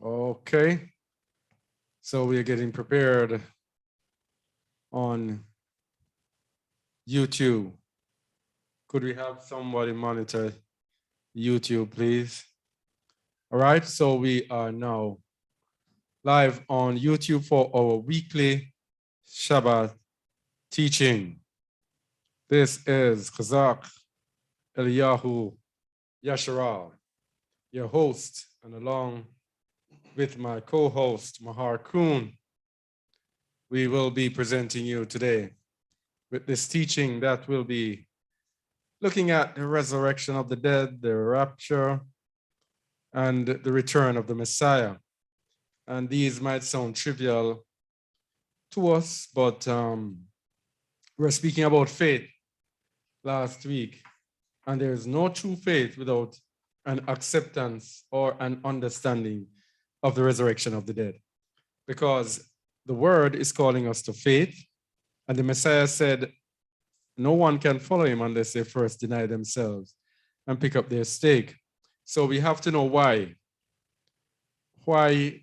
Okay, so we are getting prepared on YouTube. Could we have somebody monitor YouTube, please? All right, so we are now live on YouTube for our weekly Shabbat teaching. This is Chazak Eliyahu Yasharal, your host, and along with my co-host, Mahar Kuhn, we will be presenting you today with this teaching that will be looking at the resurrection of the dead, the rapture, and the return of the Messiah. And these might sound trivial to us, but we're speaking about faith last week, and there is no true faith without an acceptance or an understanding of the resurrection of the dead, because the word is calling us to faith, and the Messiah said no one can follow him unless they first deny themselves and pick up their stake. So we have to know why. Why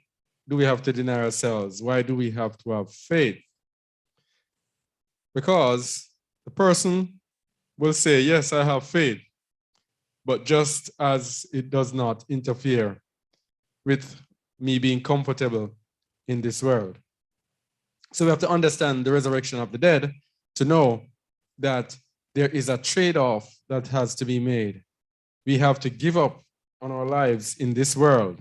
do we have to deny ourselves? Why do we have to have faith? Because the person will say, yes, I have faith, but just as it does not interfere with me being comfortable in this world. So we have to understand the resurrection of the dead to know that there is a trade-off that has to be made. We have to give up on our lives in this world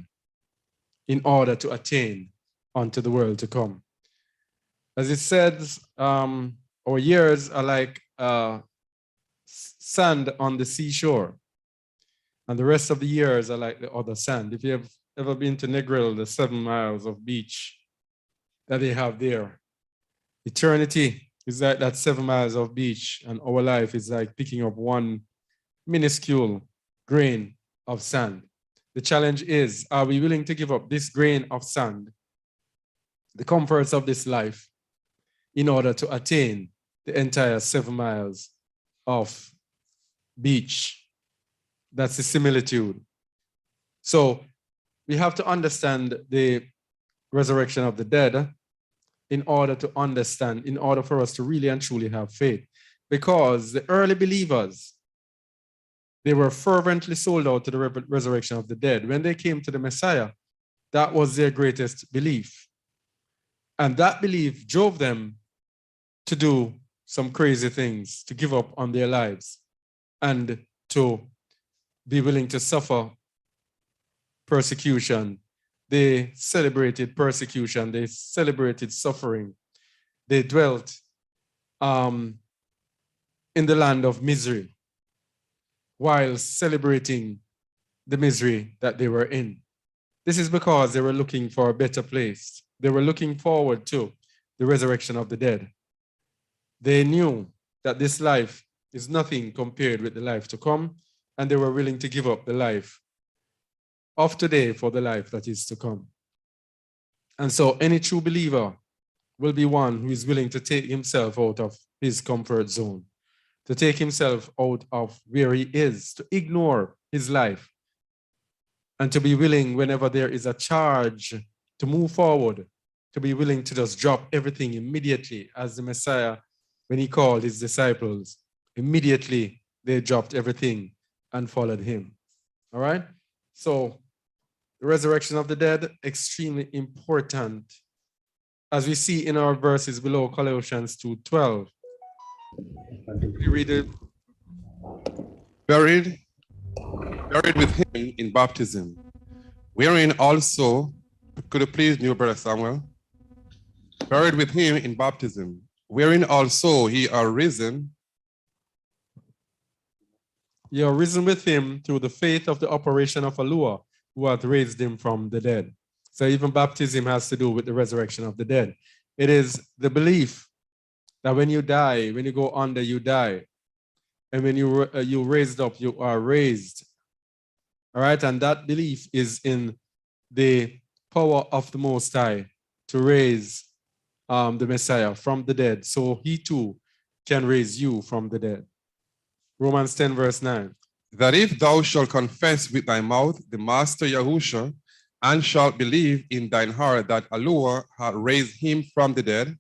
in order to attain unto the world to come. As it says, our years are like sand on the seashore, and the rest of the years are like the other sand. If you have ever been to Negril, the 7 miles of beach that they have there, eternity is like that 7 miles of beach, and our life is like picking up one minuscule grain of sand. The challenge is, are we willing to give up this grain of sand, the comforts of this life, in order to attain the entire 7 miles of beach? That's the similitude. So we have to understand the resurrection of the dead in order to understand, in order for us to really and truly have faith. Because the early believers, they were fervently sold out to the resurrection of the dead. When they came to the Messiah, that was their greatest belief. And that belief drove them to do some crazy things, to give up on their lives, and to be willing to suffer persecution. They celebrated persecution. They celebrated suffering. They dwelt in the land of misery while celebrating the misery that they were in. This is because they were looking for a better place. They were looking forward to the resurrection of the dead. They knew that this life is nothing compared with the life to come, and they were willing to give up the life of today for the life that is to come. And so any true believer will be one who is willing to take himself out of his comfort zone, to take himself out of where he is, to ignore his life, and to be willing, whenever there is a charge to move forward, to be willing to just drop everything immediately, as the Messiah, when he called his disciples, immediately they dropped everything and followed him. All right? So the resurrection of the dead, extremely important, as we see in our verses below, Colossians 2:12. We read it. Buried with him in baptism, wherein also, could you please, new brother Samuel? Buried with him in baptism, wherein also he are risen. You are risen with him through the faith of the operation of Alua, who hath raised him from the dead. So even baptism has to do with the resurrection of the dead. It is the belief that when you die, when you go under, you die. And when you raised up, you are raised. All right, and that belief is in the power of the Most High to raise the Messiah from the dead, so he too can raise you from the dead. Romans 10 verse 9. That if thou shalt confess with thy mouth the Master Yahusha, and shalt believe in thine heart that Allah hath raised him from the dead,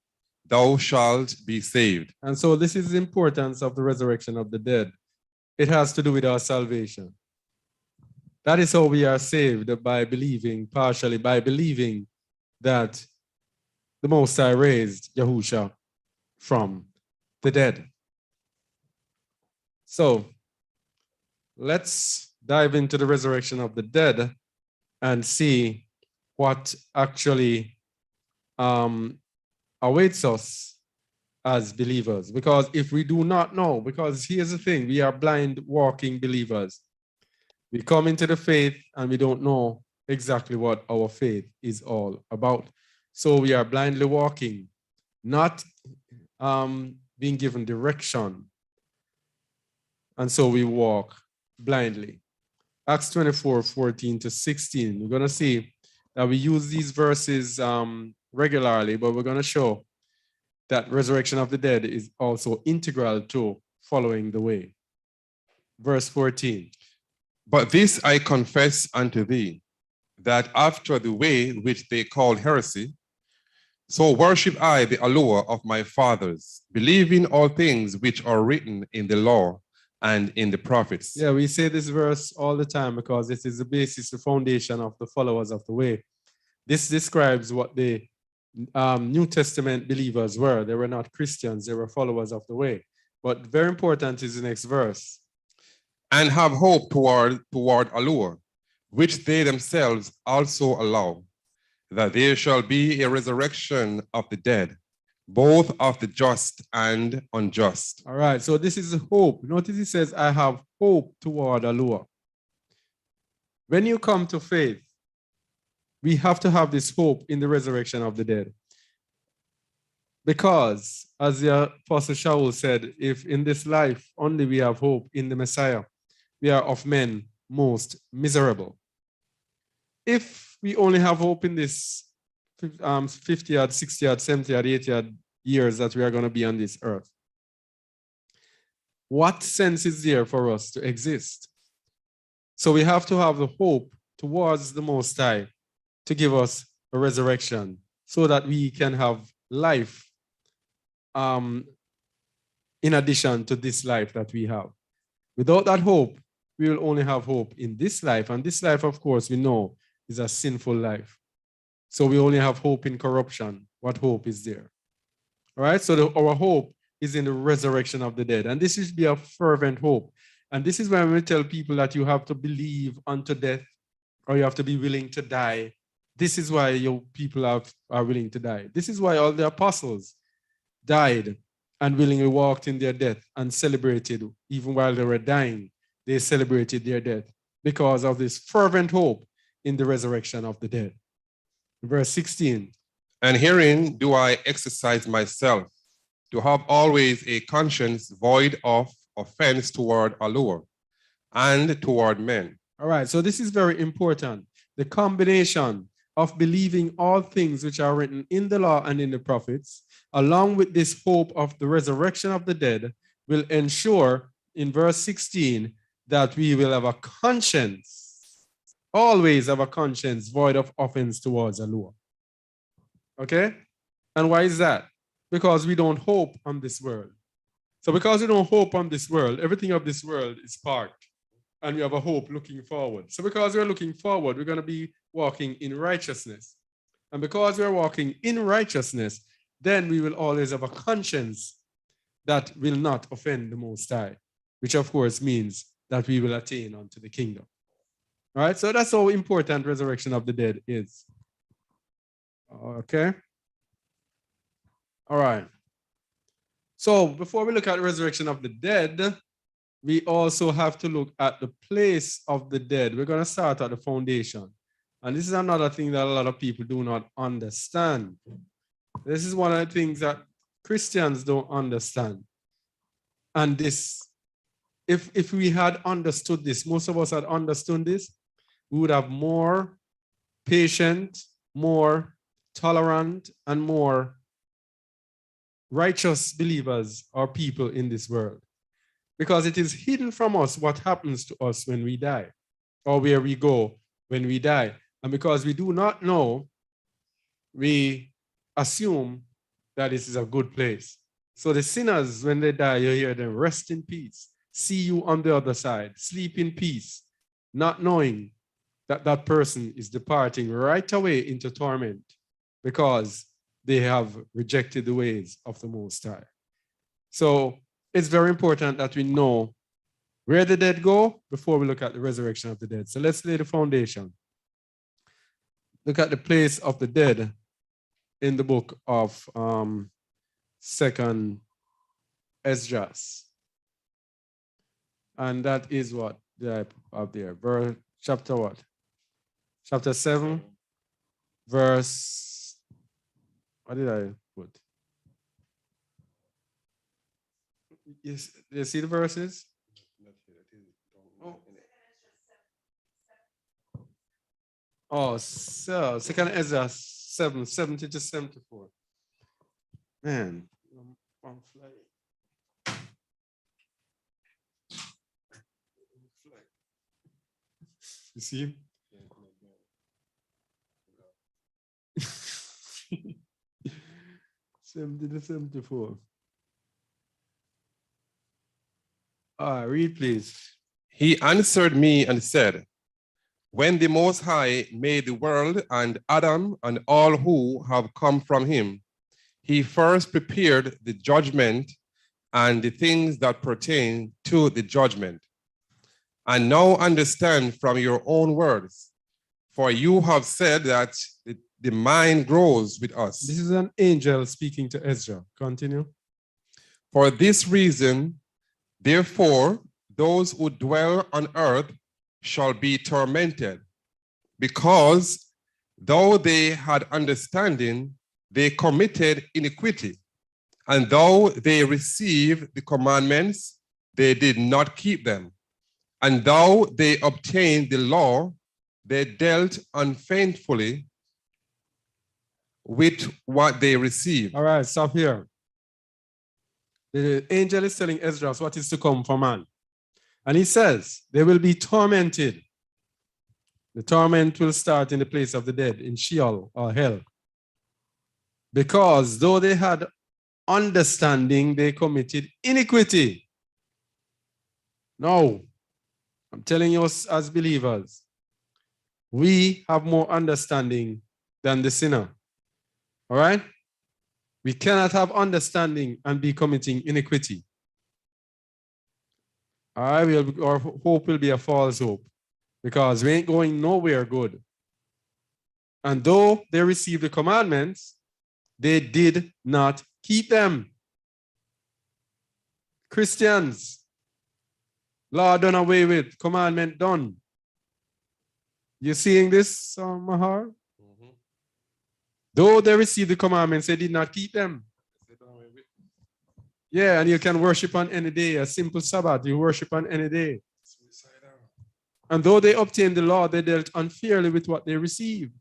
thou shalt be saved. And so this is the importance of the resurrection of the dead. It has to do with our salvation. That is how we are saved, by believing, partially by believing that the Most High raised Yahusha from the dead. So let's dive into the resurrection of the dead and see what actually awaits us as believers. Because if we do not know, because here's the thing, we are blind walking believers. We come into the faith and we don't know exactly what our faith is all about. So we are blindly walking, not being given direction. And so we walk blindly. Acts 24:14-16. We're going to see that we use these verses regularly, but we're going to show that resurrection of the dead is also integral to following the way. Verse 14. But this I confess unto thee, that after the way which they call heresy, so worship I the Allah of my fathers, believing all things which are written in the law and in the prophets. Yeah, we say this verse all the time because it is the basis, the foundation of the followers of the way. This describes what the New Testament believers were. They were not Christians, they were followers of the way. But very important is the next verse. And have hope toward Allah, which they themselves also allow, that there shall be a resurrection of the dead, both of the just and unjust. All right, so this is hope. Notice he says, I have hope toward Allah. When you come to faith, we have to have this hope in the resurrection of the dead. Because, as the Apostle Sheol said, if in this life only we have hope in the Messiah, we are of men most miserable. If we only have hope in this 50 odd, 60 odd, 70 odd, 80 odd years that we are going to be on this earth, what sense is there for us to exist? So we have to have the hope towards the Most High to give us a resurrection so that we can have life in addition to this life that we have. Without that hope, we will only have hope in this life. And this life, of course, we know is a sinful life. So we only have hope in corruption. What hope is there? All right, so our hope is in the resurrection of the dead. And this should be a fervent hope. And this is when we tell people that you have to believe unto death, or you have to be willing to die. This is why your people are willing to die. This is why all the apostles died and willingly walked in their death and celebrated, even while they were dying, they celebrated their death because of this fervent hope in the resurrection of the dead. Verse 16. And herein do I exercise myself, to have always a conscience void of offense toward Allah and toward men. All right, so this is very important. The combination of believing all things which are written in the law and in the prophets, along with this hope of the resurrection of the dead, will ensure in verse 16 that we will have a conscience, always have a conscience void of offense towards Allah. Okay? And why is that? Because we don't hope on this world. So because we don't hope on this world, everything of this world is parked. And we have a hope looking forward. So because we're looking forward, we're going to be walking in righteousness. And because we're walking in righteousness, then we will always have a conscience that will not offend the Most High, which of course means that we will attain unto the kingdom. All right, so that's how important resurrection of the dead is. Okay. All right. So before we look at the resurrection of the dead, we also have to look at the place of the dead. We're going to start at the foundation. And this is another thing that a lot of people do not understand. This is one of the things that Christians don't understand. And this, if we had understood this, most of us had understood this, we would have more patient, more tolerant, and more righteous believers or people in this world. Because it is hidden from us what happens to us when we die, or where we go when we die. And because we do not know, we assume that this is a good place. So the sinners, when they die, you hear them, rest in peace. See you on the other side. Sleep in peace. Not knowing that that person is departing right away into torment because they have rejected the ways of the Most High. So it's very important that we know where the dead go before we look at the resurrection of the dead. So let's lay the foundation. Look at the place of the dead in the book of 2nd Esdras. And that is what I have there. Verse, chapter what? Chapter 7, verse, what did I put? You see the verses? Oh, so 2nd Ezra 7, 70 to 74. Man, I'm flying. You see? 70 to 74. Read, please. He answered me and said, when the Most High made the world and Adam and all who have come from him, he first prepared the judgment and the things that pertain to the judgment. And now understand from your own words, for you have said that the mind grows with us. This is an angel speaking to Ezra. Continue. For this reason, therefore, those who dwell on earth shall be tormented, because though they had understanding, they committed iniquity. And though they received the commandments, they did not keep them. And though they obtained the law, they dealt unfaithfully with what they received. All right, stop here. The angel is telling Ezra what is to come for man. And he says, they will be tormented. The torment will start in the place of the dead, in Sheol or hell. Because though they had understanding, they committed iniquity. No, I'm telling you as believers, we have more understanding than the sinner. All right? We cannot have understanding and be committing iniquity. All right? Our hope will be a false hope because we ain't going nowhere good. And though they received the commandments, they did not keep them. Christians, law done away with, commandment done. You seeing this, Mahar? Mm-hmm. Though they received the commandments, they did not keep them. Yeah, and you can worship on any day, a simple Sabbath, you worship on any day. And though they obtained the law, they dealt unfairly with what they received.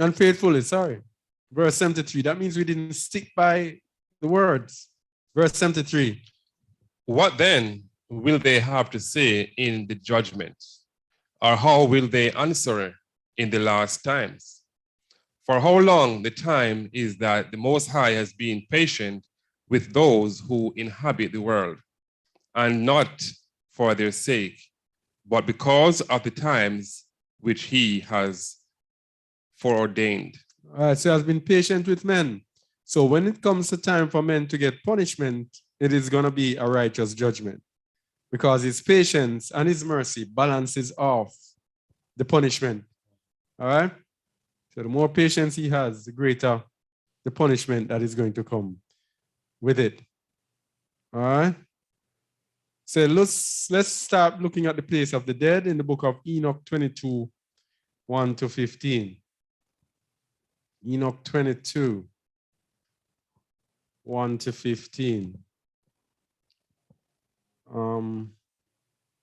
Unfaithfully, sorry. Verse 73, that means we didn't stick by the words. Verse 73. What then will they have to say in the judgment? Or how will they answer in the last times? For how long the time is that the Most High has been patient with those who inhabit the world, and not for their sake, but because of the times which he has foreordained. All right, so he has been patient with men. So when it comes to time for men to get punishment, it is going to be a righteous judgment, because his patience and his mercy balances off the punishment. All right? So the more patience he has, the greater the punishment that is going to come with it. All right? So let's start looking at the place of the dead in the book of Enoch 22, 1 to 15. Enoch 22, 1 to 15.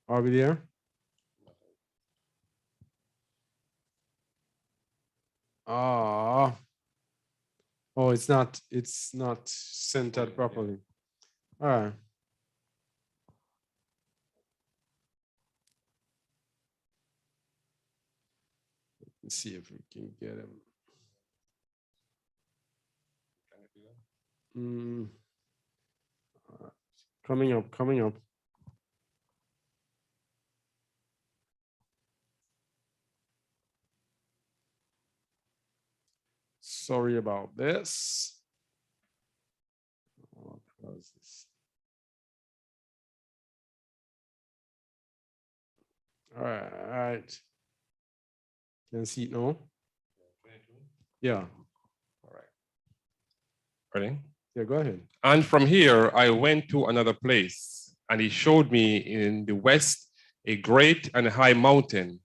Are we there? Oh, it's not centered properly. All right. Let's see if we can get him. Coming up, coming up. Sorry about this. What was this? All right. Can you see it now? Yeah. All right. Ready? Yeah, go ahead. And from here I went to another place, and he showed me in the west a great and high mountain,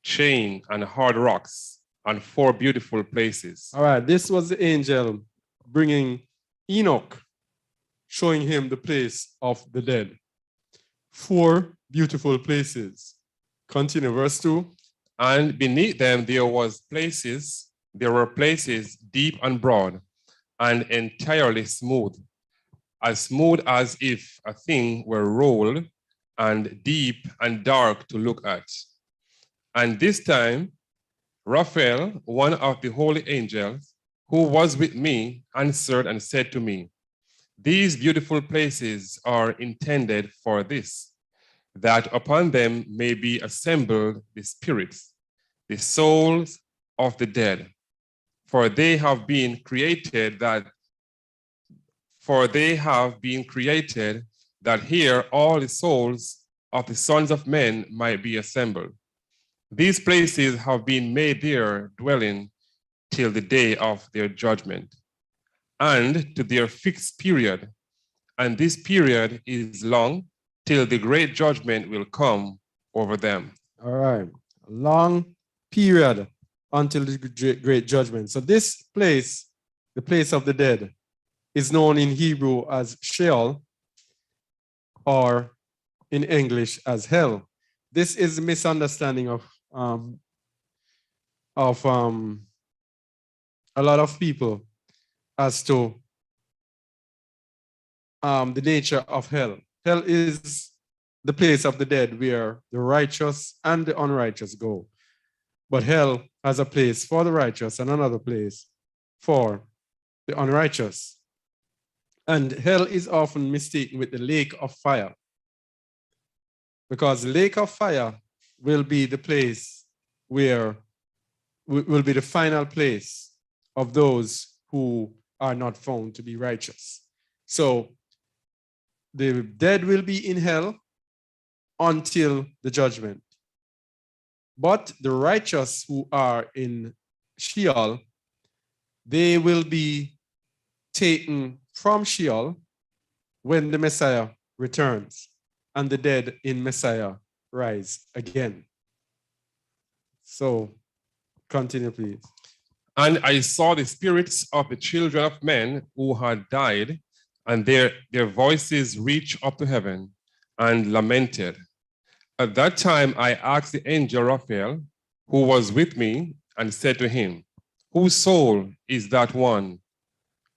chain and hard rocks, and 4 beautiful places. All right, this was the angel bringing Enoch, showing him the place of the dead. 4 beautiful places. Continue, verse 2. And beneath them there were places deep and broad, and entirely smooth as if a thing were rolled, and deep and dark to look at. And this time, Raphael, one of the holy angels, who was with me, answered and said to me, these beautiful places are intended for this, that upon them may be assembled the spirits, the souls of the dead, for they have been created that here all the souls of the sons of men might be assembled. These places have been made their dwelling till the day of their judgment, and to their fixed period. And this period is long, till the great judgment will come over them. All right, a long period until the great judgment. So this place, the place of the dead, is known in Hebrew as Sheol, or in English as hell. This is a misunderstanding of a lot of people as to the nature of hell. Hell is the place of the dead where the righteous and the unrighteous go. But hell has a place for the righteous and another place for the unrighteous. And hell is often mistaken with the lake of fire, because the lake of fire will be the place where will be the final place of those who are not found to be righteous. So the dead will be in hell until the judgment. But the righteous who are in Sheol, they will be taken from Sheol when the Messiah returns, and the dead in Messiah rise again. So continue, please. And I saw the spirits of the children of men who had died, and their voices reached up to heaven and lamented. At that time I asked the angel Raphael, who was with me, and said to him, whose soul is that one?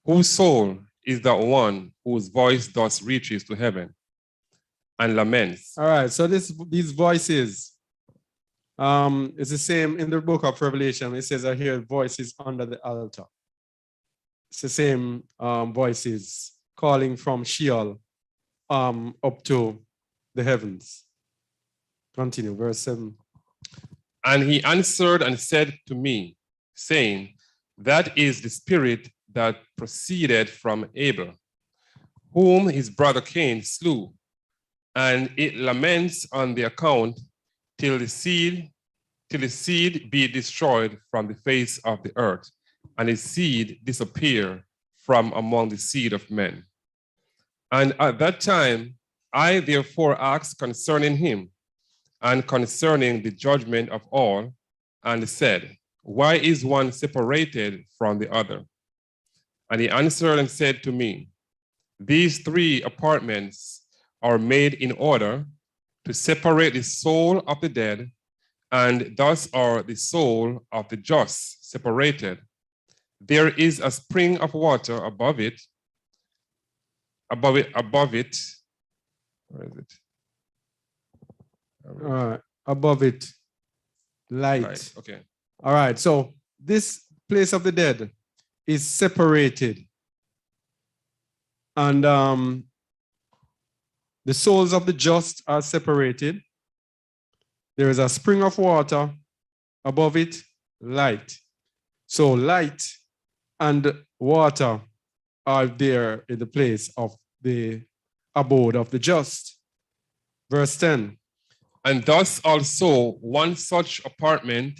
Whose soul is that one whose voice thus reaches to heaven and laments? All right, so these voices, it's the same in the book of Revelation. It says, I hear voices under the altar. It's the same voices calling from Sheol up to the heavens. Continue, verse 7. And he answered and said to me, saying, that is the spirit that proceeded from Abel, whom his brother Cain slew, and it laments on the account till the seed be destroyed from the face of the earth, and his seed disappear from among the seed of men. And at that time I therefore asked concerning him, and concerning the judgment of all, and said, why is one separated from the other? And he answered and said to me, these 3 apartments are made in order to separate the soul of the dead, and thus are the soul of the just separated. There is a spring of water above it. Where is it? Above it, light. Okay. All right, so this place of the dead is separated. And the souls of the just are separated. There is a spring of water, above it, light. So light and water are there in the place of the abode of the just. Verse 10. And thus also one such apartment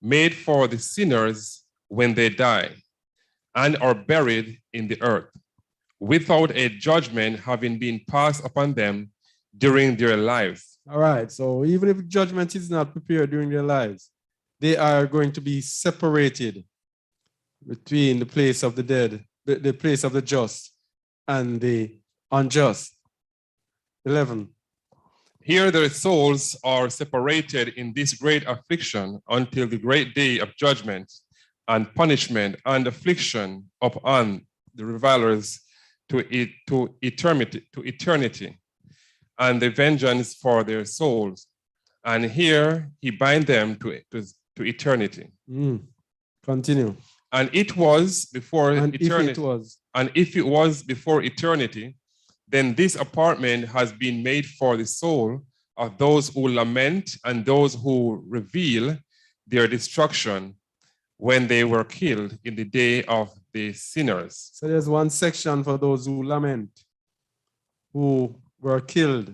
made for the sinners when they die and are buried in the earth, without a judgment having been passed upon them during their lives. All right, so even if judgment is not prepared during their lives, they are going to be separated between the place of the dead, the place of the just, and the unjust. 11. Here their souls are separated in this great affliction until the great day of judgment and punishment and affliction upon the revilers to eternity, and the vengeance for their souls. And here he bind them to eternity. Continue. And it was before eternity. If it was before eternity, then this apartment has been made for the soul of those who lament and those who reveal their destruction when they were killed in the day of the sinners. So there's one section for those who lament, who were killed,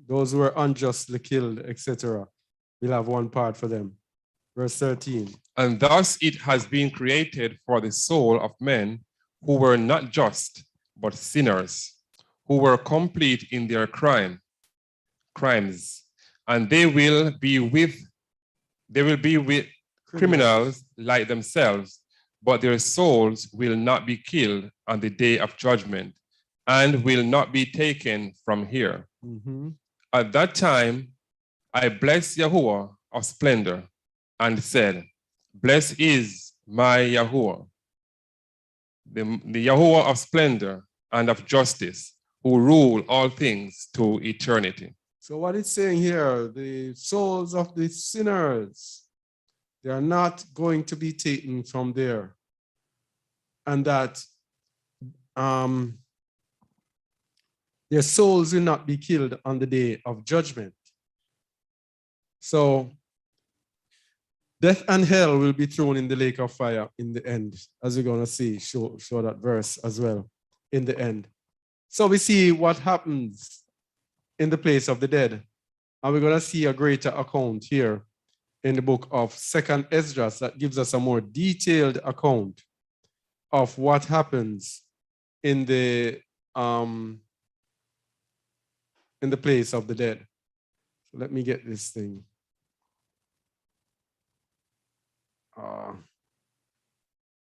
those who were unjustly killed, etc. We'll have one part for them. Verse 13. And thus it has been created for the soul of men who were not just, but sinners, who were complete in their crimes, and they will be with criminals like themselves, but their souls will not be killed on the day of judgment, and will not be taken from here. At that time, I blessed Yahuwah of splendor and said, blessed is my Yahuwah, the Yahuwah of splendor and of justice, who rule all things to eternity. So what it's saying here, the souls of the sinners, they are not going to be taken from there. And that their souls will not be killed on the day of judgment. So death and hell will be thrown in the lake of fire in the end, as we're going to see, show that verse as well, in the end. So we see what happens in the place of the dead. And we're going to see a greater account here in the book of 2nd Esdras that gives us a more detailed account of what happens in the place of the dead. So let me get this thing.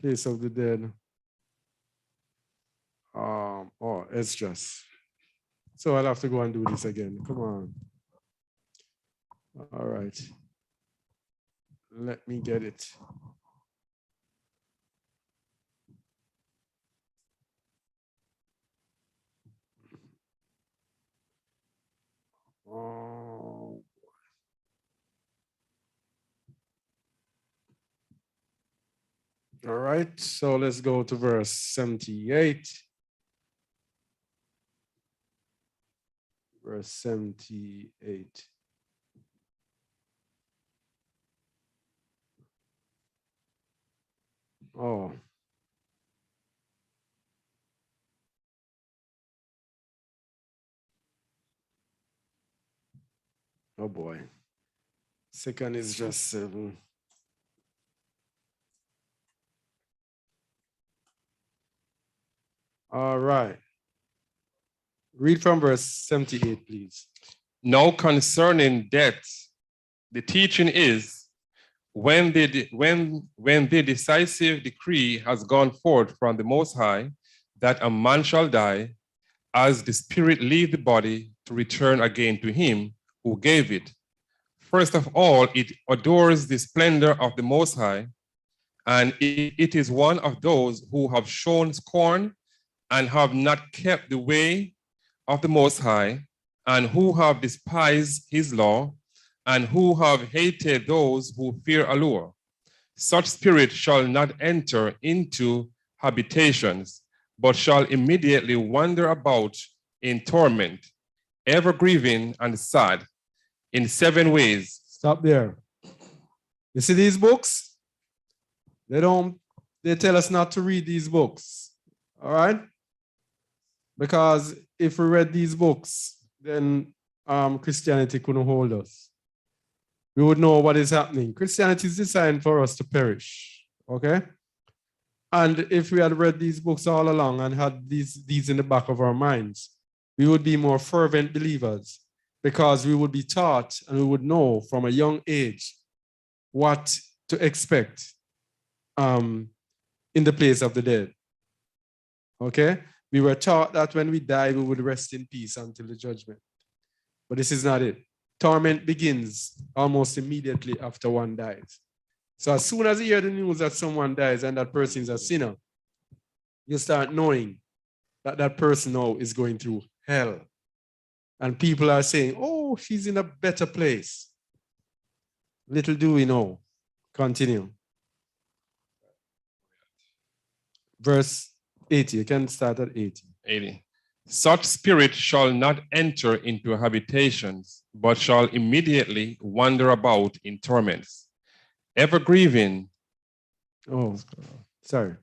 Place of the dead. Esdras. So I'll have to go and do this again. Come on. All right. Let me get it. All right, so let's go to verse 78. Verse 78. Oh. Oh boy. Second is just 7. All right. Read from verse 78, please. Now concerning death, the teaching is, when the decisive decree has gone forth from the Most High, that a man shall die, as the spirit leave the body to return again to him who gave it. First of all, it adores the splendor of the Most High, and it is one of those who have shown scorn and have not kept the way of the Most High, and who have despised his law, and who have hated those who fear Allah. Such spirit shall not enter into habitations, but shall immediately wander about in torment, ever grieving and sad in 7 ways. Stop there. You see these books? They tell us not to read these books. All right? Because if we read these books, then Christianity couldn't hold us. We would know what is happening. Christianity is designed for us to perish. Okay? And if we had read these books all along and had these in the back of our minds, we would be more fervent believers because we would be taught and we would know from a young age what to expect in the place of the dead. Okay? We were taught that when we die, we would rest in peace until the judgment. But this is not it. Torment begins almost immediately after one dies. So as soon as you hear the news that someone dies and that person is a sinner, you start knowing that that person now is going through hell. And people are saying, oh, she's in a better place. Little do we know. Continue. Verse 80. You can start at 80. 80. Such spirit shall not enter into habitations, but shall immediately wander about in torments, ever grieving. Oh, sorry.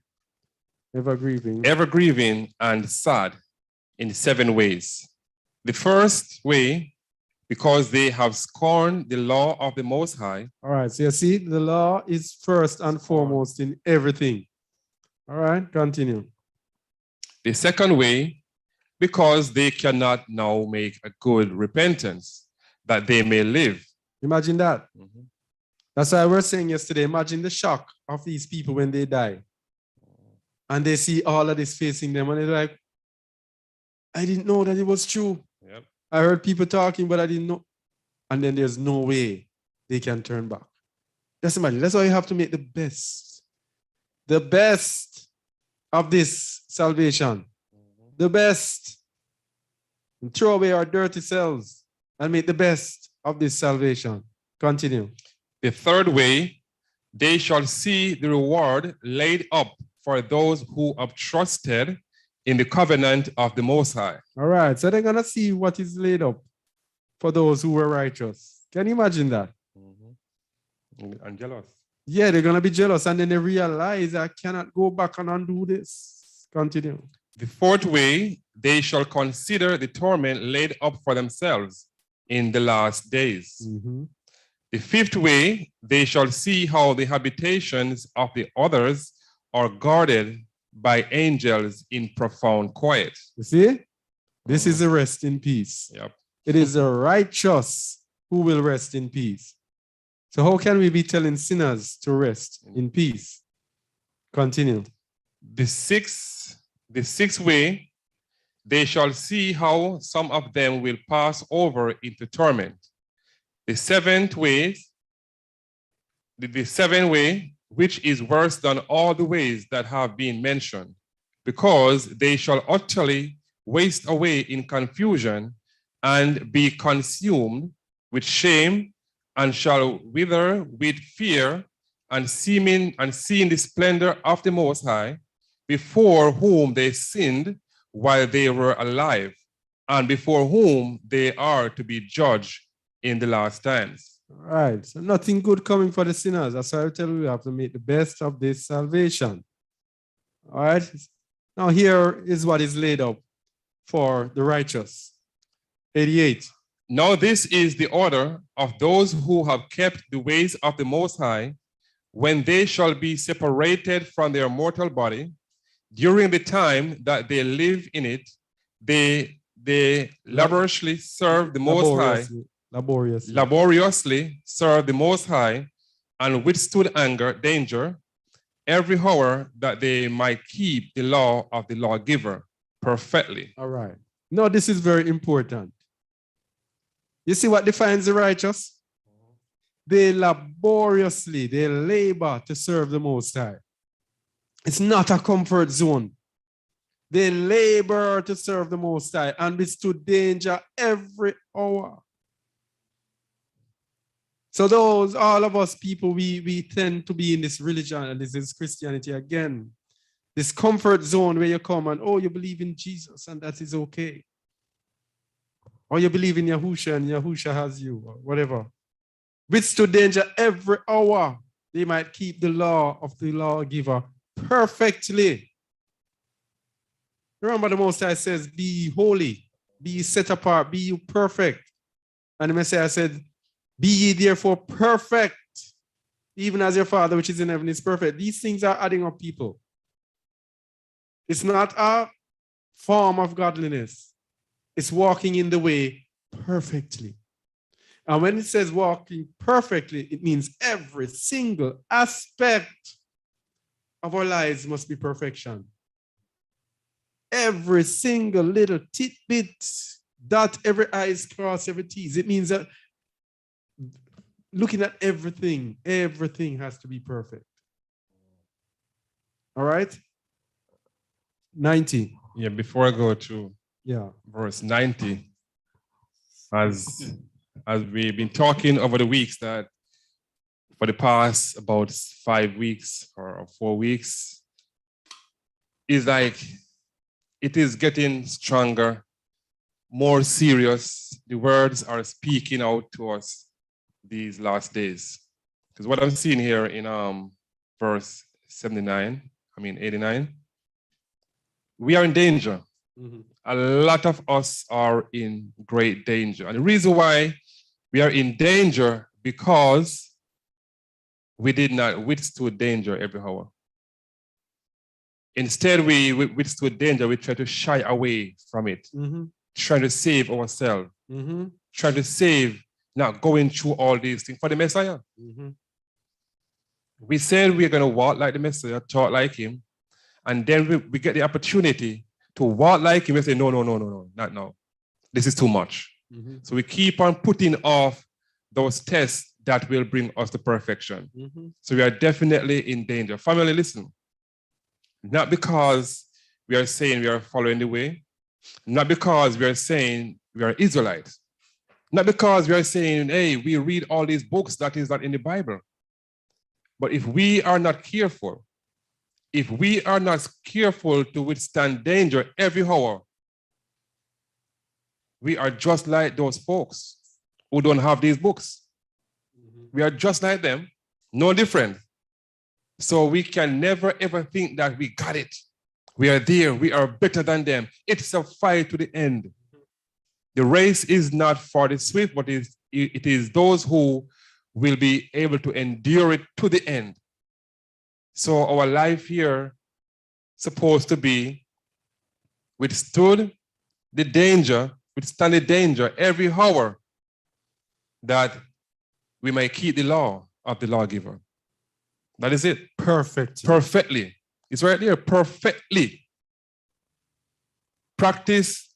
Ever grieving. Ever grieving and sad in 7 ways. The first way, because they have scorned the law of the Most High. All right, so you see, the law is first and foremost in everything. All right, continue. The second way, because they cannot now make a good repentance, that they may live. Imagine that. Mm-hmm. That's why I was saying yesterday, imagine the shock of these people when they die. And they see all of this facing them, and they're like, I didn't know that it was true. Yep. I heard people talking, but I didn't know. And then there's no way they can turn back. Just imagine, that's why you have to make the best of this salvation. The best. And throw away our dirty selves and make the best of this salvation. Continue. The third way, they shall see the reward laid up for those who have trusted in the covenant of the Most High. All right, so they're going to see what is laid up for those who were righteous. Can you imagine that? Mm-hmm. And jealous. Yeah, they're going to be jealous, and then they realize I cannot go back and undo this. Continue. The fourth way, they shall consider the torment laid up for themselves in the last days. Mm-hmm. The fifth way, they shall see how the habitations of the others are guarded by angels in profound quiet. You see? This is a rest in peace. Yep. It is the righteous who will rest in peace. So how can we be telling sinners to rest in peace? Continue. The sixth way, they shall see how some of them will pass over into torment. The seventh way, the seventh way, which is worse than all the ways that have been mentioned, because they shall utterly waste away in confusion and be consumed with shame, and shall wither with fear and seeing the splendor of the Most High, before whom they sinned while they were alive, and before whom they are to be judged in the last times. All right, so nothing good coming for the sinners. That's why I tell you, we have to make the best of this salvation. All right, now here is what is laid up for the righteous. 88. Now this is the order of those who have kept the ways of the Most High, when they shall be separated from their mortal body. During the time that they live in it, they laboriously serve the Most High. Laboriously serve the Most High, and withstood danger, every hour, that they might keep the law of the lawgiver perfectly. All right. Now this is very important. You see what defines the righteous? They laboriously, they labor to serve the Most High. It's not a comfort zone. They labor to serve the Most High and withstood danger every hour. So those, all of us people, we tend to be in this religion, and this is Christianity again. This comfort zone where you come and, oh, you believe in Jesus and that is okay. Or you believe in Yahusha and Yahusha has you, or whatever. Withstood danger every hour. They might keep the law of the lawgiver perfectly. Remember the Most High says, be holy, be set apart, be you perfect. And the Messiah said, be ye therefore perfect, even as your Father which is in heaven is perfect. These things are adding up, people. It's not a form of godliness. It's walking in the way perfectly. And when it says walking perfectly, it means every single aspect of our lives must be perfection. Every single little tidbit, dot every I is crossed, every T. It means that looking at everything has to be perfect. All right? 90. Yeah, before I go to verse 90, as we've been talking over the weeks, that for the past about 5 weeks or 4 weeks, is like it is getting stronger, more serious. The words are speaking out to us these last days. Because what I'm seeing here in verse 89, we are in danger. Mm-hmm. A lot of us are in great danger. And the reason why we are in danger, because we did not withstood danger every hour. Instead, we withstood danger, we try to shy away from it, trying to save ourselves, trying to save, not going through all these things for the Messiah. We said we're going to walk like the Messiah, talk like him, and then we get the opportunity to walk like him and say, no, not now. This is too much. So we keep on putting off those tests that will bring us to perfection. So we are definitely in danger. Family, listen. Not because we are saying we are following the way, not because we are saying we are Israelites, not because we are saying, hey, we read all these books that is not in the Bible. But if we are not careful, to withstand danger every hour, we are just like those folks who don't have these books. We are just like them, no different. So we can never ever think that we got it. We are there, we are better than them. It's a fight to the end. The race is not for the swift, but it is those who will be able to endure it to the end. So our life here supposed to be withstand the danger every hour, that we may keep the law of the lawgiver. That is it. Perfectly. It's right there, perfectly. Practice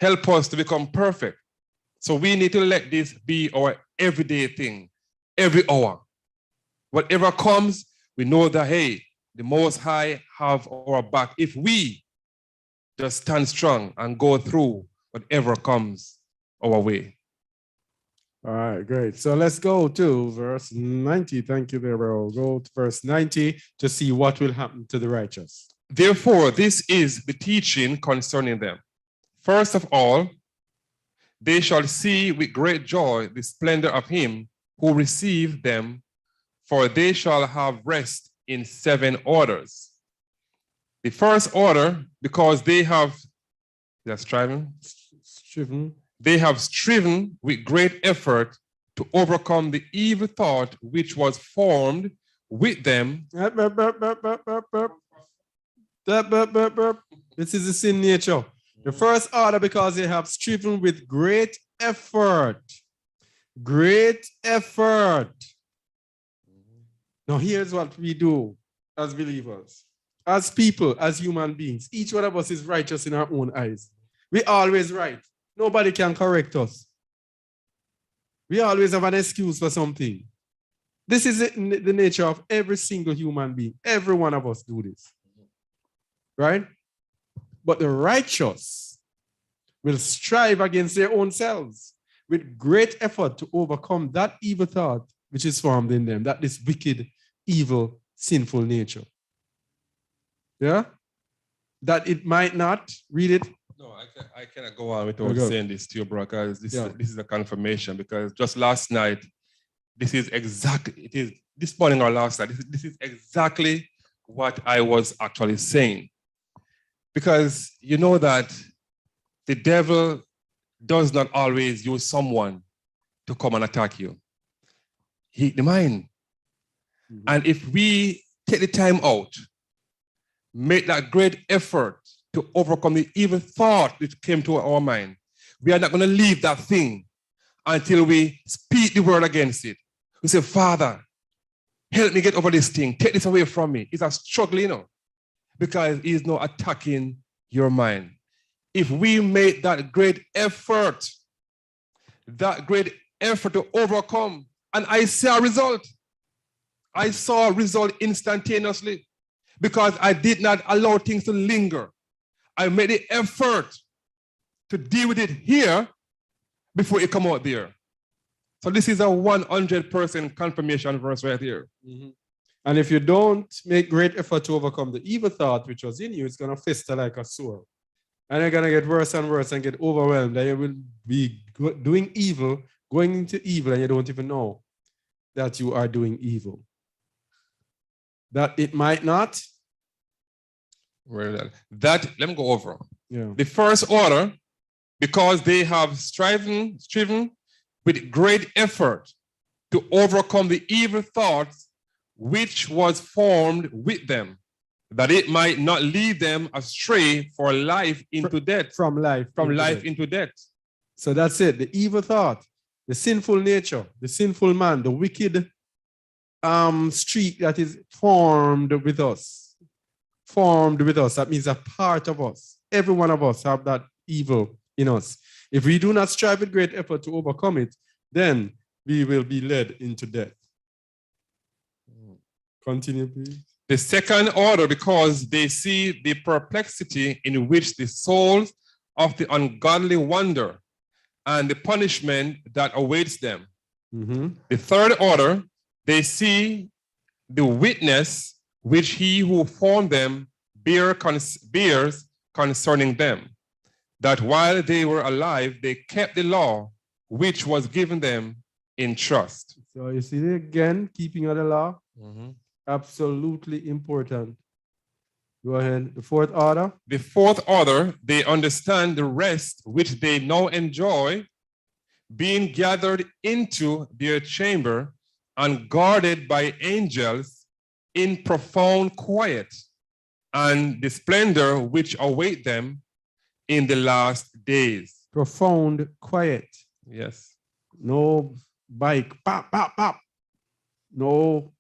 help us to become perfect. So we need to let this be our everyday thing, every hour. Whatever comes, we know that, hey, the Most High have our back. If we just stand strong and go through whatever comes our way. All right, great. So let's go to verse 90. Thank you, there, bro. Go to verse 90 to see what will happen to the righteous. Therefore, this is the teaching concerning them. First of all, they shall see with great joy the splendor of him who received them, for they shall have rest in 7 orders. The first order, because they have striven with great effort to overcome the evil thought which was formed with them. This is the sin nature. The first order, because they have striven with great effort. Great effort. Now here's what we do as believers, as people, as human beings. Each one of us is righteous in our own eyes. We always right. Nobody can correct us. We always have an excuse for something. This is the nature of every single human being. Every one of us do this. Right? But the righteous will strive against their own selves with great effort to overcome that evil thought which is formed in them, that this wicked, evil, sinful nature. Yeah? That it might not, read it. No, I cannot go on without saying this to you, bro, because this is a confirmation. Because just last night, this is this morning or last night, this is exactly what I was actually saying. Because you know that the devil does not always use someone to come and attack you. The mind. Mm-hmm. And if we take the time out, make that great effort to overcome the evil thought which came to our mind, we are not going to leave that thing until we speak the word against it. We say, Father, help me get over this thing. Take this away from me. It's a struggle, you know, because he's not attacking your mind. If we make that great effort to overcome, and I saw a result. I saw a result instantaneously because I did not allow things to linger. I made the effort to deal with it here before it come out there. So this is a 100% confirmation verse right here. Mm-hmm. And if you don't make great effort to overcome the evil thought which was in you, it's going to fester like a sore. And you're going to get worse and worse and get overwhelmed. And you will be doing evil, going into evil, and you don't even know that you are doing evil. That it might not. Let me go over. Yeah. The first order, because they have striven with great effort to overcome the evil thoughts which was formed with them, that it might not lead them astray for life into death. From life into death. So that's it. The evil thought, the sinful nature, the sinful man, the wicked streak that is formed with us. That means a part of us. Every one of us have that evil in us. If we do not strive with great effort to overcome it, then we will be led into death. Continue, please. The second order, because they see the perplexity in which the souls of the ungodly wander and the punishment that awaits them. Mm-hmm. The third order, they see the witness which he who formed them bears concerning them, that while they were alive, they kept the law which was given them in trust. So you see again, keeping of the law, absolutely important. Go ahead. The fourth order. The fourth order, they understand the rest which they now enjoy, being gathered into their chamber and guarded by angels in profound quiet, and the splendor which await them in the last days. Profound quiet. Yes. No bike, pop, pop, pop. No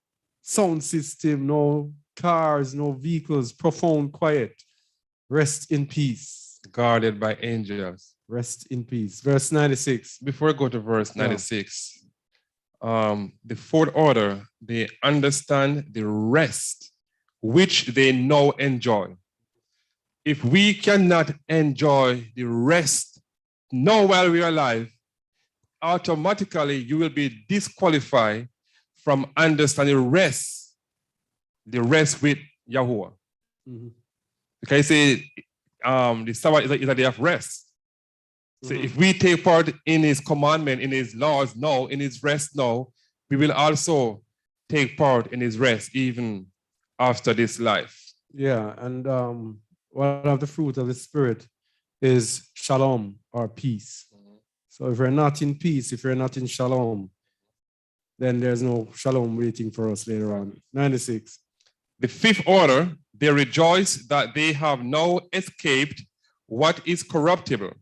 sound system, no cars, no vehicles. Profound quiet. Rest in peace. Guarded by angels. Rest in peace. Verse 96. Before I go to verse 96, the fourth order, they understand the rest which they now enjoy. If we cannot enjoy the rest now while we are alive, automatically you will be disqualified from understanding the rest with Yahuwah. Mm-hmm. Okay, say the Sabbath is a day of rest. So if we take part in his commandment, in his laws now, in his rest now, we will also take part in his rest even after this life. Yeah, and one of the fruit of the Spirit is shalom, or peace. So if we're not in peace, if we're not in shalom, then there's no shalom waiting for us later on. 96. The fifth order, they rejoice that they have now escaped what is corruptible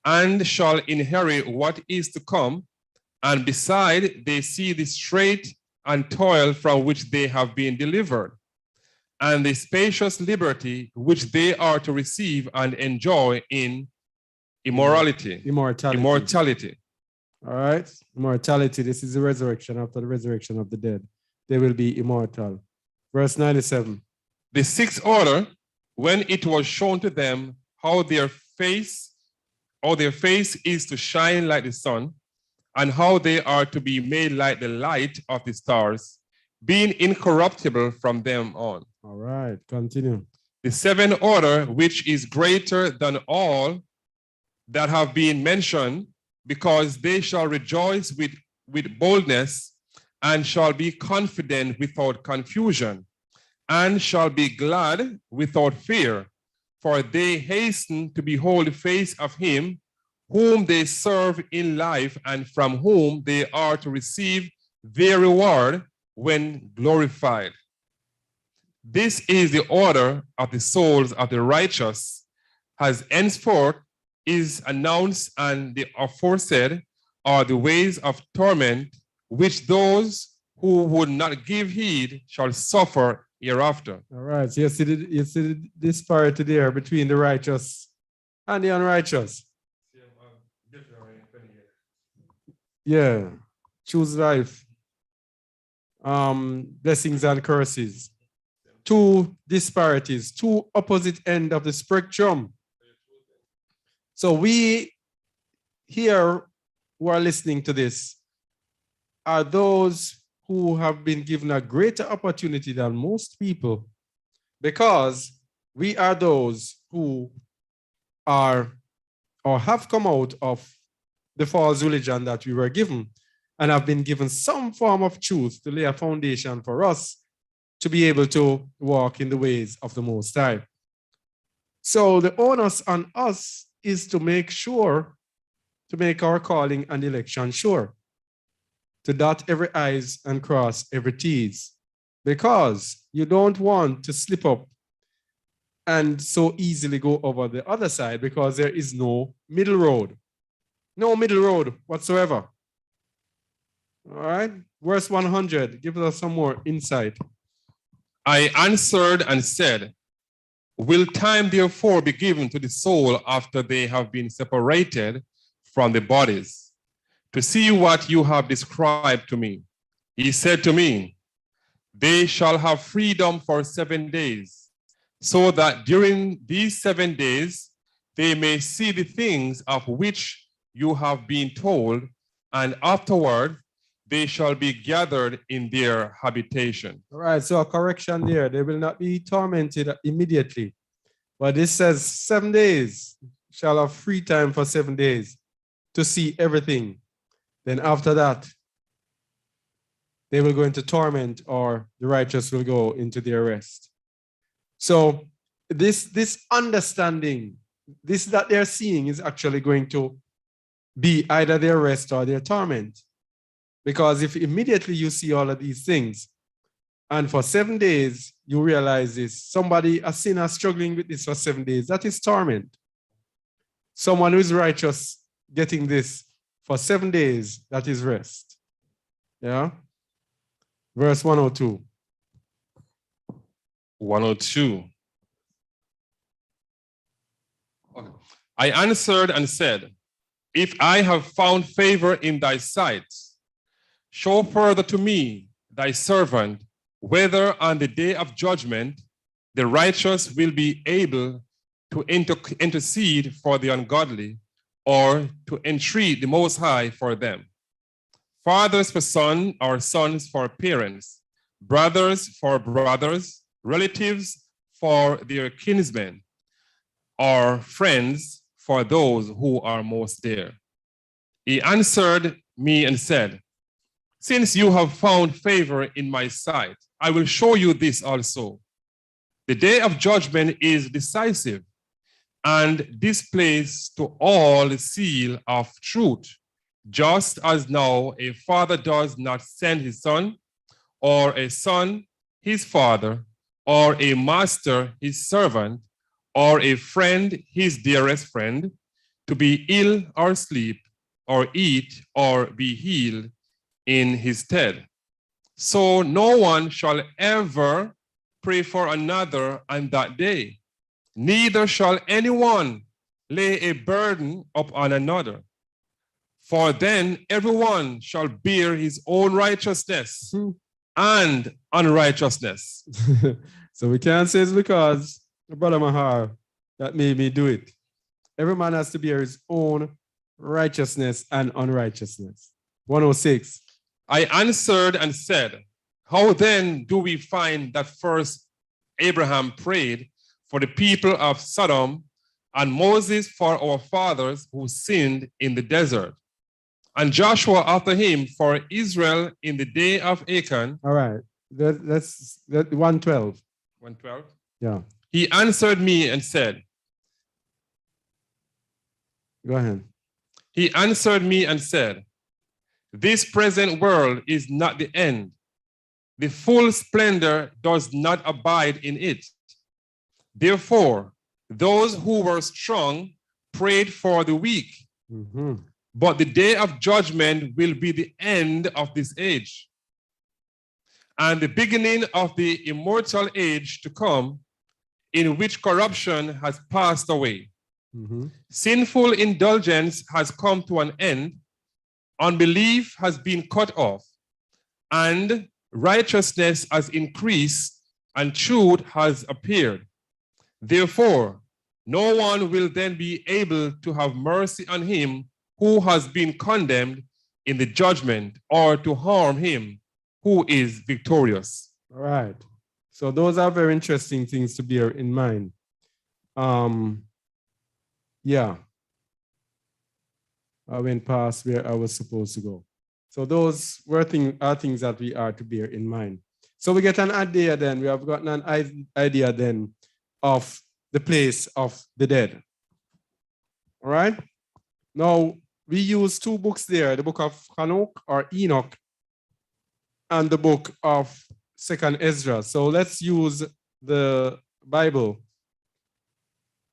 and shall inherit what is to come. And beside, they see the strait and toil from which they have been delivered, and the spacious liberty which they are to receive and enjoy in immortality. All right, immortality. This is the resurrection. After the resurrection of the dead, they will be immortal. Verse 97. The sixth order, when it was shown to them how their face is to shine like the sun, and how they are to be made like the light of the stars, being incorruptible from them on. All right, continue. The seventh order, which is greater than all that have been mentioned, because they shall rejoice with boldness, and shall be confident without confusion, and shall be glad without fear, for they hasten to behold the face of him whom they serve in life, and from whom they are to receive their reward when glorified. This is the order of the souls of the righteous, as henceforth is announced, and the aforesaid are the ways of torment, which those who would not give heed shall suffer hereafter. All right, so you see the disparity there between the righteous and the unrighteous. Yeah, choose life. Blessings and curses. Two disparities, two opposite ends of the spectrum. So we here who are listening to this are those who have been given a greater opportunity than most people, because we are those who are or have come out of the false religion that we were given, and have been given some form of truth to lay a foundation for us to be able to walk in the ways of the Most High. So the onus on us is to make sure, to make our calling and election sure, to dot every I's and cross every T's, because you don't want to slip up and so easily go over the other side, because there is no middle road. No middle road whatsoever. All right, verse 100, give us some more insight. I answered and said, will time therefore be given to the soul after they have been separated from the bodies, to see what you have described to me? He said to me, they shall have freedom for 7 days, so that during these 7 days they may see the things of which you have been told, and afterward they shall be gathered in their habitation. All right, so a correction there. They will not be tormented immediately. But this says 7 days, shall have free time for 7 days to see everything. Then after that, they will go into torment, or the righteous will go into their rest. So this understanding, this that they're seeing is actually going to be either their rest or their torment. Because if immediately you see all of these things, and for 7 days you realize this, somebody, a sinner struggling with this for 7 days, that is torment. Someone who is righteous getting this for 7 days, that is rest. Yeah? Verse 102. 102. Okay. I answered and said, if I have found favor in thy sight, show further to me, thy servant, whether on the day of judgment the righteous will be able to intercede for the ungodly, or to entreat the Most High for them. Fathers for sons, or sons for parents, brothers for brothers, relatives for their kinsmen, or friends for those who are most dear. He answered me and said, since you have found favor in my sight, I will show you this also. The day of judgment is decisive, and displays to all the seal of truth, just as now a father does not send his son, or a son his father, or a master his servant, or a friend his dearest friend, to be ill or sleep, or eat or be healed in his stead. So no one shall ever pray for another on that day, neither shall anyone lay a burden upon another. For then everyone shall bear his own righteousness and unrighteousness. So we can't say it's because Brother Mahar that made me do it. Every man has to bear his own righteousness and unrighteousness. 106. I answered and said, how then do we find that first Abraham prayed for the people of Sodom and Moses for our fathers who sinned in the desert, and Joshua after him for Israel in the day of Achan? All right. That's 112. 112. Yeah. He answered me and said, Go ahead. He answered me and said, this present world is not the end. The full splendor does not abide in it. Therefore, those who were strong prayed for the weak. Mm-hmm. But the day of judgment will be the end of this age and the beginning of the immortal age to come, in which corruption has passed away. Mm-hmm. Sinful indulgence has come to an end, unbelief has been cut off, and righteousness has increased, and truth has appeared. Therefore, no one will then be able to have mercy on him who has been condemned in the judgment, or to harm him who is victorious. All right. So those are very interesting things to bear in mind. Yeah. I went past where I was supposed to go. So those are things that we are to bear in mind. So we get an idea then, we have gotten an idea then of the place of the dead. All right? Now, we use two books there, the book of Hanok or Enoch and the book of 2nd Ezra. So let's use the Bible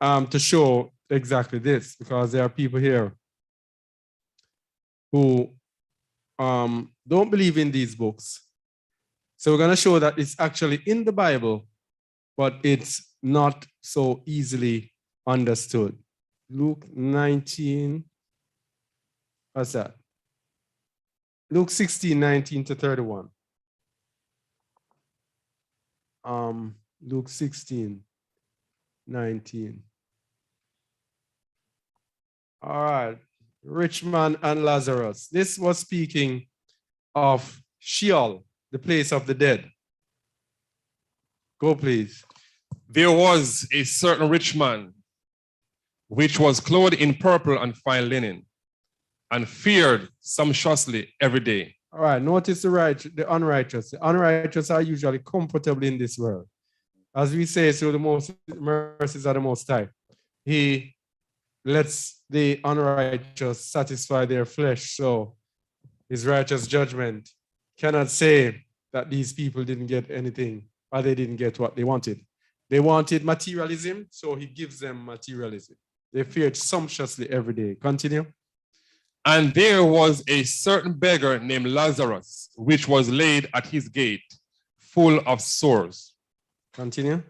to show exactly this, because there are people here who don't believe in these books. So we're going to show that it's actually in the Bible, but it's not so easily understood. Luke 19, what's that? Luke 16, 19 to 31. Luke 16, 19. All right. Rich man and Lazarus. This was speaking of Sheol, the place of the dead. Go, please. There was a certain rich man, which was clothed in purple and fine linen, and fared sumptuously every day. All right, notice the unrighteous. The unrighteous are usually comfortable in this world. As we say, through the mercies of the Most High, He lets the unrighteous satisfy their flesh. So His righteous judgment cannot say that these people didn't get anything or they didn't get what they wanted. They wanted materialism, so He gives them materialism. They fared sumptuously every day. Continue. And there was a certain beggar named Lazarus, which was laid at his gate, full of sores. Continue.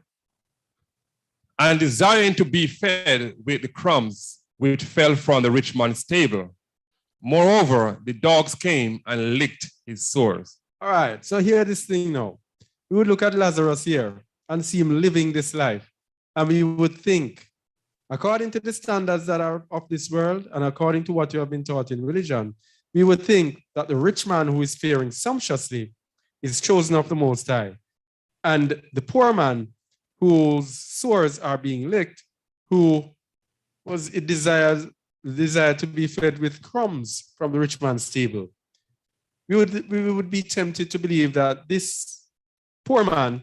And desiring to be fed with the crumbs which fell from the rich man's table. Moreover, the dogs came and licked his sores. All right, so hear this thing now. We would look at Lazarus here and see him living this life. And we would think, according to the standards that are of this world and according to what you have been taught in religion, we would think that the rich man who is faring sumptuously is chosen of the Most High. And the poor man whose sores are being licked, who was desired to be fed with crumbs from the rich man's table. We would be tempted to believe that this poor man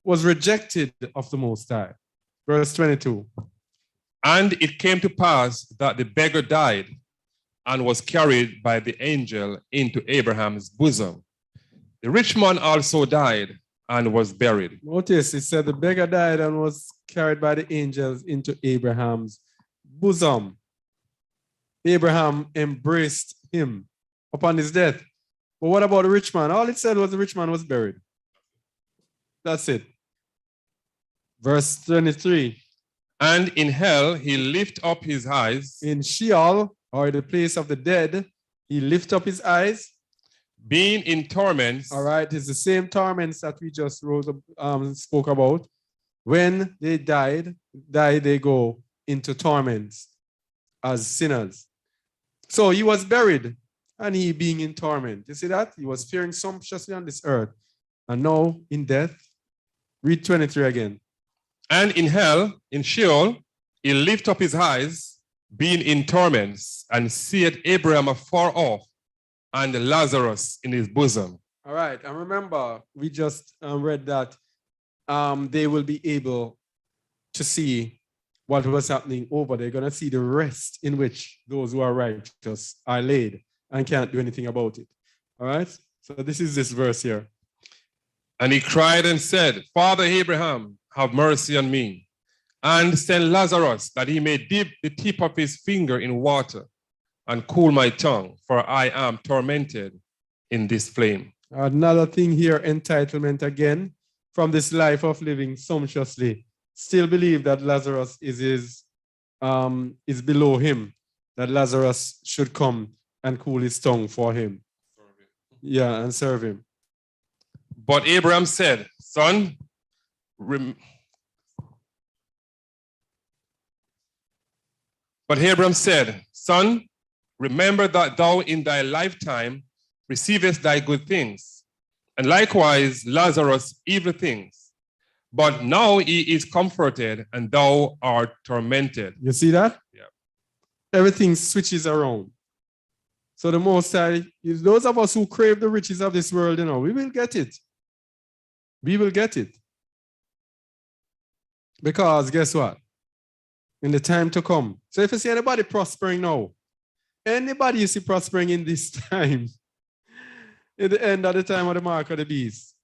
was rejected of the Most High. Verse 22. And it came to pass that the beggar died and was carried by the angel into Abraham's bosom. The rich man also died and was buried. Notice it said the beggar died and was carried by the angels into Abraham's bosom. Abraham embraced him upon his death. But what about the rich man? All it said was the rich man was buried. That's it. Verse 23. And in hell he lifted up his eyes. In Sheol, or the place of the dead, he lifted up his eyes. Being in torments. All right, it's the same torments that we just spoke about. When they die, they go into torments as sinners. So he was buried. and he being in torment. You see that? He was faring sumptuously on this earth, and now in death. Read 23 again. And in hell, in Sheol, he lift up his eyes, being in torments, and seeth Abraham afar off, and Lazarus in his bosom. All right, and remember, we just read that they will be able to see what was happening over. They're going to see the rest in which those who are righteous are laid and can't do anything about it. All right, so this is this verse here. And he cried and said, Father Abraham, have mercy on me, and send Lazarus, that he may dip the tip of his finger in water and cool my tongue, for I am tormented in this flame. Another thing here, entitlement again, from this life of living sumptuously. Still believe that Lazarus is below him, that Lazarus should come and cool his tongue for him. Yeah, and serve him. But Abraham said, Son, remember that thou in thy lifetime receivest thy good things, and likewise Lazarus evil things. But now he is comforted, and thou art tormented. You see that? Yeah. Everything switches around. So the Most High, those of us who crave the riches of this world, we will get it. We will get it. Because guess what? In the time to come. So if you see anybody prospering now, anybody you see prospering in this time, in the end of the time of the mark of the beast,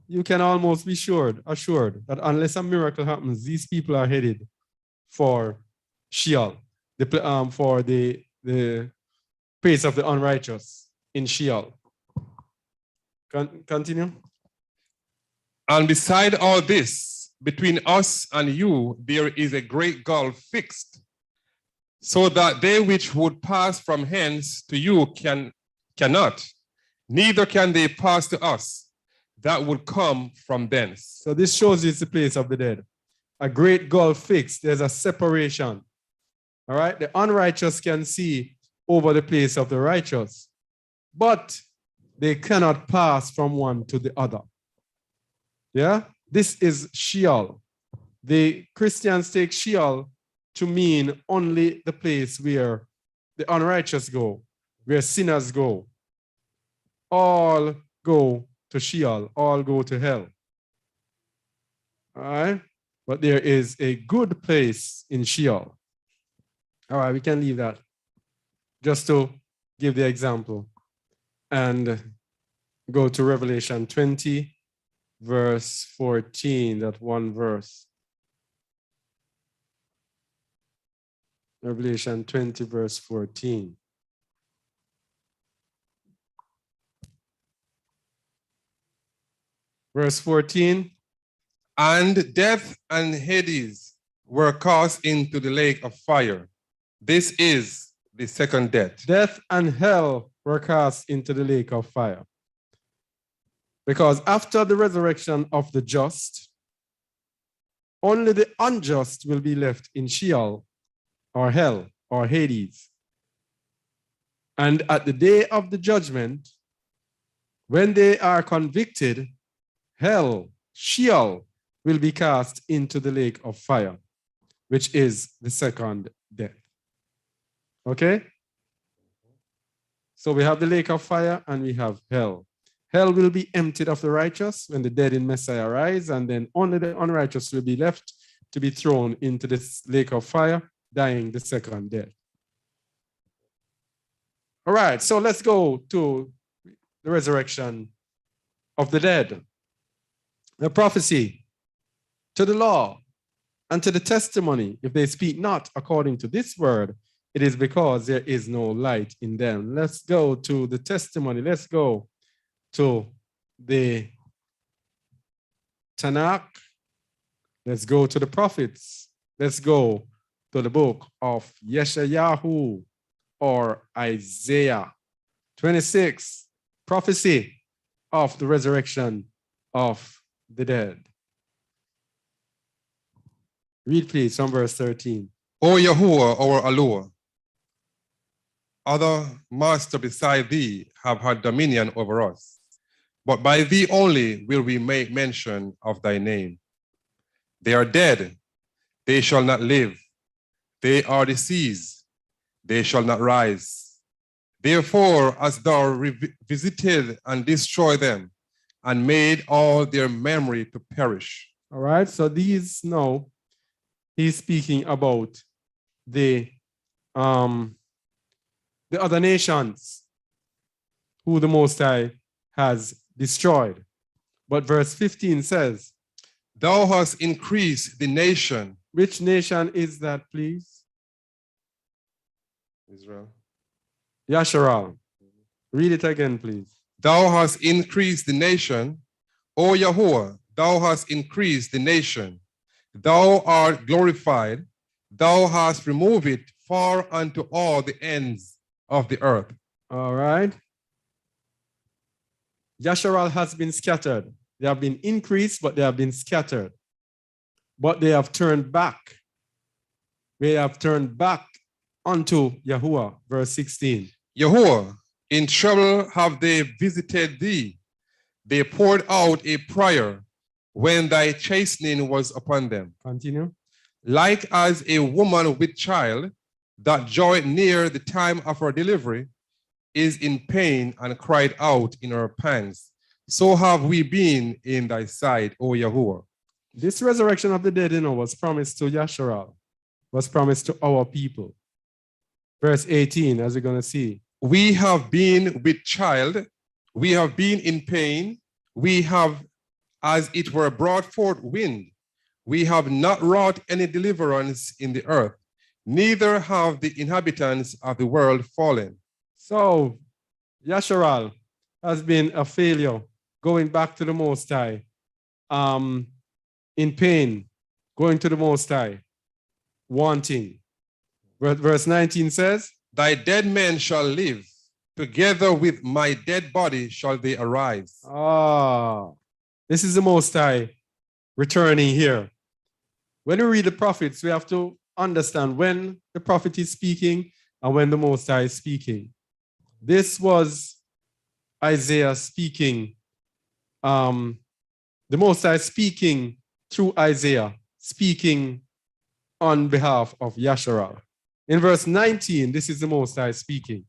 you can almost be assured that unless a miracle happens, these people are headed for Sheol, for the place of the unrighteous in Sheol. Continue. And beside all this, between us and you, there is a great gulf fixed, so that they which would pass from hence to you cannot, neither can they pass to us that would come from thence. So this shows you it's the place of the dead. A great gulf fixed. There's a separation. All right? The unrighteous can see over the place of the righteous, but they cannot pass from one to the other. Yeah? This is Sheol. The Christians take Sheol to mean only the place where the unrighteous go, where sinners go. All go to Sheol, all go to hell. All right? But there is a good place in Sheol. All right, we can leave that just to give the example and go to Revelation 20, verse 14, that one verse. Revelation 20, verse 14. Verse 14. And death and Hades were cast into the lake of fire. This is the second death. Death and hell were cast into the lake of fire. Because after the resurrection of the just, only the unjust will be left in Sheol or hell or Hades. And at the day of the judgment, when they are convicted, hell, Sheol, will be cast into the lake of fire, which is the second death. Okay? So we have the lake of fire and we have hell. Hell will be emptied of the righteous when the dead in Messiah rise, and then only the unrighteous will be left to be thrown into this lake of fire, dying the second death. All right, so let's go to the resurrection of the dead. The prophecy, to the law, and to the testimony, if they speak not according to this word, it is because there is no light in them. Let's go to the testimony. Let's go to the Tanakh. Let's go to the prophets. Let's go to the book of Yeshayahu or Isaiah 26, prophecy of the resurrection of the dead. Read please from verse 13. O Yahuwah, our Alua, other master beside thee have had dominion over us, but by thee only will we make mention of thy name. They are dead, they shall not live. They are deceased, they shall not rise. Therefore, as thou visited and destroyed them, and made all their memory to perish. All right, so these now, he's speaking about the other nations who the Most High has destroyed. But verse 15 says, Thou hast increased the nation. Which nation is that, please? Israel. Yasharal. Read it again, please. Thou hast increased the nation, O Yahuwah, thou hast increased the nation. Thou art glorified, thou hast removed it far unto all the ends of the earth. All right. Yasharal has been scattered. They have been increased, but they have been scattered. But they have turned back. They have turned back unto Yahuwah, verse 16. Yahuwah, in trouble have they visited thee. They poured out a prayer when thy chastening was upon them. Continue. Like as a woman with child that joy near the time of her delivery is in pain and cried out in her pangs, so have we been in thy sight, O Yahuwah. This resurrection of the dead, was promised to Yasharal, was promised to our people. Verse 18, as we're going to see. We have been with child, we have been in pain, we have, as it were, brought forth wind. We have not wrought any deliverance in the earth, neither have the inhabitants of the world fallen. So, Yasharal has been a failure, going back to the Most High, in pain, going to the Most High, wanting. Verse 19 says, Thy dead men shall live, together with my dead body shall they arise. This is the Most High returning here. When we read the prophets, we have to understand when the prophet is speaking and when the Most High is speaking. This was Isaiah speaking, the Most High speaking through Isaiah, speaking on behalf of Yasharal. In verse 19, this is the Most High speaking.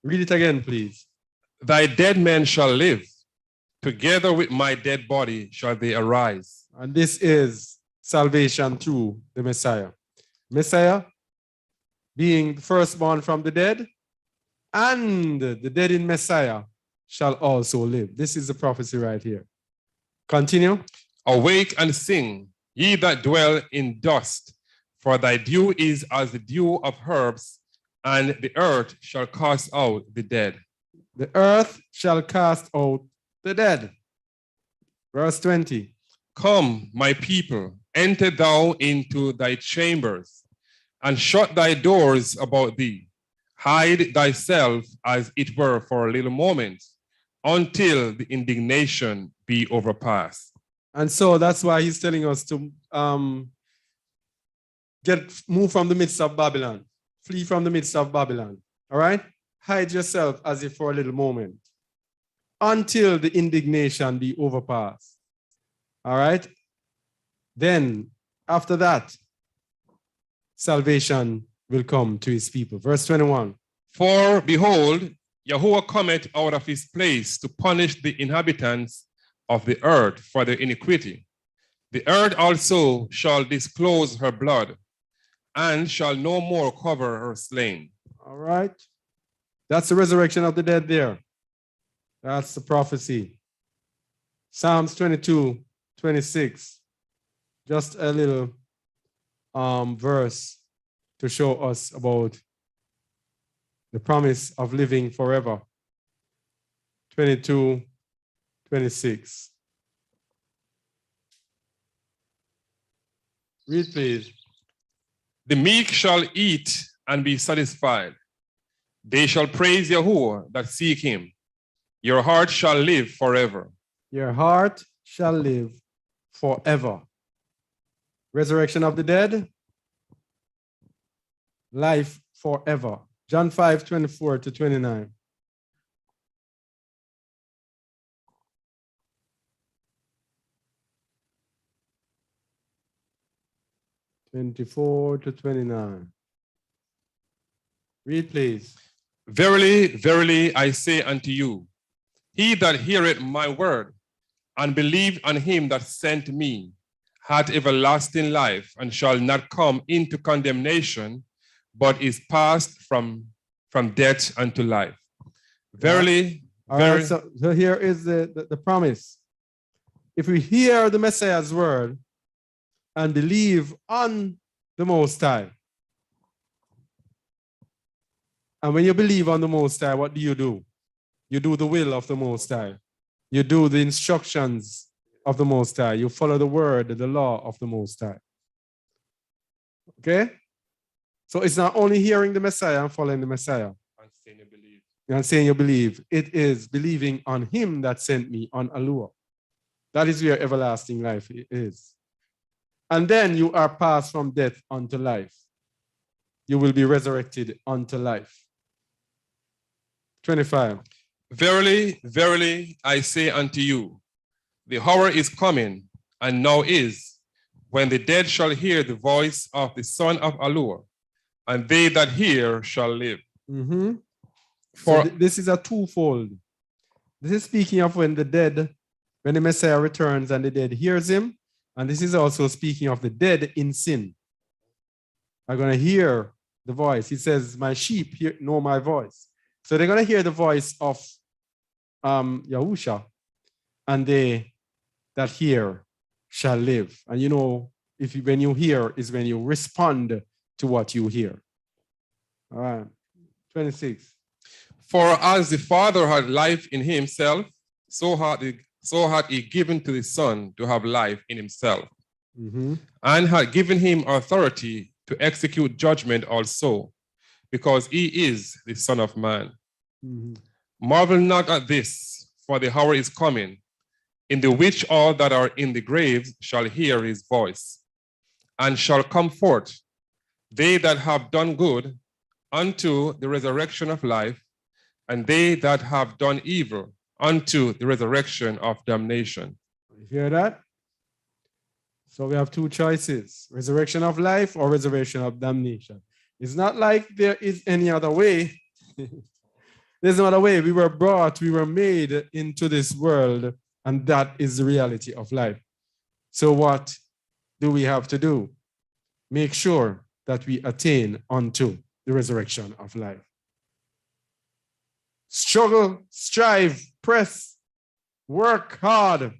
Read it again, please. Thy dead men shall live, together with my dead body shall they arise. And this is salvation through the Messiah. Messiah being the firstborn from the dead, and the dead in Messiah shall also live. This is the prophecy right here. Continue. Awake and sing, ye that dwell in dust, for thy dew is as the dew of herbs, and the earth shall cast out the dead. The earth shall cast out the dead. Verse 20. Come, my people, enter thou into thy chambers, and shut thy doors about thee. Hide thyself as it were for a little moment, until the indignation be overpassed. And so that's why he's telling us to move from the midst of Babylon, flee from the midst of Babylon. All right? Hide yourself as if for a little moment, until the indignation be overpassed. All right? Then, after that, salvation will come to his people. Verse 21. For behold, Yahuwah cometh out of his place to punish the inhabitants of the earth for their iniquity. The earth also shall disclose her blood, and shall no more cover her slain. All right. That's the resurrection of the dead there. That's the prophecy. Psalms 22:26. Just a little verse to show us about the promise of living forever. 22:26. Read, please. The meek shall eat and be satisfied. They shall praise Yahuwah that seek him. Your heart shall live forever. Your heart shall live forever. Resurrection of the dead, life forever. John 5:24-29. (24-29). Read, please. Verily, verily, I say unto you, he that heareth my word and believe on him that sent me hath everlasting life and shall not come into condemnation, but is passed from death unto life. Verily, All verily. right, so here is the promise. If we hear the Messiah's word and believe on the Most High, and when you believe on the Most High, what do? You do the will of the Most High. You do the instructions of the Most High. You follow the word, the law of the Most High. Okay? So it's not only hearing the Messiah and following the Messiah and saying you believe. It is believing on him that sent me, on Alua. That is where everlasting life is. And then you are passed from death unto life. You will be resurrected unto life. 25. Verily, verily, I say unto you, the hour is coming, and now is, when the dead shall hear the voice of the Son of Alua, and they that hear shall live. Mm-hmm. For so this is a twofold. This is speaking of when the Messiah returns and the dead hears him, and this is also speaking of the dead in sin are going to hear the voice. He says, my sheep know my voice. So they're going to hear the voice of Yahusha, and they that hear shall live. And you know, when you hear is when you respond to what you hear. All right, 26. For as the Father had life in himself, so had he given to the Son to have life in himself, and had given him authority to execute judgment also, because he is the Son of Man. Marvel not at this, for the hour is coming, in the which all that are in the graves shall hear his voice, and shall come forth, they that have done good, unto the resurrection of life, and they that have done evil, unto the resurrection of damnation. You hear that? So we have two choices, resurrection of life or resurrection of damnation. It's not like there is any other way. There's no other way. We were made into this world, and that is the reality of life. So what do we have to do? Make sure that we attain unto the resurrection of life. Struggle, strive, press, work hard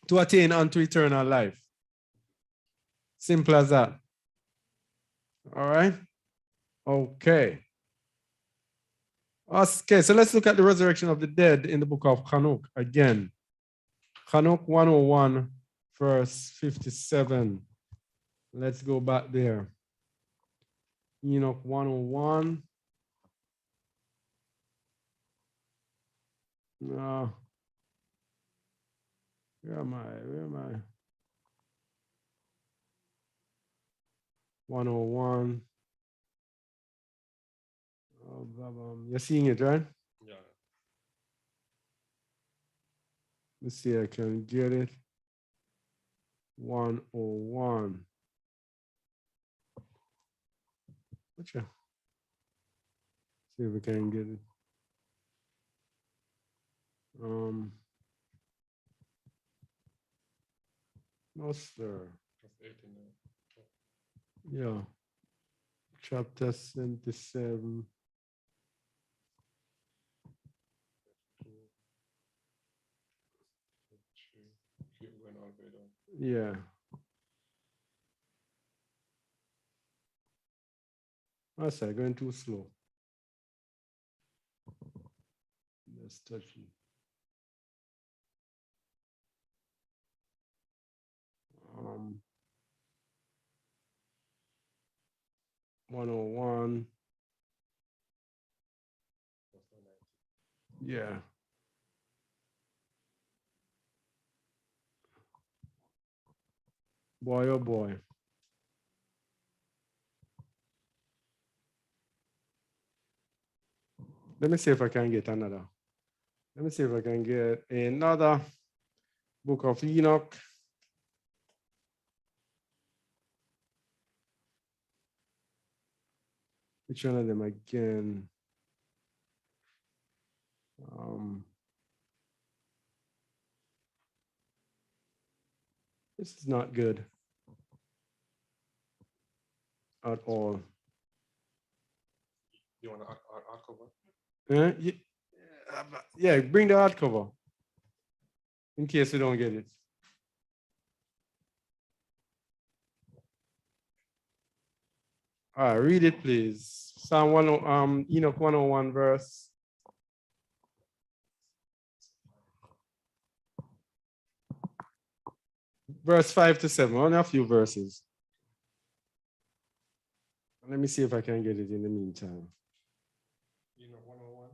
to attain unto eternal life. Simple as that. All right? Okay. Okay, so let's look at the resurrection of the dead in the book of Hanuk again. Hanuk 101, verse 57. Let's go back there. Enoch 101. No. Where am I? 101. You're seeing it, right? Yeah. Let's see if I can get it. 101. Gotcha. See if we can get it. No, sir. Yeah. Chapter 77. Yeah. I said going too slow. Let's touch it. 101. Yeah. Boy, oh boy. Let me see if I can get another. Let me see if I can get another book of Enoch. Which one of them again? This is not good at all. You want to hardcover? Yeah, bring the hardcover in case we don't get it. All right, read it, please. Psalm 1, Enoch 101 verse 5 to 7. Only a few verses. Let me see if I can get it in the meantime. Enoch 101.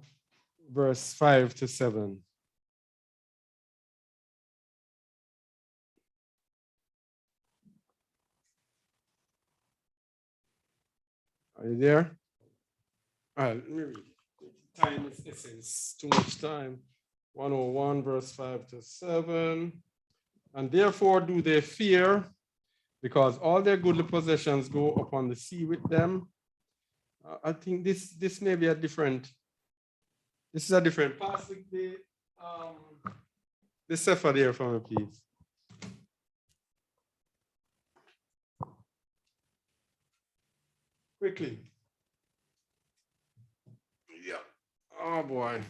Verse 5 to 7. Are you there? All right, let me read. Time is essence, too much time. 101, verse 5 to 7. And therefore do they fear, because all their goodly possessions go upon the sea with them. I think this may be a different, this is a different passage. The Sefer there for me, please. Quickly. Yeah. Oh boy.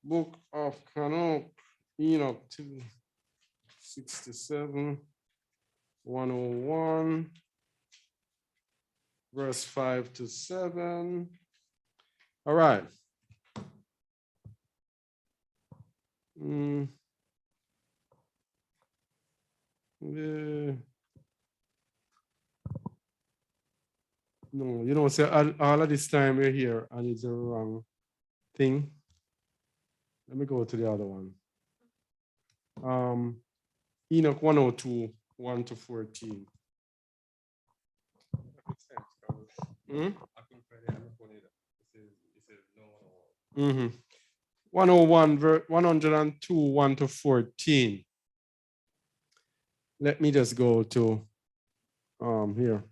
Book of Enoch 267, 101, verse 5 to 7. All right. No, you don't say all of this time we're here and it's the wrong thing. Let me go to the other one. Enoch 102, 1 to 14. Mm-hmm. 101, 102, 1 to 14. Let me just go to here.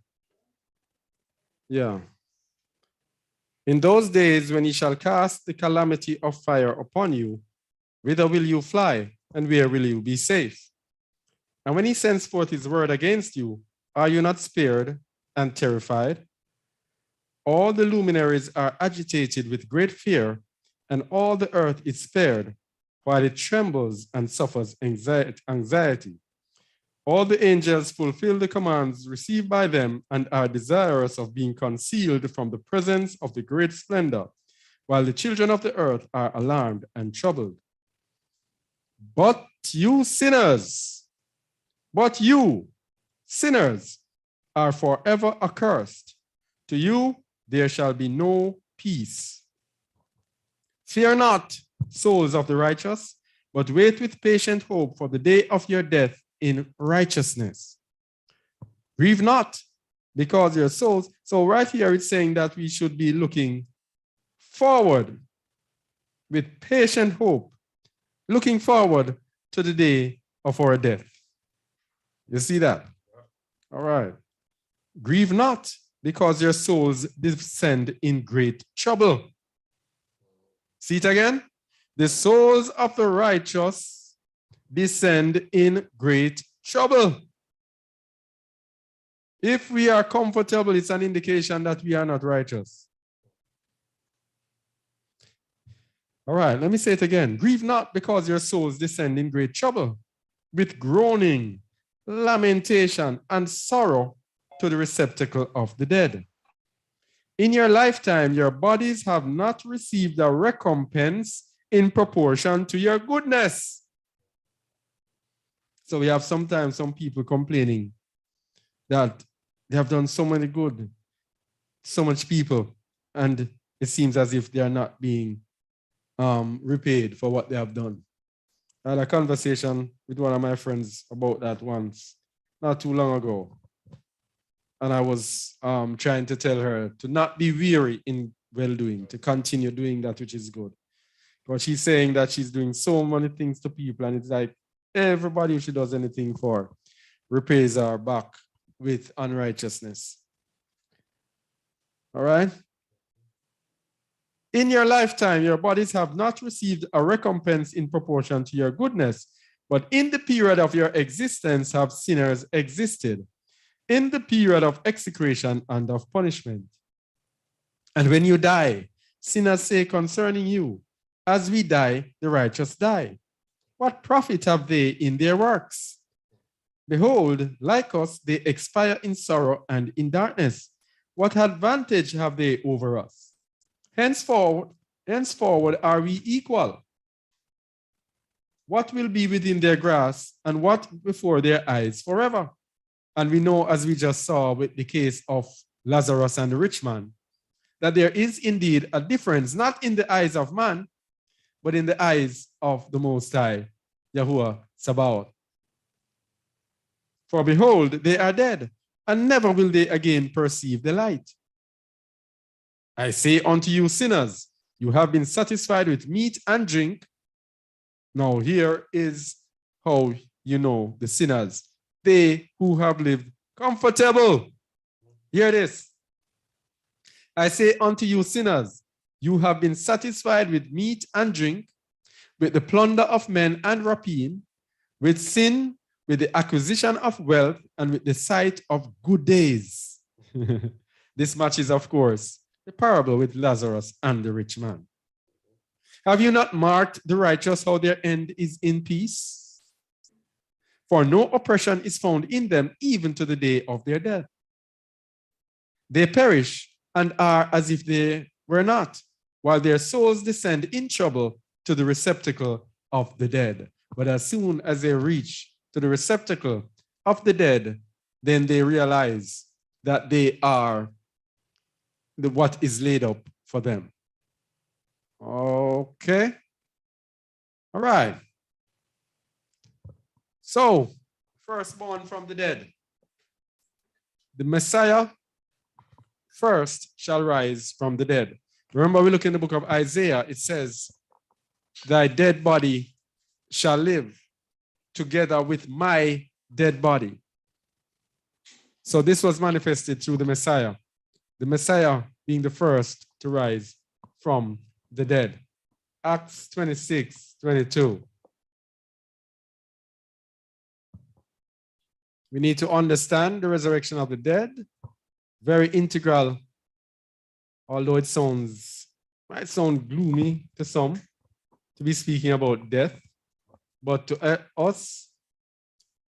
Yeah. In those days when he shall cast the calamity of fire upon you, whither will you fly, and where will you be safe? And when he sends forth his word against you, are you not spared and terrified? All the luminaries are agitated with great fear, and all the earth is spared, while it trembles and suffers anxiety. All the angels fulfill the commands received by them and are desirous of being concealed from the presence of the great splendor, while the children of the earth are alarmed and troubled. But you sinners, are forever accursed. To you there shall be no peace. Fear not, souls of the righteous, but wait with patient hope for the day of your death in righteousness. Grieve not, because your souls. So right here it's saying that we should be looking forward with patient hope, looking forward to the day of our death. You see that? All right. Grieve not, because your souls descend in great trouble. See it again? The souls of the righteous descend in great trouble. If we are comfortable, it's an indication that we are not righteous. All right, let me say it again. Grieve not, because your souls descend in great trouble, with groaning, lamentation, and sorrow to the receptacle of the dead. In your lifetime, your bodies have not received a recompense in proportion to your goodness. So we have sometimes some people complaining that they have done so many good, so much people, and it seems as if they are not being repaid for what they have done. I had a conversation with one of my friends about that once, not too long ago. And I was trying to tell her to not be weary in well-doing, to continue doing that which is good. But she's saying that she's doing so many things to people, and it's like everybody who she does anything for repays her back with unrighteousness. All right? In your lifetime, your bodies have not received a recompense in proportion to your goodness, but in the period of your existence have sinners existed, in the period of execration and of punishment. And when you die, sinners say concerning you, as we die, the righteous die. What profit have they in their works? Behold, like us, they expire in sorrow and in darkness. What advantage have they over us? Henceforward are we equal? What will be within their grasp and what before their eyes forever? And we know, as we just saw with the case of Lazarus and the rich man, that there is indeed a difference, not in the eyes of man, but in the eyes of the Most High, Yahuwah Sabaoth. For behold, they are dead, and never will they again perceive the light. I say unto you, sinners, you have been satisfied with meat and drink. Now here is how you know the sinners, they who have lived comfortable. Hear this. I say unto you, sinners, you have been satisfied with meat and drink, with the plunder of men and rapine, with sin, with the acquisition of wealth, and with the sight of good days. This matches, of course, the parable with Lazarus and the rich man. Have you not marked the righteous, how their end is in peace? For no oppression is found in them, even to the day of their death. They perish and are as if they were not, while their souls descend in trouble to the receptacle of the dead. But as soon as they reach to the receptacle of the dead, then they realize that they are what is laid up for them. Okay. All right. So, firstborn from the dead. The Messiah first shall rise from the dead. Remember, we look in the book of Isaiah, it says, thy dead body shall live together with my dead body. So this was manifested through the Messiah being the first to rise from the dead. Acts 26:22. We need to understand the resurrection of the dead. Very integral, although it might sound gloomy to some to be speaking about death, but to us,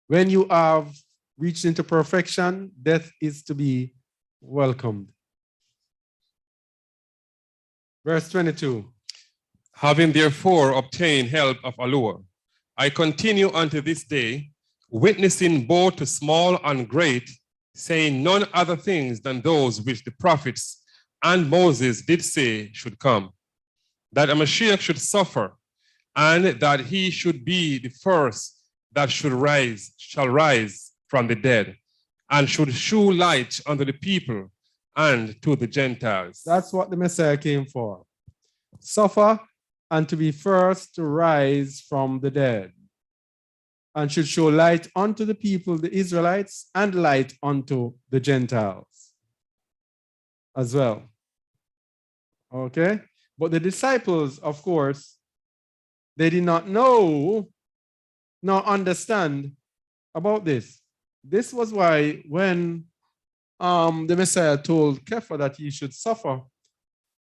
when you have reached into perfection, death is to be welcomed. Verse 22. Having therefore obtained help of Allure, I continue unto this day, witnessing both to small and great, saying none other things than those which the prophets and Moses did say should come, that a Mashiach should suffer, and that he should be the first that shall rise from the dead, and should shew light unto the people and to the Gentiles. That's what the Messiah came for. Suffer and to be first to rise from the dead, and should show light unto the people, the Israelites, and light unto the Gentiles as well. Okay? But the disciples, of course, they did not know nor understand about this. This was why when the Messiah told Kepha that he should suffer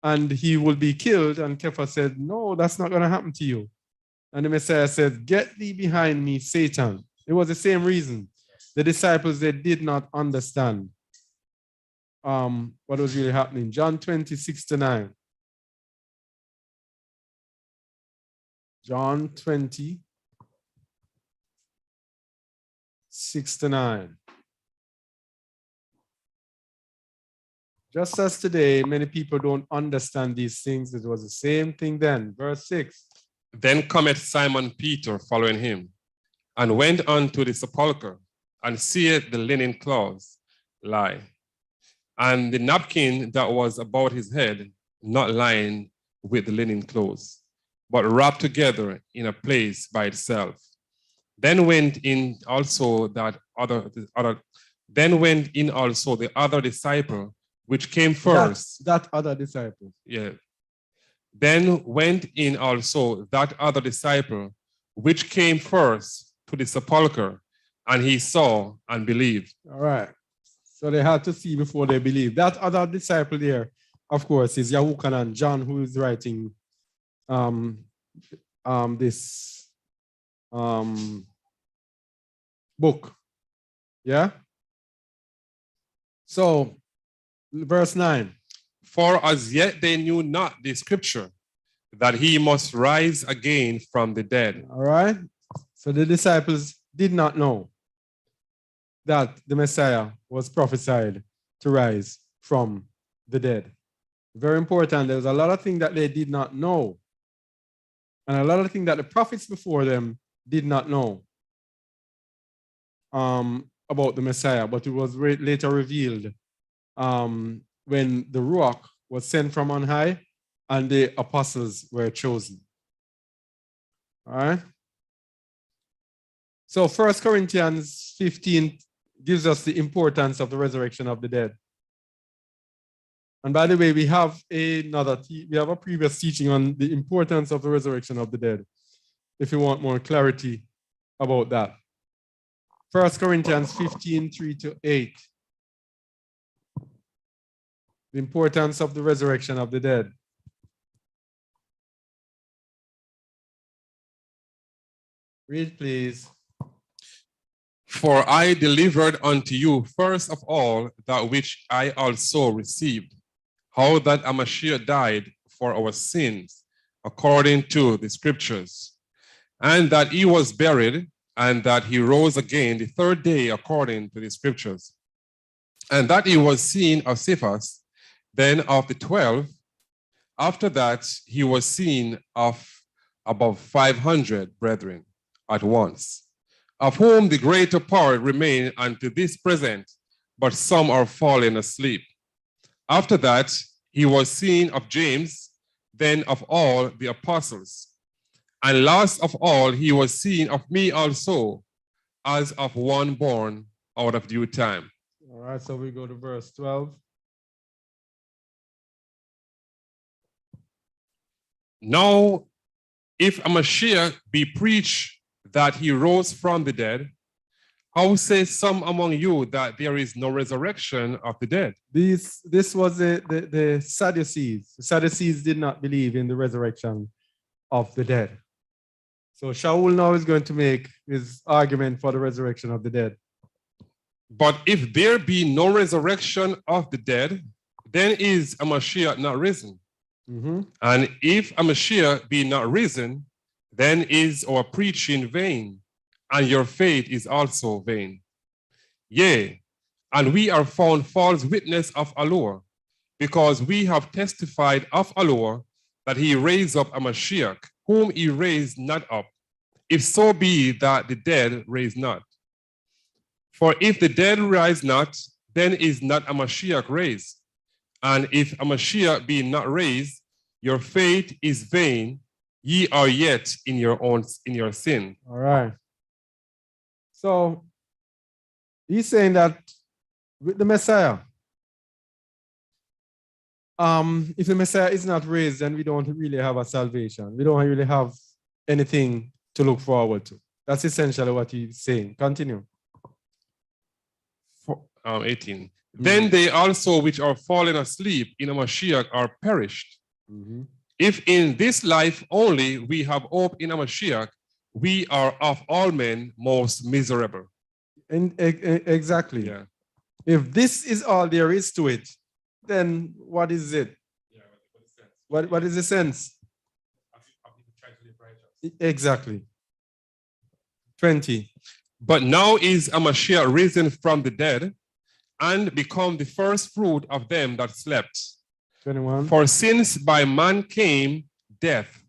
and he will be killed, and Kepha said, no, that's not going to happen to you. And the Messiah said, get thee behind me, Satan. It was the same reason. The disciples, they did not understand what was really happening. John 20:6-9. John 20:6-9. Just as today, many people don't understand these things. It was the same thing then. Verse 6. Then cometh Simon Peter following him, and went unto the sepulchre, and seeth the linen cloths lie, and the napkin that was about his head, not lying with the linen clothes, but wrapped together in a place by itself. Then went in also the other disciple, which came first. That other disciple. Yeah. Then went in also that other disciple, which came first to the sepulchre, and he saw and believed. All right. So they had to see before they believed. That other disciple there, of course, is Yahusha and John, who is writing this book. Yeah? So, verse 9. For as yet they knew not the scripture, that he must rise again from the dead. All right? So the disciples did not know that the Messiah was prophesied to rise from the dead. Very important. There's a lot of things that they did not know. And a lot of things that the prophets before them did not know about the Messiah, but it was later revealed when the Ruach was sent from on high and the apostles were chosen. All right? So 1 Corinthians 15 gives us the importance of the resurrection of the dead. And by the way, we have a previous teaching on the importance of the resurrection of the dead, if you want more clarity about that. 1 Corinthians 15, 3-8. The importance of the resurrection of the dead. Read, please. For I delivered unto you first of all that which I also received, how that a Messiah died for our sins, according to the scriptures, and that he was buried, and that he rose again the third day, according to the scriptures, and that he was seen of Cephas, then of the 12. After that, he was seen of above 500 brethren at once, of whom the greater part remain unto this present, but some are fallen asleep. After that, he was seen of James, then of all the apostles. And last of all, he was seen of me also, as of one born out of due time. All right, so we go to verse 12. Now, if a Messiah be preached that he rose from the dead, how say some among you that there is no resurrection of the dead? This was the Sadducees. The Sadducees did not believe in the resurrection of the dead. So Shaul now is going to make his argument for the resurrection of the dead. But if there be no resurrection of the dead, then is a Messiah not risen. Mm-hmm. And if a Messiah be not risen, then is our preaching vain, and your faith is also vain. Yea, and we are found false witness of Allure, because we have testified of Allure that he raised up a Messiah, whom he raised not up, if so be that the dead raise not. For if the dead rise not, then is not a Messiah raised. And if a Messiah be not raised, your faith is vain, ye are yet in your sin. All right. So he's saying that with the Messiah, if the Messiah is not raised, then we don't really have a salvation. We don't really have anything to look forward to. That's essentially what he's saying. Continue. 18. Mm-hmm. Then they also which are fallen asleep in a Mashiach are perished. Mm-hmm. If in this life only we have hope in a Mashiach, we are of all men most miserable. And exactly. Yeah. If this is all there is to it, then what is it? Yeah, what is the sense? Exactly. 20. But now is a Mashiach risen from the dead and become the first fruit of them that slept. 21. For since by man came death,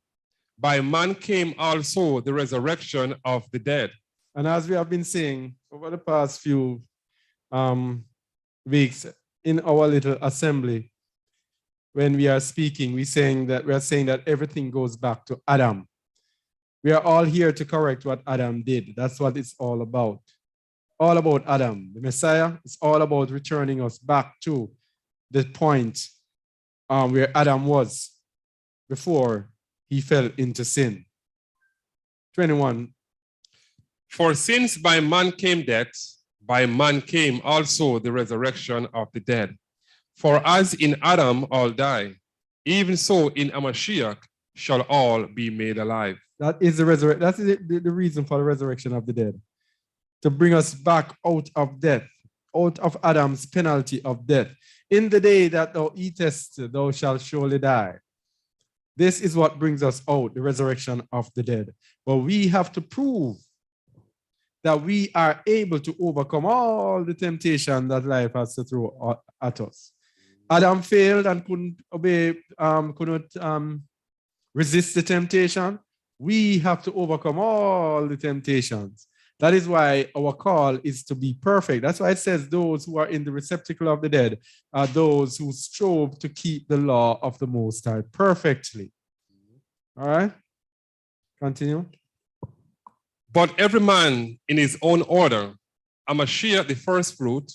by man came also the resurrection of the dead. And as we have been saying over the past few weeks in our little assembly, when we are speaking, we are saying that everything goes back to Adam. We are all here to correct what Adam did. That's what it's all about. All about Adam. The Messiah is all about returning us back to the point where Adam was before he fell into sin. 21. For since by man came death, by man came also the resurrection of the dead. For as in Adam all die, even so in Mashiach shall all be made alive. That is the resurrection. That's the reason for the resurrection of the dead. To bring us back out of death, out of Adam's penalty of death. In the day that thou eatest, thou shalt surely die. This is what brings us out, the resurrection of the dead. But we have to prove that we are able to overcome all the temptation that life has to throw at us. Adam failed and couldn't obey, resist the temptation. We have to overcome all the temptations. That is why our call is to be perfect. That's why it says those who are in the receptacle of the dead are those who strove to keep the law of the Most High perfectly. All right? Continue. But every man in his own order, Mashiach the first fruit,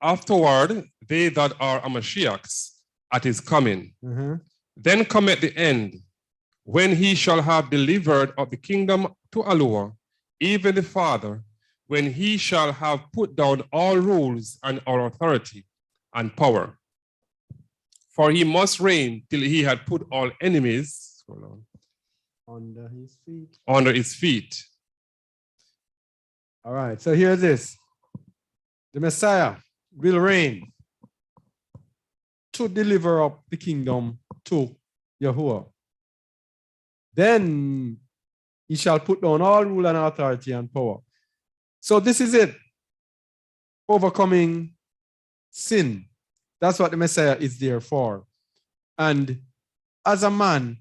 afterward they that are Mashiachs at his coming. Then cometh the end, when he shall have delivered up the kingdom to Alua, even the Father, when he shall have put down all rules and all authority and power. For he must reign till he had put all enemies under his feet. All right, so here's this. The Messiah will reign to deliver up the kingdom to Yahuwah. Then he shall put down all rule and authority and power. So this is it. Overcoming sin. That's what the Messiah is there for. And as a man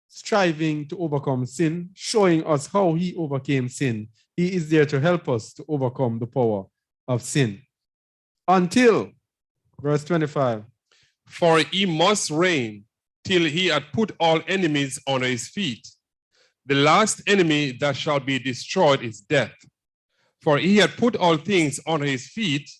striving to overcome sin, showing us how he overcame sin, he is there to help us to overcome the power of sin. Until, verse 25. For he must reign till he had put all enemies under his feet. The last enemy that shall be destroyed is death. For he had put all things under his feet,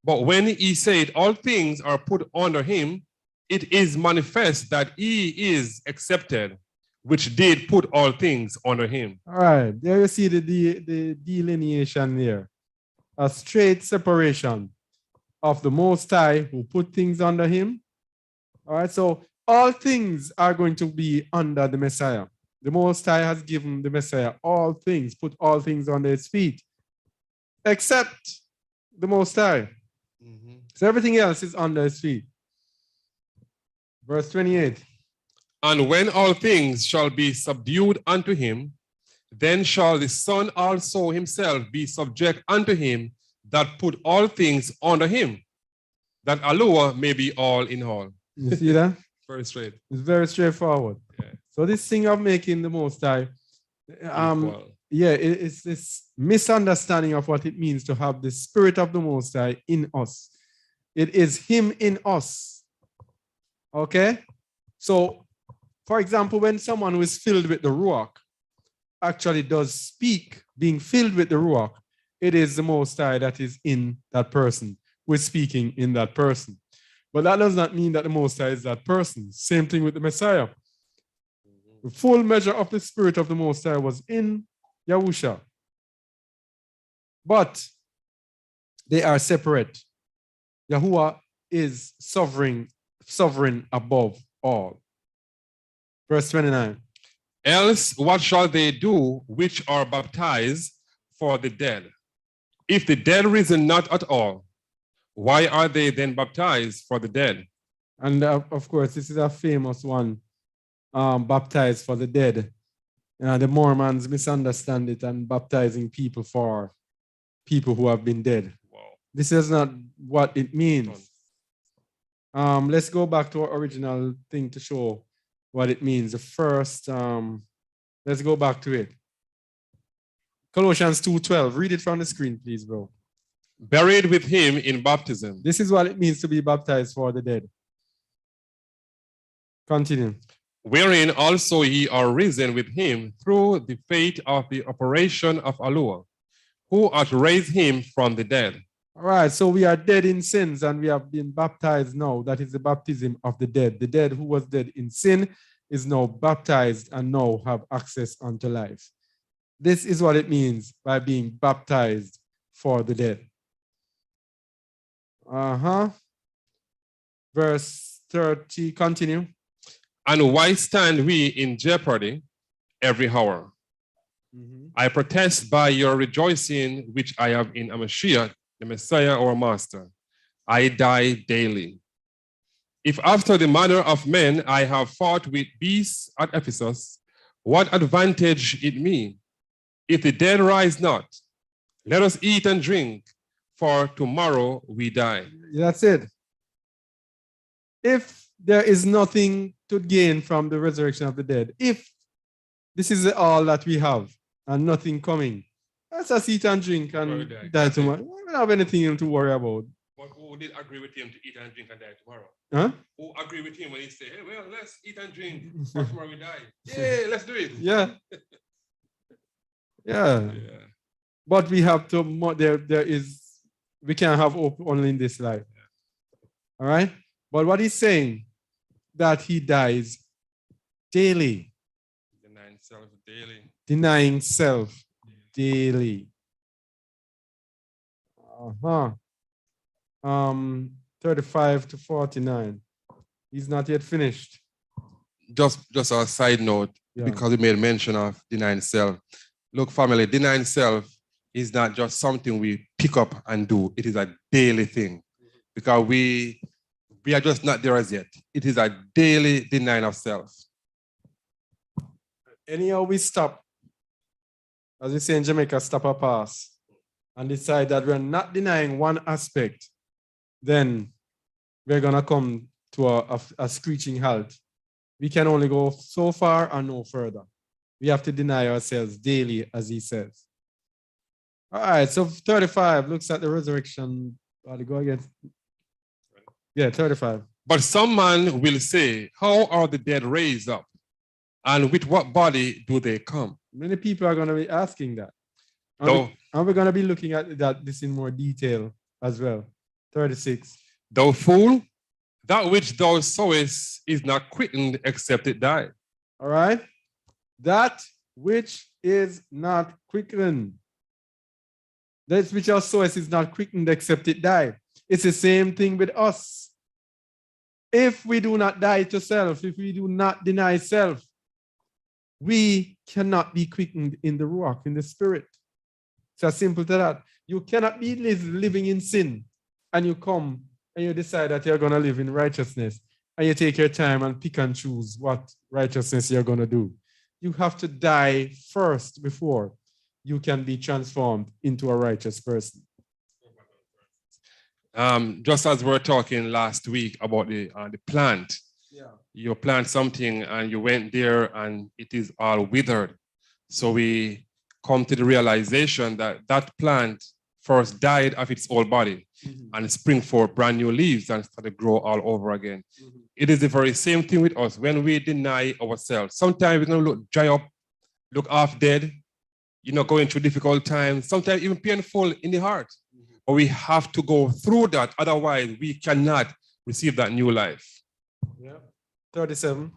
but when he said all things are put under him, it is manifest that he is accepted, which did put all things under him. All right, there you see the delineation there. A straight separation of the Most High who put things under him. All right, so all things are going to be under the Messiah. The Most High has given the Messiah all things, put all things under his feet, except the Most High. So everything else is under his feet. Verse 28. And when all things shall be subdued unto him, then shall the Son also himself be subject unto him that put all things under him, that Alua may be all in all. You see that? Very straight. It's very straightforward. Yeah. So this thing of making the Most High, it's this misunderstanding of what it means to have the Spirit of the Most High in us. It is him in us. Okay? So, for example, when someone who is filled with the Ruach actually does speak, being filled with the Ruach, it is the Most High that is in that person, who is speaking in that person. But that does not mean that the Most High is that person. Same thing with the Messiah. The full measure of the Spirit of the Most High was in Yahusha. But they are separate. Yahuwah is sovereign above all. Verse 29. Else what shall they do which are baptized for the dead? If the dead risen not at all, why are they then baptized for the dead? And of course, this is a famous one, baptized for the dead. The Mormons misunderstand it and baptizing people for people who have been dead. Wow. This is not what it means. Let's go back to our original thing to show what it means. The first, let's go back to it. Colossians 2:12. Read it from the screen, please, bro. Buried with him in baptism. This is what it means to be baptized for the dead. Continue. Wherein also ye are risen with him through the faith of the operation of Yahusha, who hath raised him from the dead. All right, so we are dead in sins and we have been baptized now. That is the baptism of the dead. The dead who was dead in sin is now baptized and now have access unto life. This is what it means by being baptized for the dead. Verse 30, continue. And why stand we in jeopardy every hour? I protest by your rejoicing, which I have in Mashiach, the Messiah or Master. I die daily. If after the manner of men I have fought with beasts at Ephesus, what advantage it me? If the dead rise not, let us eat and drink, for tomorrow we die. That's it. If there is nothing to gain from the resurrection of the dead, if this is all that we have and nothing coming, let's just eat and drink and die tomorrow. We don't have anything to worry about. But who did agree with him to eat and drink and die tomorrow? Huh? Who agreed with him when he said, hey, well, let's eat and drink, for tomorrow we die? Yeah, let's do it. Yeah. Yeah. But we have to, we can't have hope only in this life. All right? But what he's saying, that he dies daily. Denying self daily. Denying self daily. 35 to 49. He's not yet finished. Just a side note, because we made mention of denying self. Look, family, denying self is not just something we pick up and do. It is a daily thing. Because we are just not there as yet. It is a daily denying of self. Anyhow, we stop, as we say in Jamaica, stop or pass, and decide that we're not denying one aspect, then we're going to come to a screeching halt. We can only go so far and no further. We have to deny ourselves daily, as he says. All right, so 35 looks at the resurrection. Go again. Yeah, 35. But some man will say, how are the dead raised up? And with what body do they come? Many people are going to be asking that. And we're going to be looking at this in more detail as well. 36. Thou fool, that which thou sowest is not quickened except it die. All right? That which is not quickened. That which thou sowest is not quickened except it die. It's the same thing with us. If we do not die to self, if we do not deny self, we cannot be quickened in the ruach, in the spirit. It's as simple to that. You cannot be living in sin and you come and you decide that you're going to live in righteousness and you take your time and pick and choose what righteousness you're going to do. You have to die first before you can be transformed into a righteous person. Just as we were talking last week about the plant, you plant something and you went there and it is all withered. So we come to the realization that that plant first died of its old body and spring forth brand new leaves and start to grow all over again. It is the very same thing with us when we deny ourselves. Sometimes we're going to look dry up, look half dead, going through difficult times, sometimes even painful in the heart. But we have to go through that, otherwise we cannot receive that new life. 37.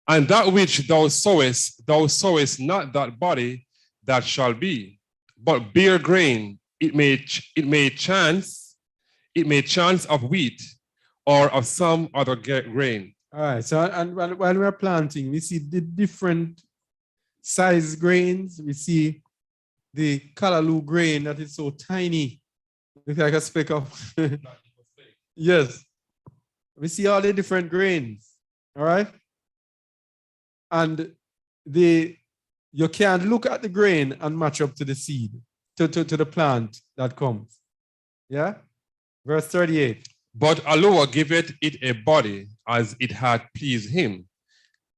And that which thou sowest not that body that shall be, but bare grain. It may chance of wheat or of some other grain. All right. So, and while we're planting, we see the different size grains. We see the callaloo grain that is so tiny, looks like a speck of. Yes. We see all the different grains. All right. And you can't look at the grain and match up to the seed, to the plant that comes. Yeah? Verse 38. But Allah giveth it a body as it had pleased him,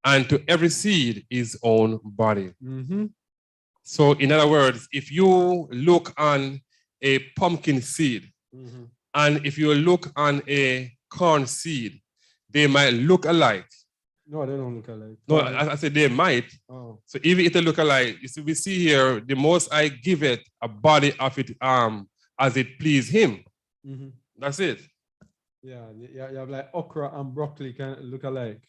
and to every seed his own body. So in other words, if you look on a pumpkin seed, and if you look on a corn seed, they might look alike. No, they don't look alike. No, I said they might. Oh. So even if they look alike, you see, we see here, the Most High give it a body of it as it please him. Mm-hmm. That's it. Yeah, you have like okra and broccoli can look alike.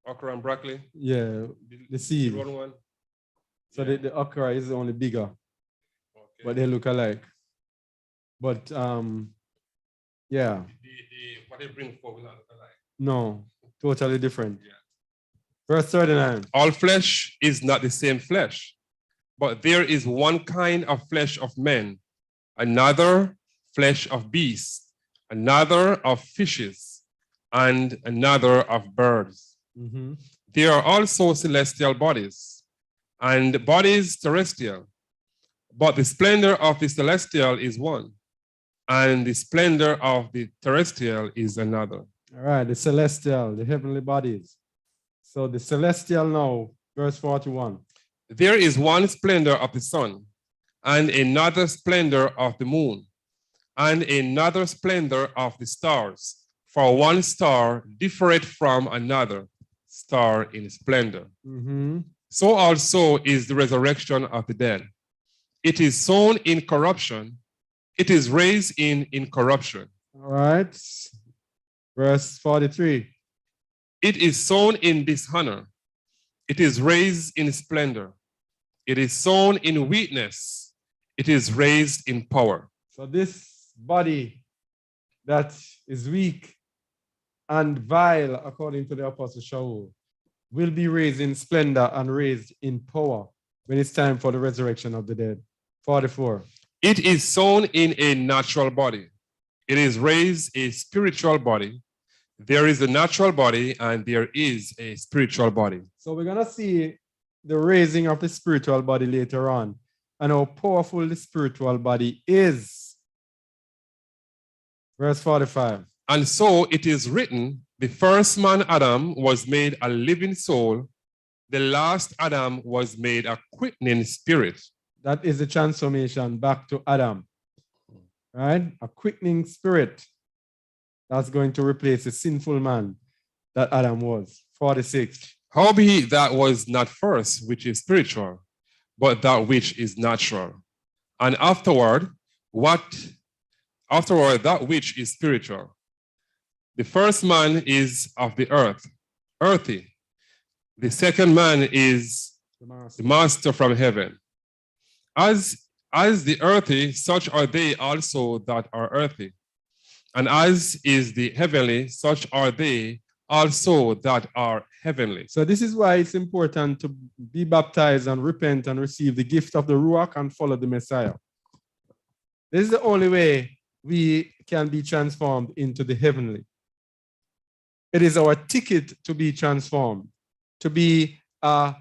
Okra and broccoli. Yeah, the seed. The one. So Yeah. the okra is only bigger, Okay. but they look alike. But yeah. What they bring forward will not look alike. No, totally different. Yeah. Verse 39. All flesh is not the same flesh, but there is one kind of flesh of men, another flesh of beasts, another of fishes, and another of birds. Mm-hmm. There are also celestial bodies and bodies terrestrial, but the splendor of the celestial is one, and the splendor of the terrestrial is another. All right, the celestial, the heavenly bodies. So the celestial now, verse 41. There is one splendor of the sun, and another splendor of the moon, and another splendor of the stars. For one star differeth from another star in splendor. Mm-hmm. So also is the resurrection of the dead. It is sown in corruption, it is raised in incorruption. All right. Verse 43. It is sown in dishonor, it is raised in splendor. It is sown in weakness, it is raised in power. So this body that is weak and vile, according to the Apostle Sheol, will be raised in splendor and raised in power when it's time for the resurrection of the dead. 44. It is sown in a natural body. It is raised a spiritual body. There is a natural body and there is a spiritual body. So we're going to see the raising of the spiritual body later on and how powerful the spiritual body is. Verse 45. And so it is written, the first man Adam was made a living soul. The last Adam was made a quickening spirit. That is the transformation back to Adam. Right? A quickening spirit. That's going to replace the sinful man that Adam was. 46. Howbeit that was not first, which is spiritual, but that which is natural. And afterward, that which is spiritual. The first man is of the earth, earthy. The second man is the master from heaven. As the earthy, such are they also that are earthy. And as is the heavenly, such are they also that are heavenly. So this is why it's important to be baptized and repent and receive the gift of the Ruach and follow the Messiah. This is the only way we can be transformed into the heavenly. It is our ticket to be transformed, to be a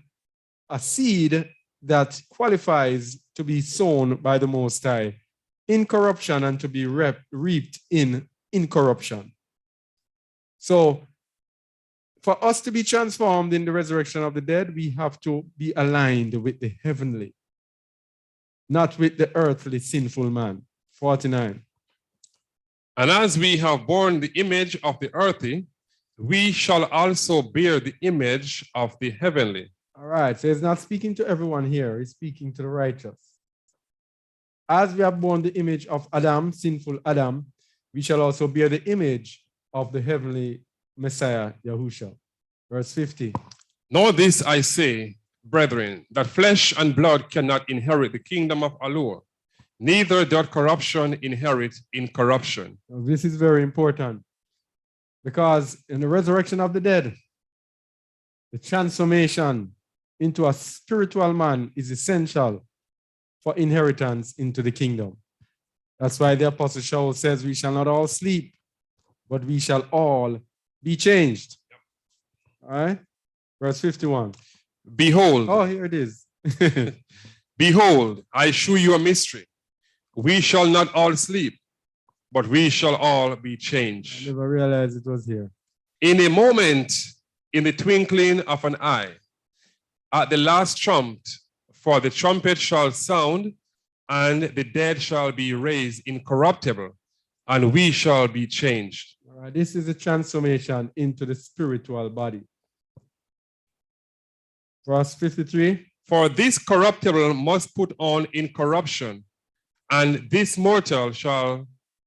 seed that qualifies to be sown by the Most High in corruption and to be reaped in incorruption. So for us to be transformed in the resurrection of the dead, we have to be aligned with the heavenly, not with the earthly sinful man. 49. And as we have borne the image of the earthly, we shall also bear the image of the heavenly. All right, so he's not speaking to everyone here, he's speaking to the righteous. As we have borne the image of Adam, sinful Adam, we shall also bear the image of the heavenly Messiah, Yahusha. Verse 50. Know this I say, brethren, that flesh and blood cannot inherit the kingdom of Allah, neither doth corruption inherit incorruption. Now, this is very important because in the resurrection of the dead, the transformation into a spiritual man is essential for inheritance into the kingdom. That's why the Apostle Sheol says we shall not all sleep, but we shall all be changed. All right? Verse 51. Behold. Oh, here it is. Behold, I shew you a mystery. We shall not all sleep, but we shall all be changed. I never realized it was here. In a moment, in the twinkling of an eye, at the last trump, for the trumpet shall sound, and the dead shall be raised incorruptible, and we shall be changed. All This is a transformation into the spiritual body. Verse 53. For this corruptible must put on incorruption, and this mortal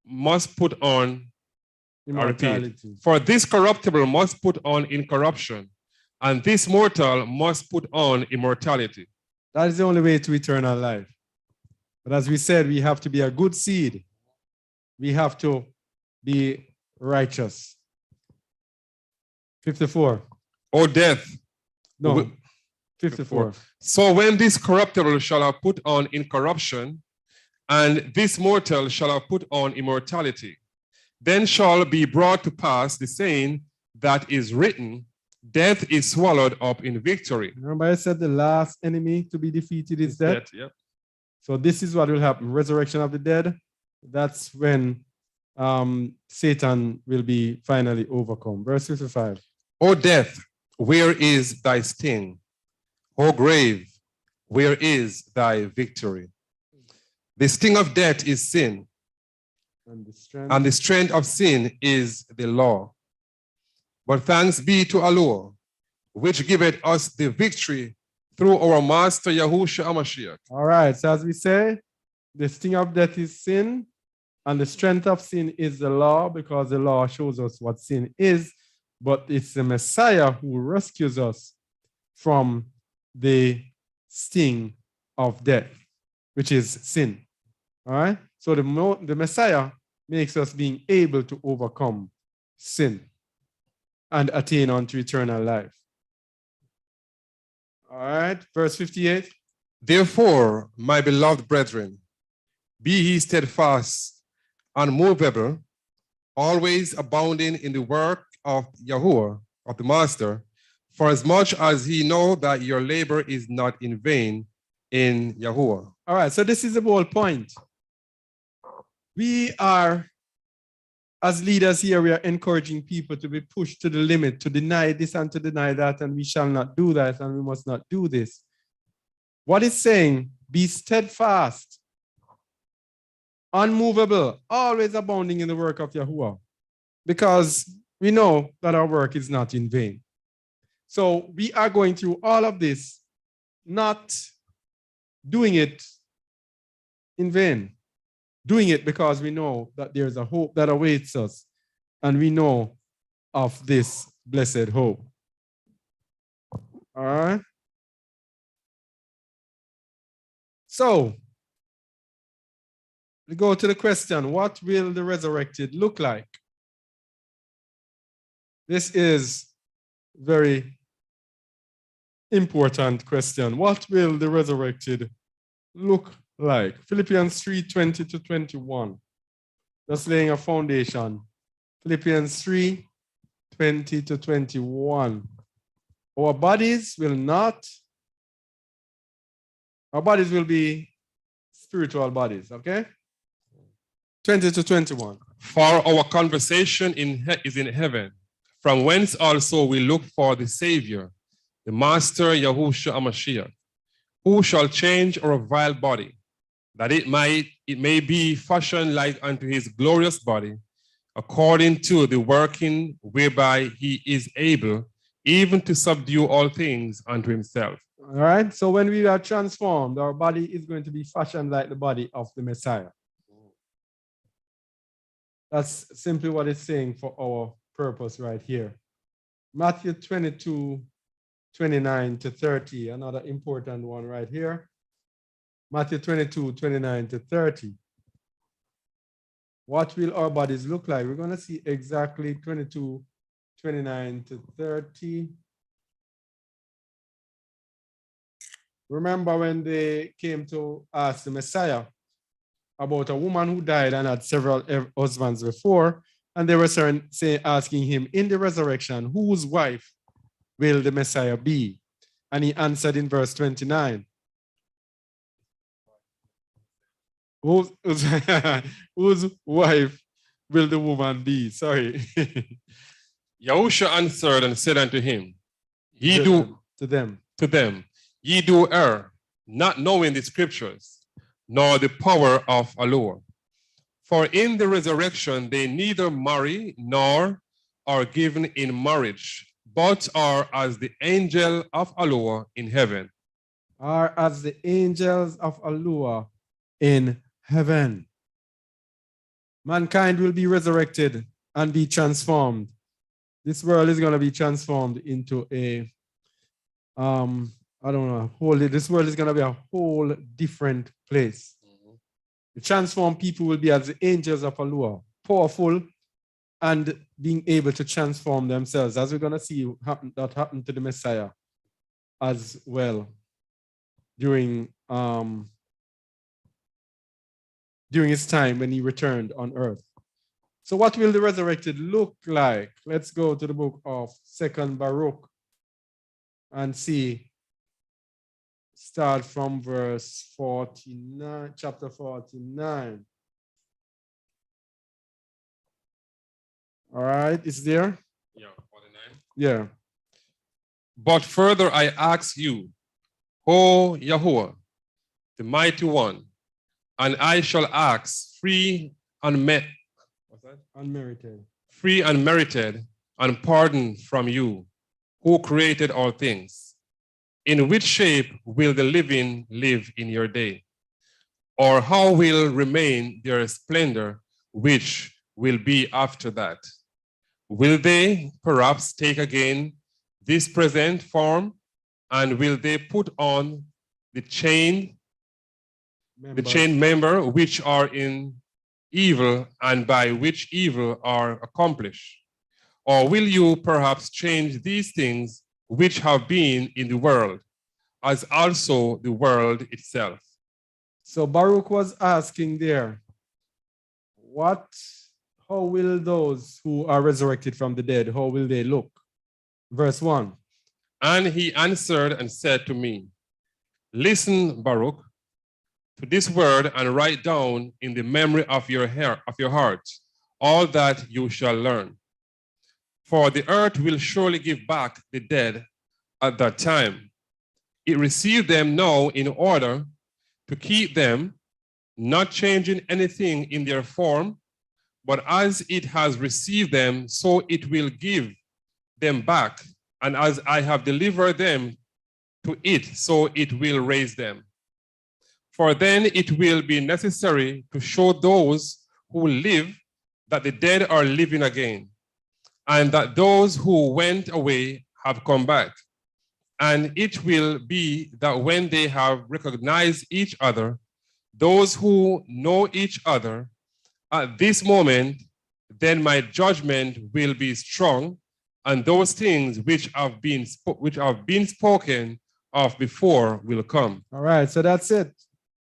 must put on Immortality. For this corruptible must put on incorruption, and this mortal must put on immortality. That is the only way to eternal life. But as we said, we have to be a good seed. We have to be righteous. 54. O death. No, 54. So when this corruptible shall have put on incorruption, and this mortal shall have put on immortality, then shall be brought to pass the saying that is written, death is swallowed up in victory. Remember I said the last enemy to be defeated is death? Yep. So this is what will happen, resurrection of the dead. That's when Satan will be finally overcome. Verse 55. O death, where is thy sting? O grave, where is thy victory? The sting of death is sin, and the strength of sin is the law. But thanks be to Allah, which giveth us the victory through our Master Yahusha HaMashiach. All right, so as we say, the sting of death is sin, and the strength of sin is the law, because the law shows us what sin is, but it's the Messiah who rescues us from the sting of death, which is sin. All right, so the Messiah makes us being able to overcome sin and attain unto eternal life. All right, verse 58. Therefore, my beloved brethren, be ye steadfast, unmovable, always abounding in the work of Yahuwah, of the Master, for as much as ye know that your labor is not in vain in Yahuwah. All right, so this is the whole point. We are, as leaders here, we are encouraging people to be pushed to the limit, to deny this and to deny that, and we shall not do that, and we must not do this. What it's saying, be steadfast, unmovable, always abounding in the work of Yahuwah, because we know that our work is not in vain. So we are going through all of this, not doing it in vain. Doing it because we know that there's a hope that awaits us, and we know of this blessed hope. All right. So we go to the question, what will the resurrected look like? This is a very important question. What will the resurrected look like? Philippians 3:20-21. Just laying a foundation. Philippians 3:20-21. Our bodies will be spiritual bodies, okay? 20-21. For our conversation is in heaven, from whence also we look for the Savior, the Master Yahusha HaMashiach, who shall change our vile body, that it may be fashioned like unto his glorious body, according to the working whereby he is able even to subdue all things unto himself. All right, so when we are transformed, our body is going to be fashioned like the body of the Messiah. That's simply what it's saying for our purpose right here. Matthew 22:29-30, another important one right here. Matthew 22:29-30. What will our bodies look like? We're going to see exactly 22:29-30. Remember when they came to ask the Messiah about a woman who died and had several husbands before, and they were asking him in the resurrection, whose wife will the Messiah be? And he answered in verse 29. Whose wife will the woman be? Sorry. Yahusha answered and said unto him, to them, ye do err, not knowing the scriptures, nor the power of Allah. For in the resurrection they neither marry nor are given in marriage, but are as the angel of Aloha in heaven. Are as the angels of Aloha in heaven. Mankind will be resurrected and be transformed. This world is going to be transformed into a, I don't know, this world is going to be a whole different place. The transformed people will be as the angels of Aloha, powerful and being able to transform themselves, as we're going to see that happened to the Messiah as well during his time when he returned on earth. So what will the resurrected look like? Let's go to the book of 2nd Baruch and see. Start from verse 49, chapter 49. All right, it's there? Yeah, 49. Yeah. But further I ask you, O Yahuwah, the mighty one, and I shall ask free and Unmerited. Free and merited and pardon from you, who created all things. In which shape will the living live in your day? Or how will remain their splendor, which will be after that? Will they perhaps take again this present form, and will they put on the chain member which are in evil, and by which evil are accomplished? Or will you perhaps change these things which have been in the world, as also the world itself? So Baruch was asking there, how will those who are resurrected from the dead, how will they look? Verse 1. And he answered and said to me, listen, Baruch, to this word, and write down in the memory of your heart all that you shall learn. For the earth will surely give back the dead at that time. It received them now in order to keep them, not changing anything in their form, but as it has received them, so it will give them back. And as I have delivered them to it, so it will raise them. For then it will be necessary to show those who live that the dead are living again, and that those who went away have come back. And it will be that when they have recognized each other, those who know each other at this moment, then my judgment will be strong, and those things which have been spoken of before will come. All right, so that's it.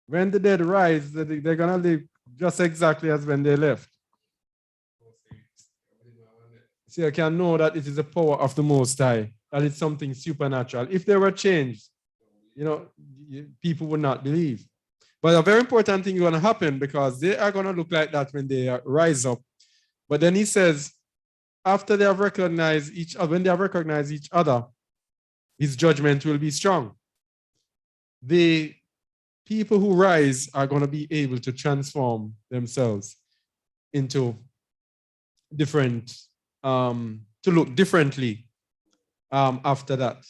When the dead rise, they're going to live just exactly as when they left. So you can know that it is the power of the Most High, that it's something supernatural. If they were changed, people would not believe. But a very important thing is going to happen, because they are going to look like that when they rise up. But then he says, after they have recognized each other, when they have recognized each other, his judgment will be strong. The people who rise are going to be able to transform themselves into different, to look differently after that,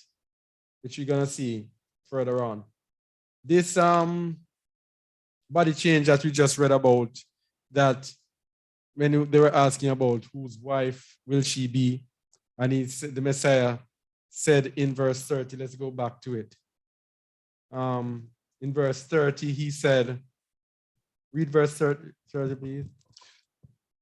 which you're going to see further on. This body change that we just read about, that when they were asking about whose wife will she be, and the Messiah said in verse 30, let's go back to it. In verse 30, he said, read verse 30, please.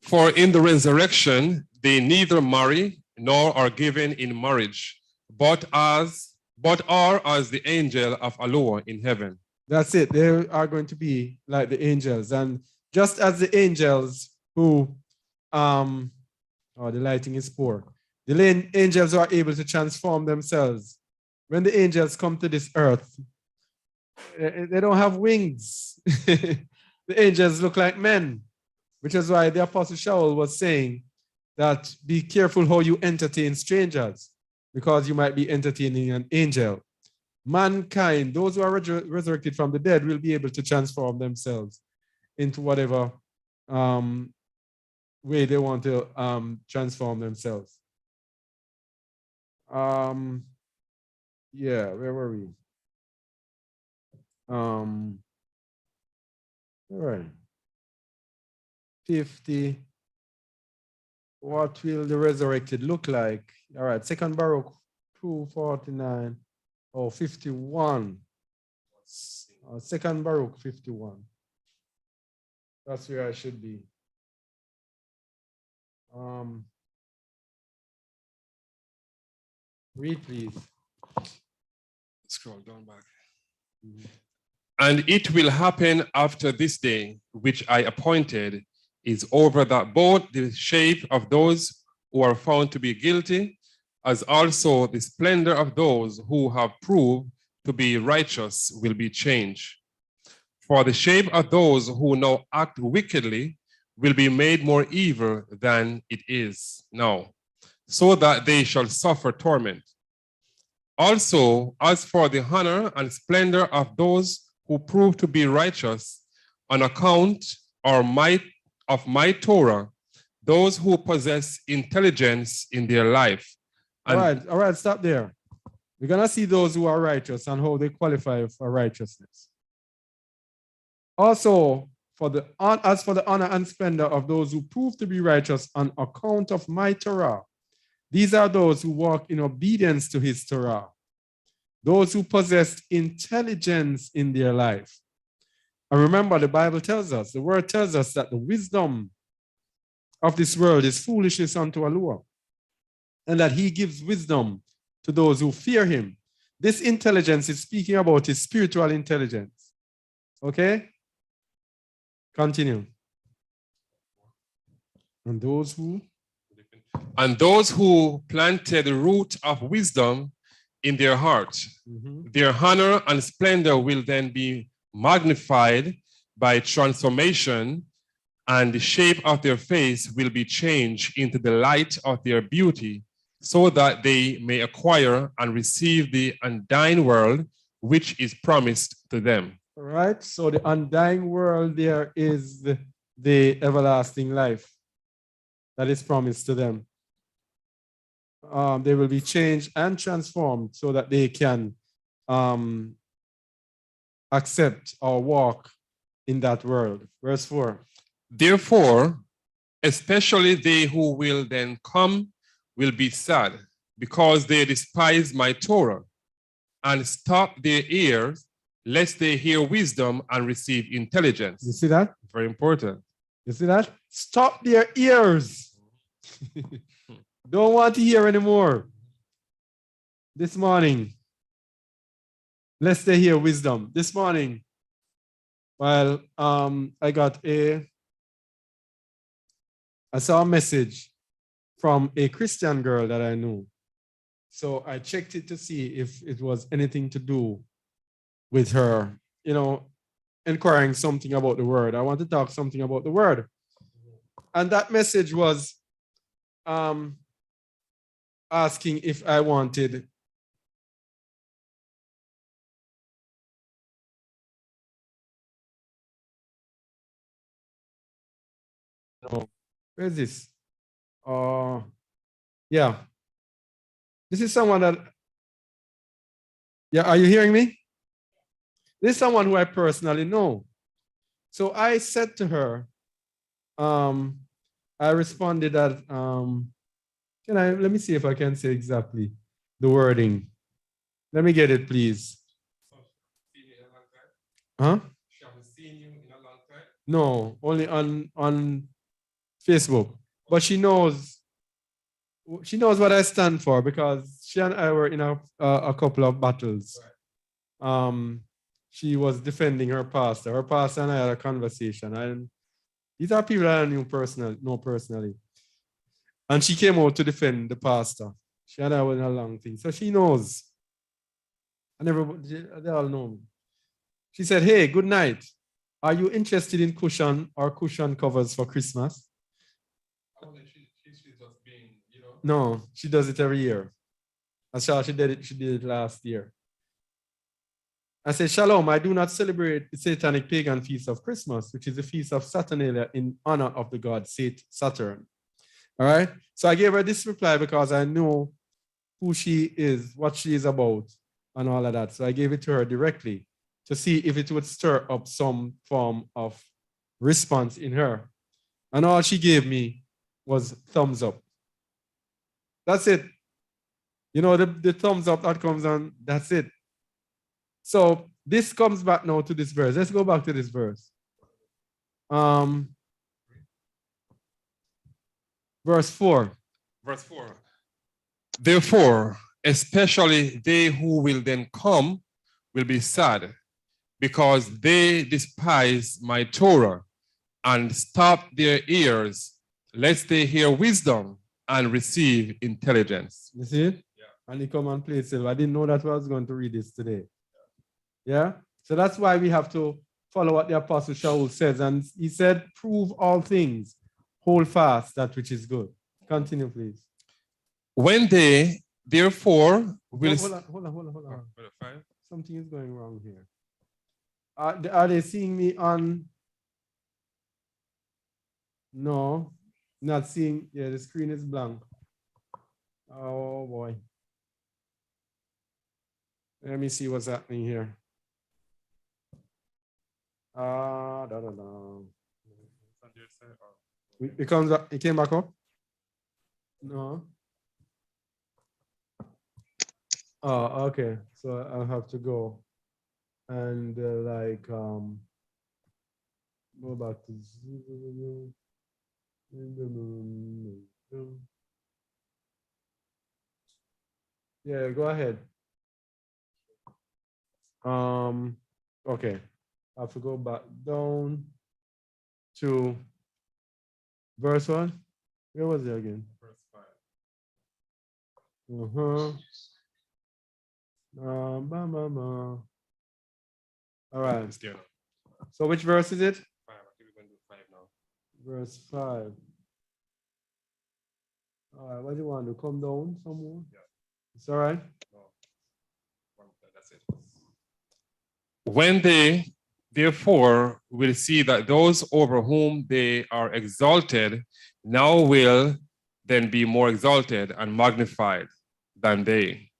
For in the resurrection, they neither marry nor are given in marriage, but are as the angel of Aloha in heaven. That's it. They are going to be like the angels. And just as the angels who, the lighting is poor. The angels are able to transform themselves. When the angels come to this earth, they don't have wings. The angels look like men, which is why the Apostle Sheol was saying that be careful how you entertain strangers, because you might be entertaining an angel. Mankind, those who are resurrected from the dead, will be able to transform themselves into whatever way they want to transform themselves. Yeah, where were we? All right. 50. What will the resurrected look like? All right, Second Baruch 2:49 or 51. Second Baruch 51. That's where I should be. Read, please. Scroll down back. And it will happen after this day, which I appointed, is over, that both the shape of those who are found to be guilty, as also the splendor of those who have proved to be righteous, will be changed. For the shape of those who now act wickedly will be made more evil than it is now, so that they shall suffer torment. Also, as for the honor and splendor of those who prove to be righteous on account or might of my Torah, those who possess intelligence in their life. All right, stop there. We're gonna see those who are righteous and how they qualify for righteousness. Also, as for the honor and splendor of those who prove to be righteous on account of my Torah, these are those who walk in obedience to his Torah, those who possess intelligence in their life. And remember, the Bible tells us, the word tells us that the wisdom of this world is foolishness unto Allah, and that he gives wisdom to those who fear him. This intelligence is speaking about his spiritual intelligence. Okay? Continue. And those who planted the root of wisdom in their heart, their honor and splendor will then be magnified by transformation, and the shape of their face will be changed into the light of their beauty, so that they may acquire and receive the undying world which is promised to them. All right, so the undying world, there is the everlasting life that is promised to them. They will be changed and transformed so that they can accept or walk in that world. Verse 4. Therefore, especially they who will then come will be sad, because they despise my Torah and stop their ears, lest they hear wisdom and receive intelligence. You see that? Very important. You see that? Stop their ears. Don't want to hear anymore. This morning, lest they hear wisdom. This morning, while I saw a message from a Christian girl that I knew. So I checked it to see if it was anything to do with her, inquiring something about the word. I want to talk something about the word. And that message was asking if I wanted where is this? Yeah. This is someone that, yeah, are you hearing me? This is someone who I personally know. So I said to her, I responded that, let me see if I can say exactly the wording. Let me get it, please. Huh? She hasn't seen you in a long time? No, only on Facebook. But she knows what I stand for, because she and I were in a couple of battles. Right. She was defending her pastor. Her pastor and I had a conversation. And these are people that I know personally. And she came out to defend the pastor. She and I were in a long thing. So she knows. And everybody, they all know me. She said, "Hey, good night. Are you interested in cushion or cushion covers for Christmas?" She's just being, No, she does it every year. I saw she did it last year. I said, Shalom, I do not celebrate the satanic pagan feast of Christmas, which is the feast of Saturnalia in honor of the god Saturn. All right. So I gave her this reply because I know who she is, what she is about, and all of that. So I gave it to her directly to see if it would stir up some form of response in her. And all she gave me was thumbs up. That's it. You know, the thumbs up that comes on, that's it. So this comes back now to this verse. Let's go back to this verse. Verse 4. Verse 4. Therefore, especially they who will then come will be sad, because they despise my Torah and stop their ears, lest they hear wisdom and receive intelligence. You see it? Yeah. And he come and play silver. I didn't know that I was going to read this today. Yeah? So that's why we have to follow what the Apostle Sheol says. And he said, prove all things, hold fast that which is good. Continue, please. When they, therefore, will... Hold on. Something is going wrong here. Are they seeing me on... No, not seeing... Yeah, the screen is blank. Oh, boy. Let me see what's happening here. It came back up? No. Oh, okay. So I'll have to go and go back to yeah, go ahead. Okay. I have to go back down to verse 1. Where was it again? Verse 5. All right. So which verse is it? 5. I think we're going to do 5 now. Verse 5. All right. What do you want to come down some more? Yeah. It's all right. No. That's it. When they therefore will see that those over whom they are exalted now will then be more exalted and magnified than they.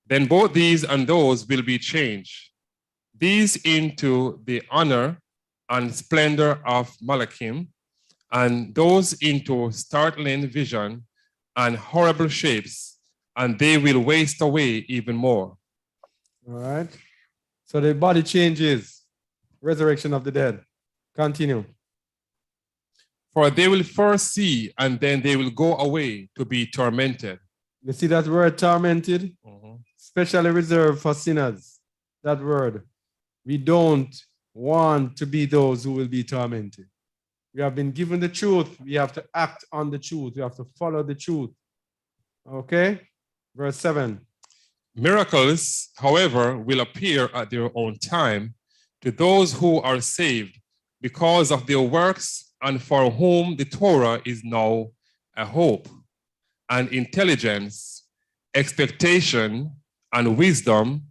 Then both these and those will be changed, these into the honor and splendor of Malachim, and those into startling vision and horrible shapes, and they will waste away even more. All right. So the body changes. Resurrection of the dead. Continue. For they will first see, and then they will go away to be tormented. You see that word tormented? Specially reserved for sinners. That word. We don't want to be those who will be tormented. We have been given the truth. We have to act on the truth. We have to follow the truth. Okay? Verse 7. Miracles, however, will appear at their own time to those who are saved because of their works and for whom the Torah is now a hope, and intelligence, expectation, and wisdom,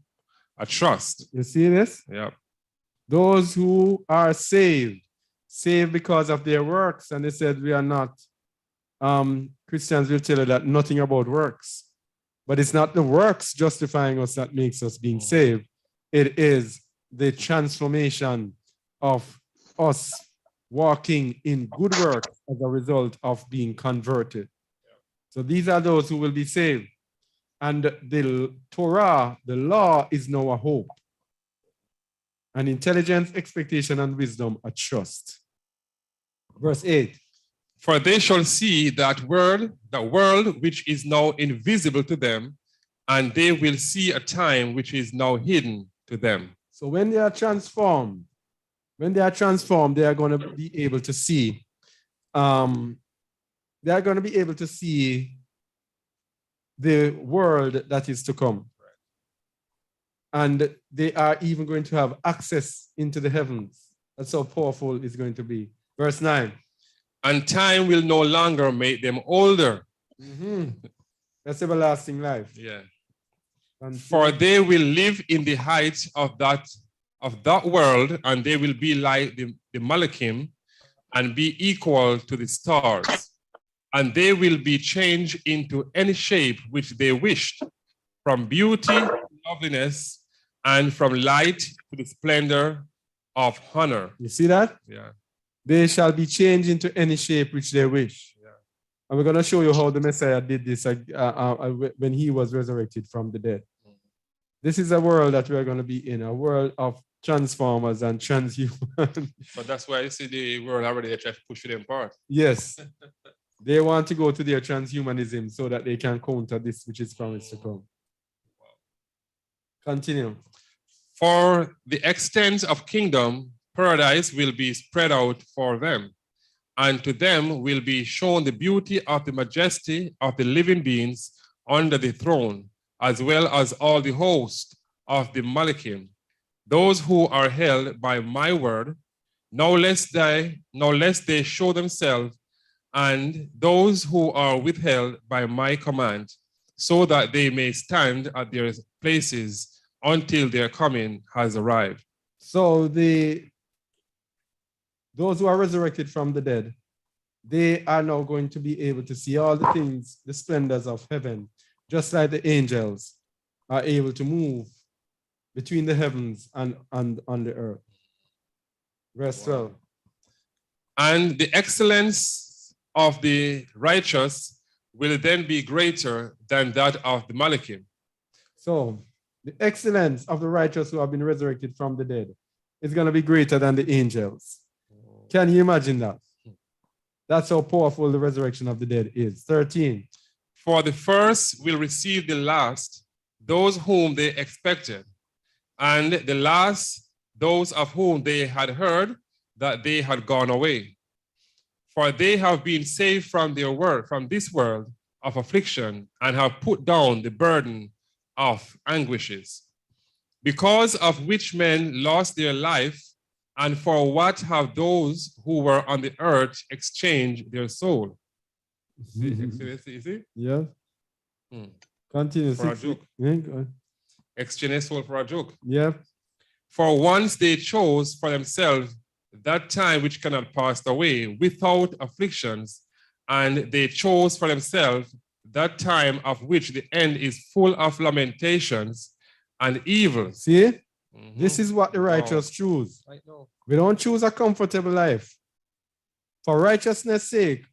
a trust. You see this? Yeah. Those who are saved because of their works. And they said we are not, Christians will tell you that nothing about works. But it's not the works justifying us that makes us being saved. It is the transformation of us walking in good work as a result of being converted. So these are those who will be saved. And the Torah, the law, is now a hope. And intelligence, expectation, and wisdom, a trust. Verse 8. For they shall see that world which is now invisible to them, and they will see a time which is now hidden to them. So when they are transformed, they are going to be able to see. They are going to be able to see the world that is to come. And they are even going to have access into the heavens. That's how powerful it's going to be. Verse 9. And time will no longer make them older. That's everlasting life. Yeah. For they will live in the height of that world, and they will be like the Malachim, and be equal to the stars. And they will be changed into any shape which they wished, from beauty to loveliness, and from light to the splendor of honor. You see that? Yeah. They shall be changed into any shape which they wish. Yeah. And we're going to show you how the Messiah did this when he was resurrected from the dead. This is a world that we're going to be in, a world of transformers and transhumans. But that's why you see the world already they try to push them apart. Yes. They want to go to their transhumanism so that they can counter this which is promised to come. Continue. For the extent of kingdom, paradise will be spread out for them, and to them will be shown the beauty of the majesty of the living beings under the throne, as well as all the host of the Malachim, those who are held by my word, no less they show themselves, and those who are withheld by my command, so that they may stand at their places until their coming has arrived. So those who are resurrected from the dead, they are now going to be able to see all the things, the splendors of heaven, just like the angels are able to move between the heavens and on the earth. Verse 12. And the excellence of the righteous will then be greater than that of the Malachim. So the excellence of the righteous who have been resurrected from the dead is going to be greater than the angels. Can you imagine that? That's how powerful the resurrection of the dead is. 13. For the first will receive the last, those whom they expected, and the last, those of whom they had heard that they had gone away. For they have been saved from their world, from this world of affliction, and have put down the burden of anguishes, because of which men lost their life, and for what have those who were on the earth exchanged their soul? You see? Yeah. Continue. For a joke. Yeah, go on. Exchange their soul for a joke. Yeah. For once they chose for themselves that time which cannot pass away without afflictions, and they chose for themselves that time of which the end is full of lamentations and evil. See? This is what the righteous choose. I know. We don't choose a comfortable life. For righteousness' sake,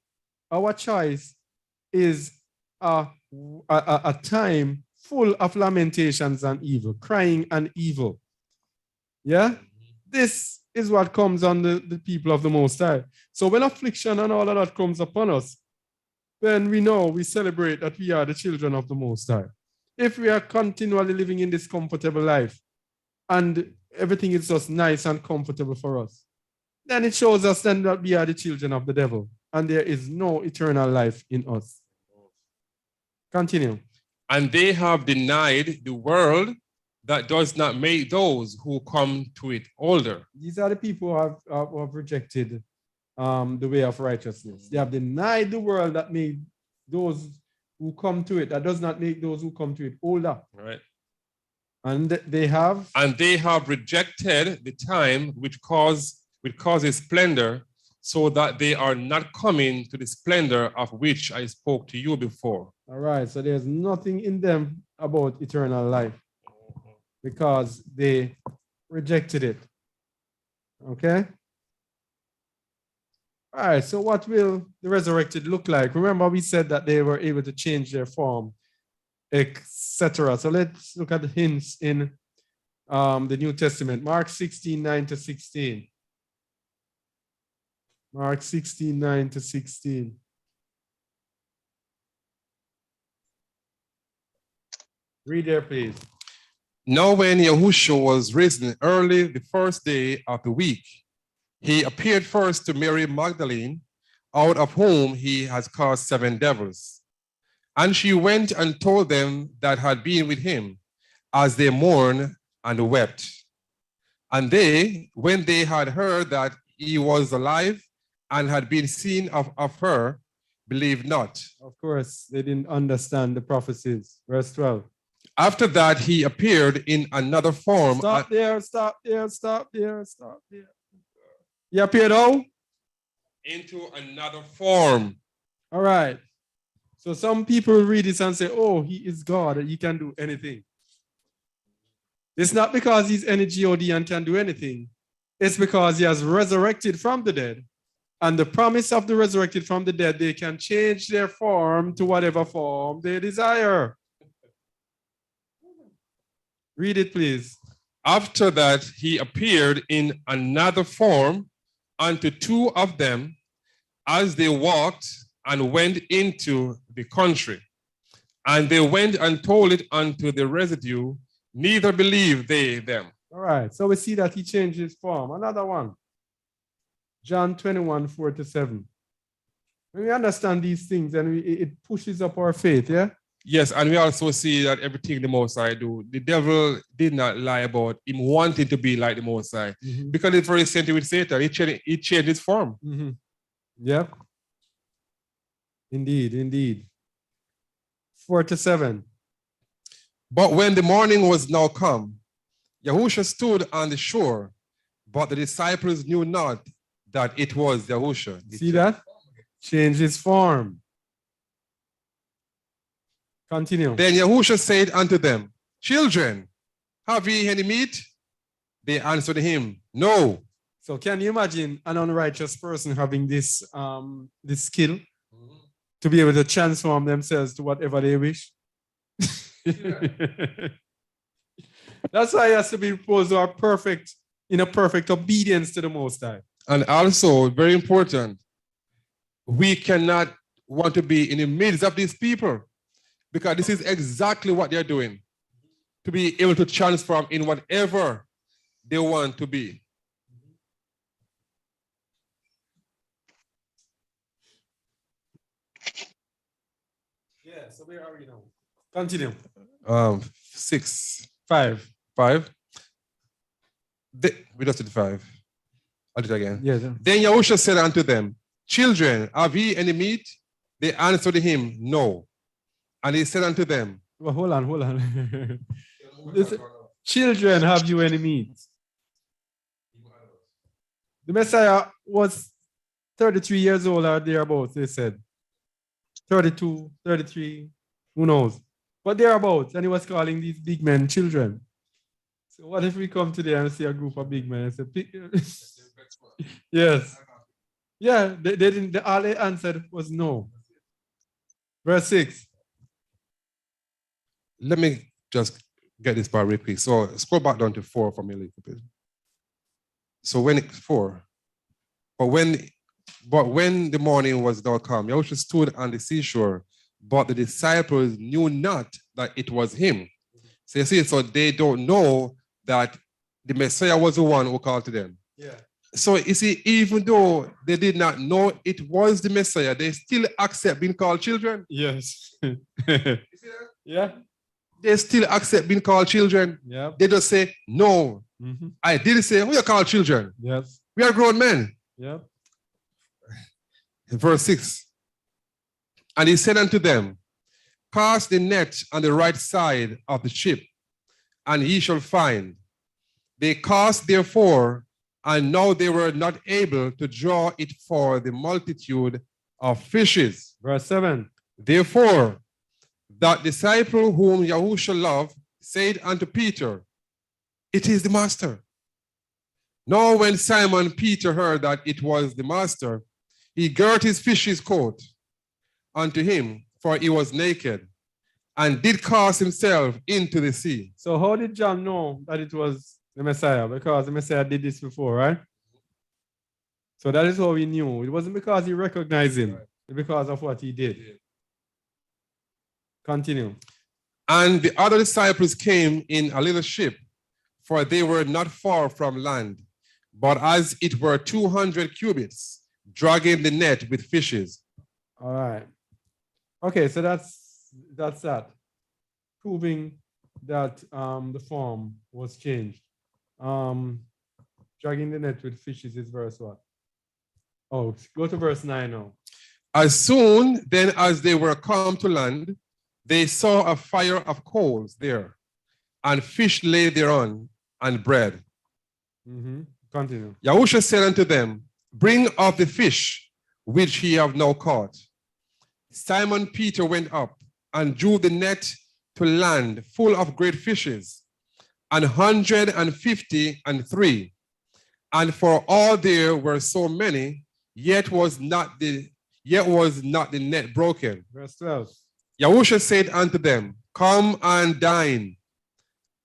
our choice is a time full of lamentations and evil, crying and evil. Yeah? This is what comes on the people of the Most High. So when affliction and all of that comes upon us, then we celebrate that we are the children of the Most High. If we are continually living in this comfortable life and everything is just nice and comfortable for us, then it shows us then that we are the children of the devil and there is no eternal life in us. Continue. And they have denied the world that does not make those who come to it older. These are the people who have rejected the way of righteousness. They have denied the world that made those who come to it, that does not make those who come to it older. Right. And they have rejected the time which causes splendor, so that they are not coming to the splendor of which I spoke to you before. All right, so there's nothing in them about eternal life because they rejected it. Okay? All right, so what will the resurrected look like? Remember, we said that they were able to change their form, etc. So let's look at the hints in the New Testament. Mark 16:9-16. Mark 16:9-16. Read there, please. Now when Yahusha was risen early the first day of the week, he appeared first to Mary Magdalene, out of whom he has cast 7 devils. And she went and told them that had been with him, as they mourned and wept. And they, when they had heard that he was alive and had been seen of her, believed not. Of course, they didn't understand the prophecies. Verse 12. After that, he appeared in another form. Stop there, stop there, stop there, stop there. He appeared how? Into another form. All right. So some people read this and say, oh, he is God, he can do anything. It's not because he's any God and can do anything. It's because he has resurrected from the dead. And the promise of the resurrected from the dead, they can change their form to whatever form they desire. Read it, please. After that, he appeared in another form unto two of them as they walked and went into the country. And they went and told it unto the residue, neither believed they them. All right, so we see that he changed his form. Another one. John 21:4-7. When we understand these things, and it pushes up our faith, yeah? Yes, and we also see that everything the Most High do, the devil did not lie about him wanting to be like the Most High. Because it's very same thing with Satan. He changed his form. Yeah. Indeed, indeed. 4-7. But when the morning was now come, Yahusha stood on the shore, but the disciples knew not that it was Yahusha. See that? Change his form. Continue. Then Yahusha said unto them, children, have ye any meat? They answered him, no. So can you imagine an unrighteous person having this, this skill to be able to transform themselves to whatever they wish? That's why it has to be posed or perfect, in a perfect obedience to the Most High. And also, very important, we cannot want to be in the midst of these people, because this is exactly what they're doing, to be able to transform in whatever they want to be. Yeah, so where are we now? Continue. 6. 5. 5. We just did 5. I'll do it again. Yeah. Then Yahusha said unto them, children, have ye any meat? They answered him, no. And he said unto them, well, hold on. Children, have you any meat? The Messiah was 33 years old or thereabouts, they said. 32, 33, who knows? But thereabouts, and he was calling these big men children. So what if we come today and see a group of big men and say, yes. Yeah, they didn't, all they answered was no. Verse 6. Let me just get this part real quick. So scroll back down to 4 for me a little bit. So when 4, but when the morning was now come, Yahusha stood on the seashore, but the disciples knew not that it was him. So you see, so they don't know that the Messiah was the one who called to them. Yeah. So you see, even though they did not know it was the Messiah, they still accept being called children. Yes. You see that? Yeah. They still accept being called children. Yeah. They just say, no. I didn't say, we are called children. Yes. We are grown men. Yeah. Verse 6. And he said unto them, cast the net on the right side of the ship, and ye shall find. They cast therefore, and now they were not able to draw it for the multitude of fishes. Verse 7. Therefore, that disciple whom Yahusha loved said unto Peter, it is the master. Now when Simon Peter heard that it was the master, he girt his fish's coat unto him, for he was naked, and did cast himself into the sea. So how did John know that it was the Messiah? Because the Messiah did this before, right? So that is how he knew. It wasn't because he recognized him, it's because of what he did. Continue. And the other disciples came in a little ship, for they were not far from land, but as it were 200 cubits, dragging the net with fishes. All right. Okay, so that's that. Proving that the form was changed. Dragging the net with fishes is verse what? Oh, go to verse 9 now. As soon then as they were come to land, they saw a fire of coals there, and fish lay thereon, and bread. Continue. Yahusha said unto them, bring of the fish which ye have now caught. Simon Peter went up and drew the net to land full of great fishes, 153. And for all there were so many, yet was not the net broken. Verse 12. Yahusha said unto them, come and dine.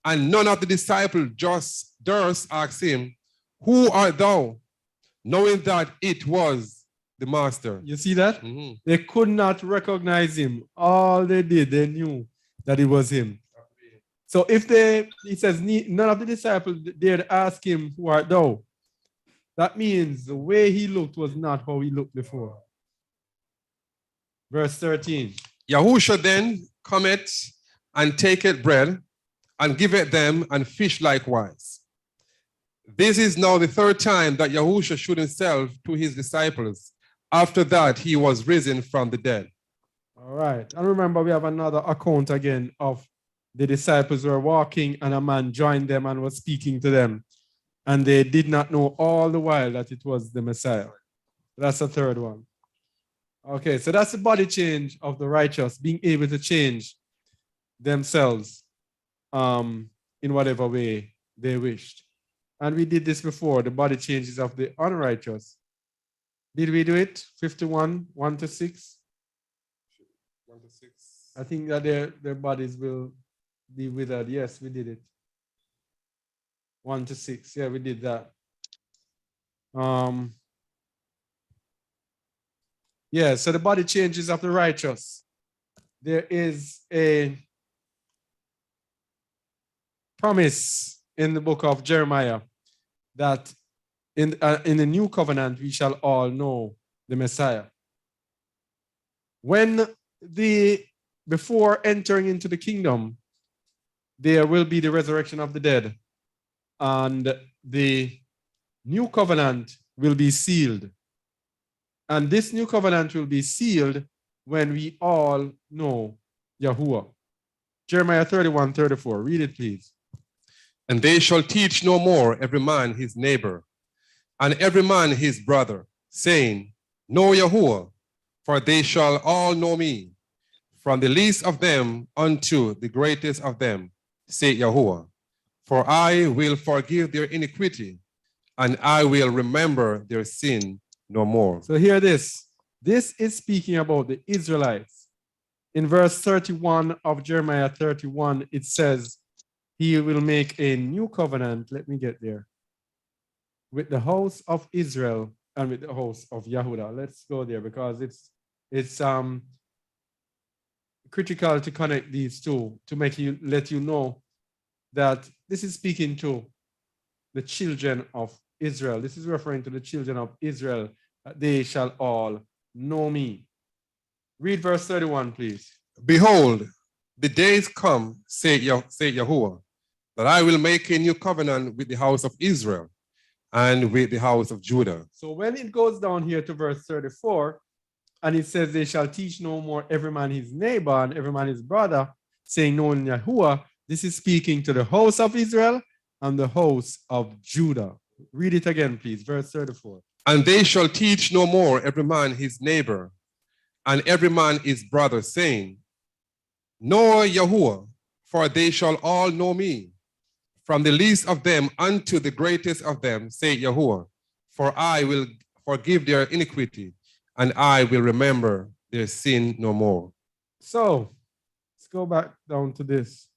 And none of the disciples just durst ask him, who art thou? Knowing that it was the master. You see that? They could not recognize him. All they did, they knew that it was him. So if he says, none of the disciples dared ask him, who art thou? That means the way he looked was not how he looked before. Verse 13. Yahusha then cometh and taketh bread and giveth them, and fish likewise. This is now the third time that Yahusha showed himself to his disciples after that he was risen from the dead. All right. And remember, we have another account again of the disciples who were walking and a man joined them and was speaking to them. And they did not know all the while that it was the Messiah. That's the third one. Okay, so that's the body change of the righteous, being able to change themselves in whatever way they wished. And we did this before, the body changes of the unrighteous. Did we do it? 51, 1 to 6? 1 to 6. I think that their bodies will be withered. Yes, we did it. 1 to 6. Yeah, we did that. Yeah, so the body changes of the righteous. There is a promise in the book of Jeremiah that in the new covenant we shall all know the Messiah. Before entering into the kingdom, there will be the resurrection of the dead, and the new covenant will be sealed. And this new covenant will be sealed when we all know Yahuwah. Jeremiah 31:34. Read it, please. And they shall teach no more every man his neighbor, and every man his brother, saying, know Yahuwah, for they shall all know me, from the least of them unto the greatest of them, saith Yahuwah. For I will forgive their iniquity, and I will remember their sin no more. So hear this. This is speaking about the Israelites. In verse 31 of Jeremiah 31, it says, he will make a new covenant. Let me get there. With the house of Israel and with the house of Yahudah. Let's go there because it's critical to connect these two to let you know that this is speaking to the children of Israel. This is referring to the children of Israel. They shall all know me. Read verse 31, please. Behold, the days come, saith Yahuwah, that I will make a new covenant with the house of Israel and with the house of Judah. So when it goes down here to verse 34, and it says, they shall teach no more every man his neighbor and every man his brother, saying, knowing Yahuwah, this is speaking to the house of Israel and the house of Judah. Read it again, please. Verse 34. And they shall teach no more every man his neighbor and every man his brother, saying, know Yahuwah, for they shall all know me, from the least of them unto the greatest of them, saith Yahuwah. For I will forgive their iniquity, and I will remember their sin no more. So, let's go back down to this.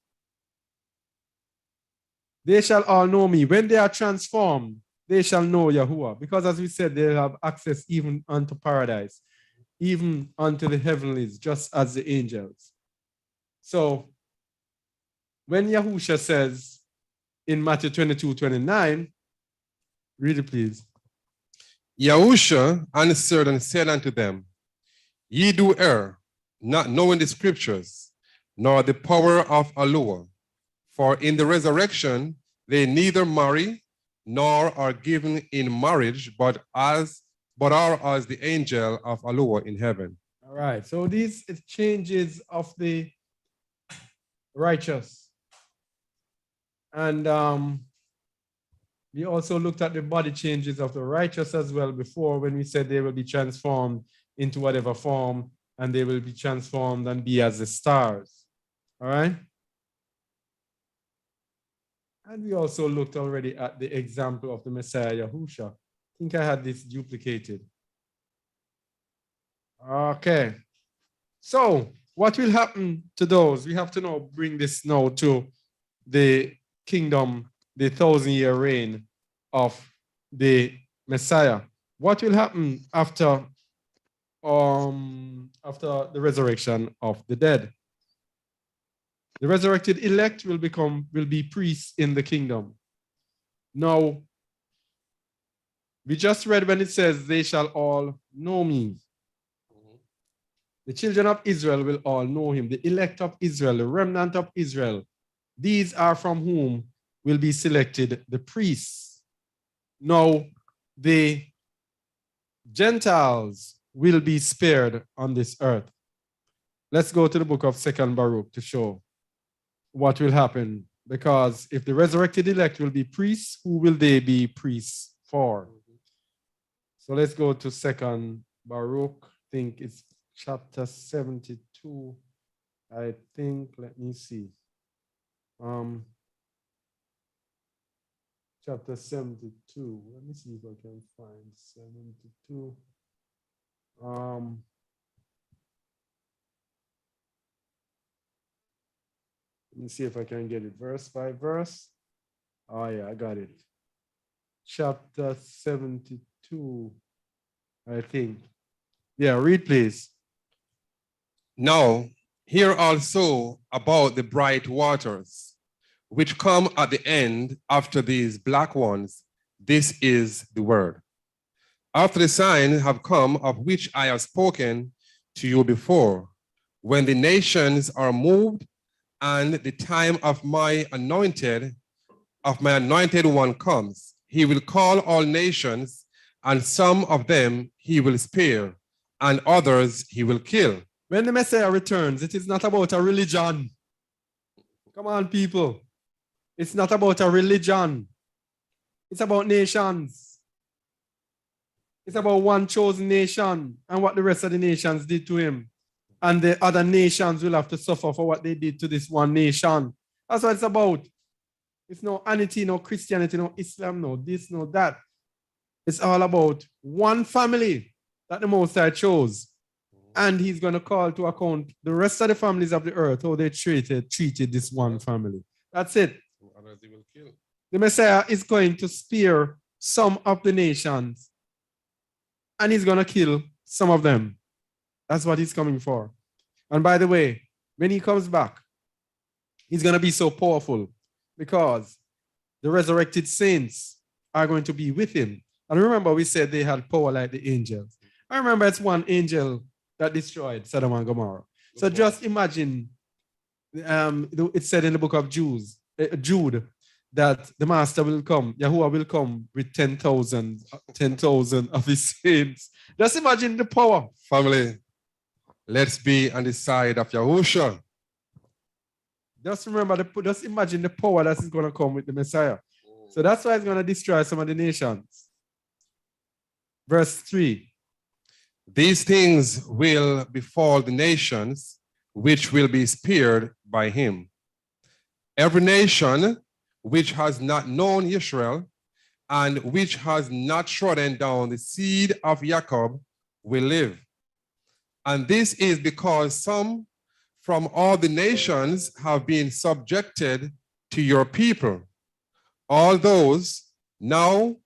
They shall all know me. When they are transformed, they shall know Yahuwah. Because as we said, they have access even unto paradise, even unto the heavenlies, just as the angels. So, when Yahusha says in Matthew 22:29, read it, please. Yahusha answered and said unto them, ye do err, not knowing the scriptures, nor the power of Yahuwah. For in the resurrection they neither marry nor are given in marriage, but are as the angel of Yahuwah in heaven. All right. So these changes of the righteous. And we also looked at the body changes of the righteous as well before, when we said they will be transformed into whatever form, and they will be transformed and be as the stars. All right? And we also looked already at the example of the Messiah, Yahusha. I think I had this duplicated. Okay. So what will happen to those? We have to now bring this now to the kingdom, the 1,000-year reign of the Messiah. What will happen after the resurrection of the dead? The resurrected elect will be priests in the kingdom. Now, we just read when it says, they shall all know me. The children of Israel will all know him. The elect of Israel, the remnant of Israel. These are from whom will be selected the priests. Now, the Gentiles will be spared on this earth. Let's go to the book of 2nd Baruch to show what will happen. Because if the resurrected elect will be priests, who will they be priests for? So let's go to 2nd Baruch. I think it's chapter 72. I think, let me see. Chapter 72. Let me see if I can find 72. Let me see if I can get it verse by verse. Oh yeah, I got it. Chapter 72, I think. Yeah, read please. Now, hear also about the bright waters, which come at the end after these black ones. This is the word. After the signs have come, of which I have spoken to you before, when the nations are moved, and the time of my anointed one comes, he will call all nations, and some of them he will spare, and others he will kill. When the Messiah returns, it is not about a religion. Come on, people. It's not about a religion. It's about nations. It's about one chosen nation and what the rest of the nations did to him. And the other nations will have to suffer for what they did to this one nation. That's what it's about. It's no anity, no Christianity, no Islam, no this, no that. It's all about one family that the Most High chose. And he's going to call to account the rest of the families of the earth, how they treated this one family. That's it. The Messiah is going to spare some of the nations, and he's going to kill some of them. That's what he's coming for. And by the way, when he comes back, he's going to be so powerful because the resurrected saints are going to be with him. And remember, we said they had power like the angels. I remember it's one angel that destroyed Sodom and Gomorrah. So just imagine, it said in the book of Jude, that the master will come, Yahuwah will come with 10,000 of his saints. Just imagine the power. Family, let's be on the side of Yahusha. Just imagine the power that is going to come with the Messiah. So that's why he's going to destroy some of the nations. Verse 3. These things will befall the nations, which will be spared by him. Every nation which has not known Israel, and which has not trodden down the seed of Jacob, will live. And this is because some from all the nations have been subjected to your people. All those now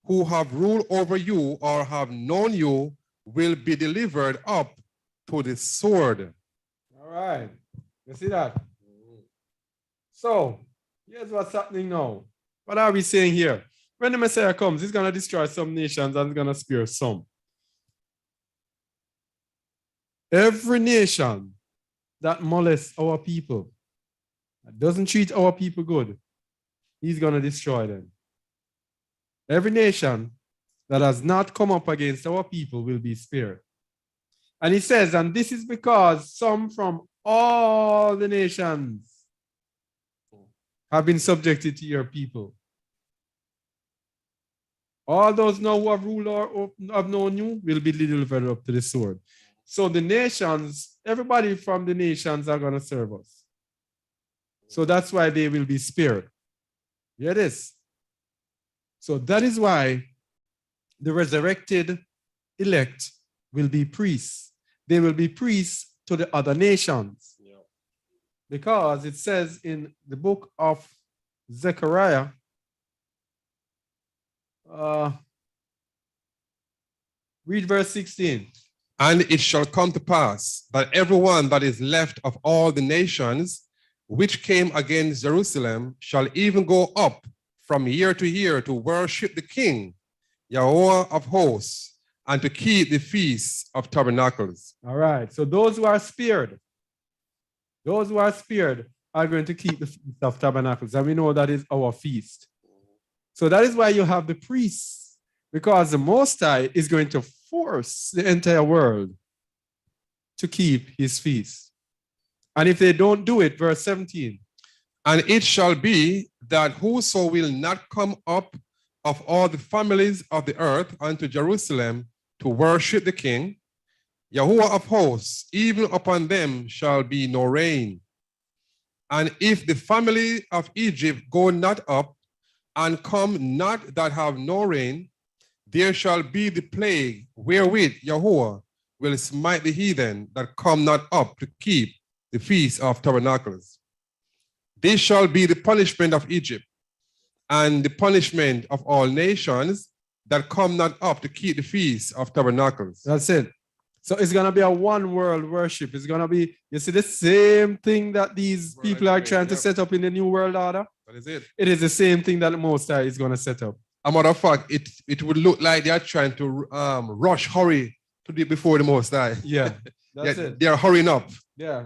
who have ruled over you or have known you will be delivered up to the sword. All right. You see that? So, here's what's happening now. What are we saying here? When the Messiah comes, he's going to destroy some nations and he's going to spare some. Every nation that molests our people, that doesn't treat our people good, he's going to destroy them. Every nation that has not come up against our people will be spared. And he says, and this is because some from all the nations have been subjected to your people. All those now who have ruled or have known you will be delivered up to the sword. So the nations, everybody from the nations are going to serve us. So that's why they will be spared. Hear this. So that is why the resurrected elect will be priests. They will be priests to the other nations. Yeah. Because it says in the book of Zechariah, read verse 16. And it shall come to pass that everyone that is left of all the nations which came against Jerusalem shall even go up from year to year to worship the King, Yahweh of hosts, and to keep the feasts of tabernacles. All right. So those who are spared are going to keep the feast of tabernacles. And we know that is our feast. So that is why you have the priests, because the Most High is going to force the entire world to keep his feast. And if they don't do it, verse 17. And it shall be that whoso will not come up of all the families of the earth unto Jerusalem to worship the King, Yahuwah of hosts, even upon them shall be no rain. And if the family of Egypt go not up, and come not that have no rain, there shall be the plague wherewith Yahuwah will smite the heathen that come not up to keep the feast of tabernacles. This shall be the punishment of Egypt, and the punishment of all nations that come not up to keep the feast of tabernacles. That's it. So it's going to be a one world worship. It's going to be, you see, the same thing that these people are trying to set up in the New World Order. That is it. It is the same thing that the Most High is going to set up. As a matter of fact, it would look like they are trying to hurry to do it before the Most High. Yeah, that's it. They are hurrying up. Yeah.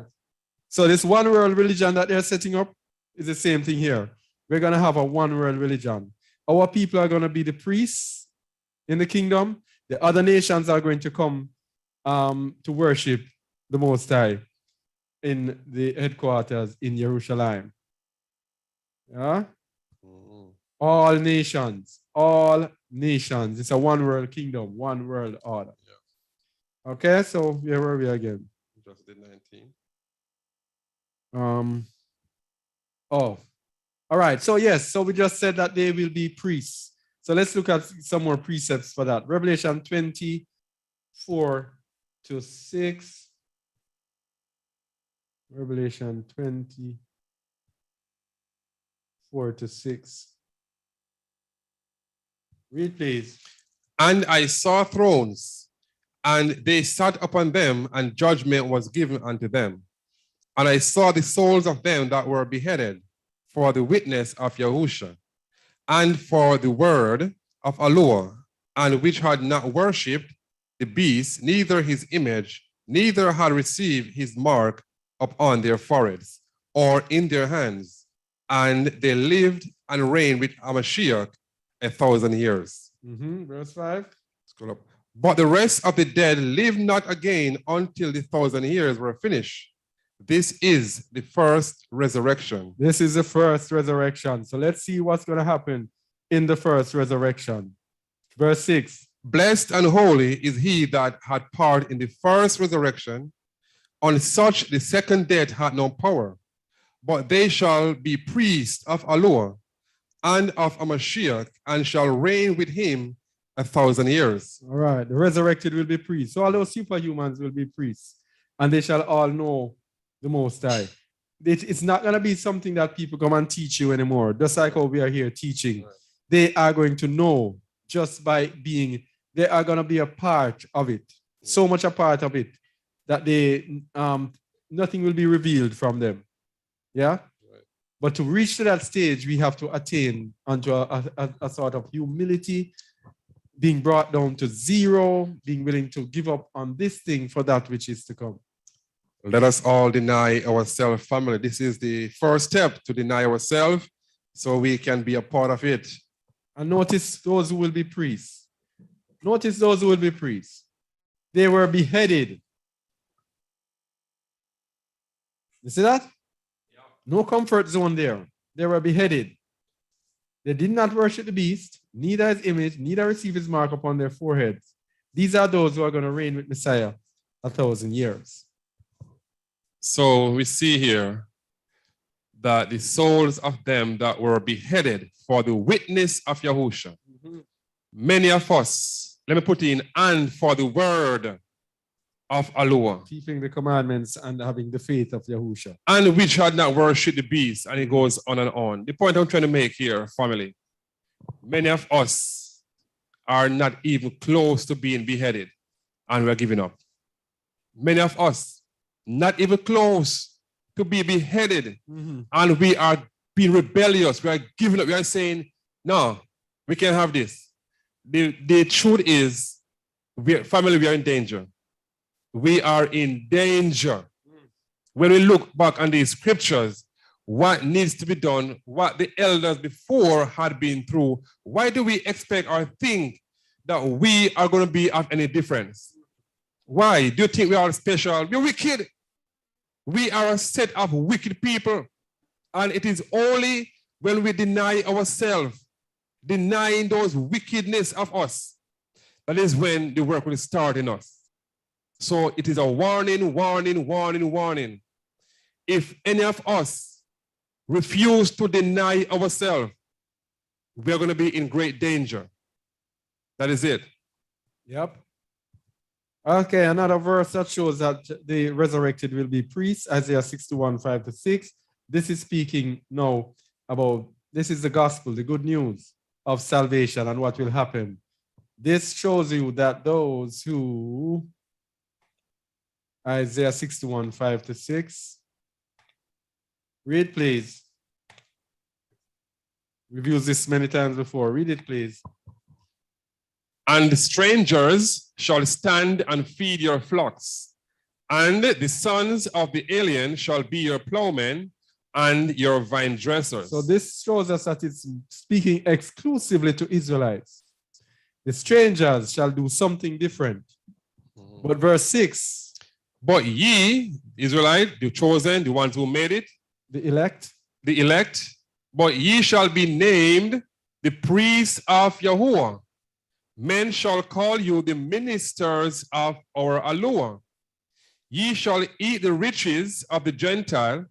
So this one world religion that they're setting up is the same thing here. We're going to have a one world religion. Our people are going to be the priests in the kingdom. The other nations are going to come to worship the Most High in the headquarters in Jerusalem. Yeah? All nations. It's a one world kingdom, one world order. Yeah. Okay, so where were we again? Just did 19. All right. So yes, so we just said that they will be priests. So let's look at some more precepts for that. Revelation 24 to 6. Revelation 24 to 6. Read, please. And I saw thrones, and they sat upon them, and judgment was given unto them. And I saw the souls of them that were beheaded for the witness of Yahusha, and for the word of Allah, and which had not worshipped the beast, neither his image, neither had received his mark upon their foreheads or in their hands. And they lived and reigned with Mashiach 1,000 years. Verse 5. Scroll up. But the rest of the dead lived not again until the 1,000 years were finished. This is the first resurrection. This is the first resurrection. So let's see what's going to happen in the first resurrection. Verse 6. Blessed and holy is he that had part in the first resurrection. On such the second death had no power, but they shall be priests of Allah and of Mashiach, and shall reign with him 1,000 years. All right, the resurrected will be priests. So all those superhumans will be priests, and they shall all know the Most High. It's not going to be something that people come and teach you anymore, just like how we are here teaching. Right. They are going to know just by being, they are going to be a part of it, so much a part of it, that they nothing will be revealed from them. Yeah? Right. But to reach to that stage, we have to attain unto a sort of humility, being brought down to zero, being willing to give up on this thing for that which is to come. Let us all deny ourselves, family. This is the first step to deny ourselves so we can be a part of it. And notice those who will be priests. Notice those who will be priests. They were beheaded. You see that? Yeah. No comfort zone there. they were beheaded. They did not worship the beast, neither his image, neither receive his mark upon their foreheads. These are those who are going to reign with Messiah 1,000 years. So we see here that the souls of them that were beheaded for the witness of Yahusha, many of us, let me put in, and for the word of Allah, Keeping the commandments and having the faith of Yahusha. and which had not worshipped the beast, and it goes on and on. The point I'm trying to make here, family, many of us are not even close to being beheaded, and we're giving up. Many of us, not even close to be beheaded, and we are being rebellious. We are giving up. We are saying, no, we can't have this. The truth is, family, we are in danger. We are in danger. When we look back on these scriptures, what needs to be done, what the elders before had been through, why do we expect or think that we are going to be of any difference? Why? Do you think we are special? We're wicked. We are a set of wicked people. And it is only when we deny ourselves, denying those wickedness of us, that is when the work will start in us. So it is a warning, warning, warning, warning. If any of us refuse to deny ourselves, we are going to be in great danger. That is it. Yep. Okay, another verse that shows that the resurrected will be priests, Isaiah 61, 5-6. This is speaking now about, this is the gospel, the good news of salvation and what will happen. This shows you that those who, Isaiah 61, 5-6. Read, please. We've used this many times before. Read it, please. And strangers shall stand and feed your flocks, and the sons of the alien shall be your plowmen and your vine dressers. So this shows us that it's speaking exclusively to Israelites. The strangers shall do something different. But verse 6. But ye, Israelite, the chosen, the ones who made it, the elect, but ye shall be named the priests of Yahuwah. Men shall call you the ministers of our Allah. Ye shall eat the riches of the Gentile,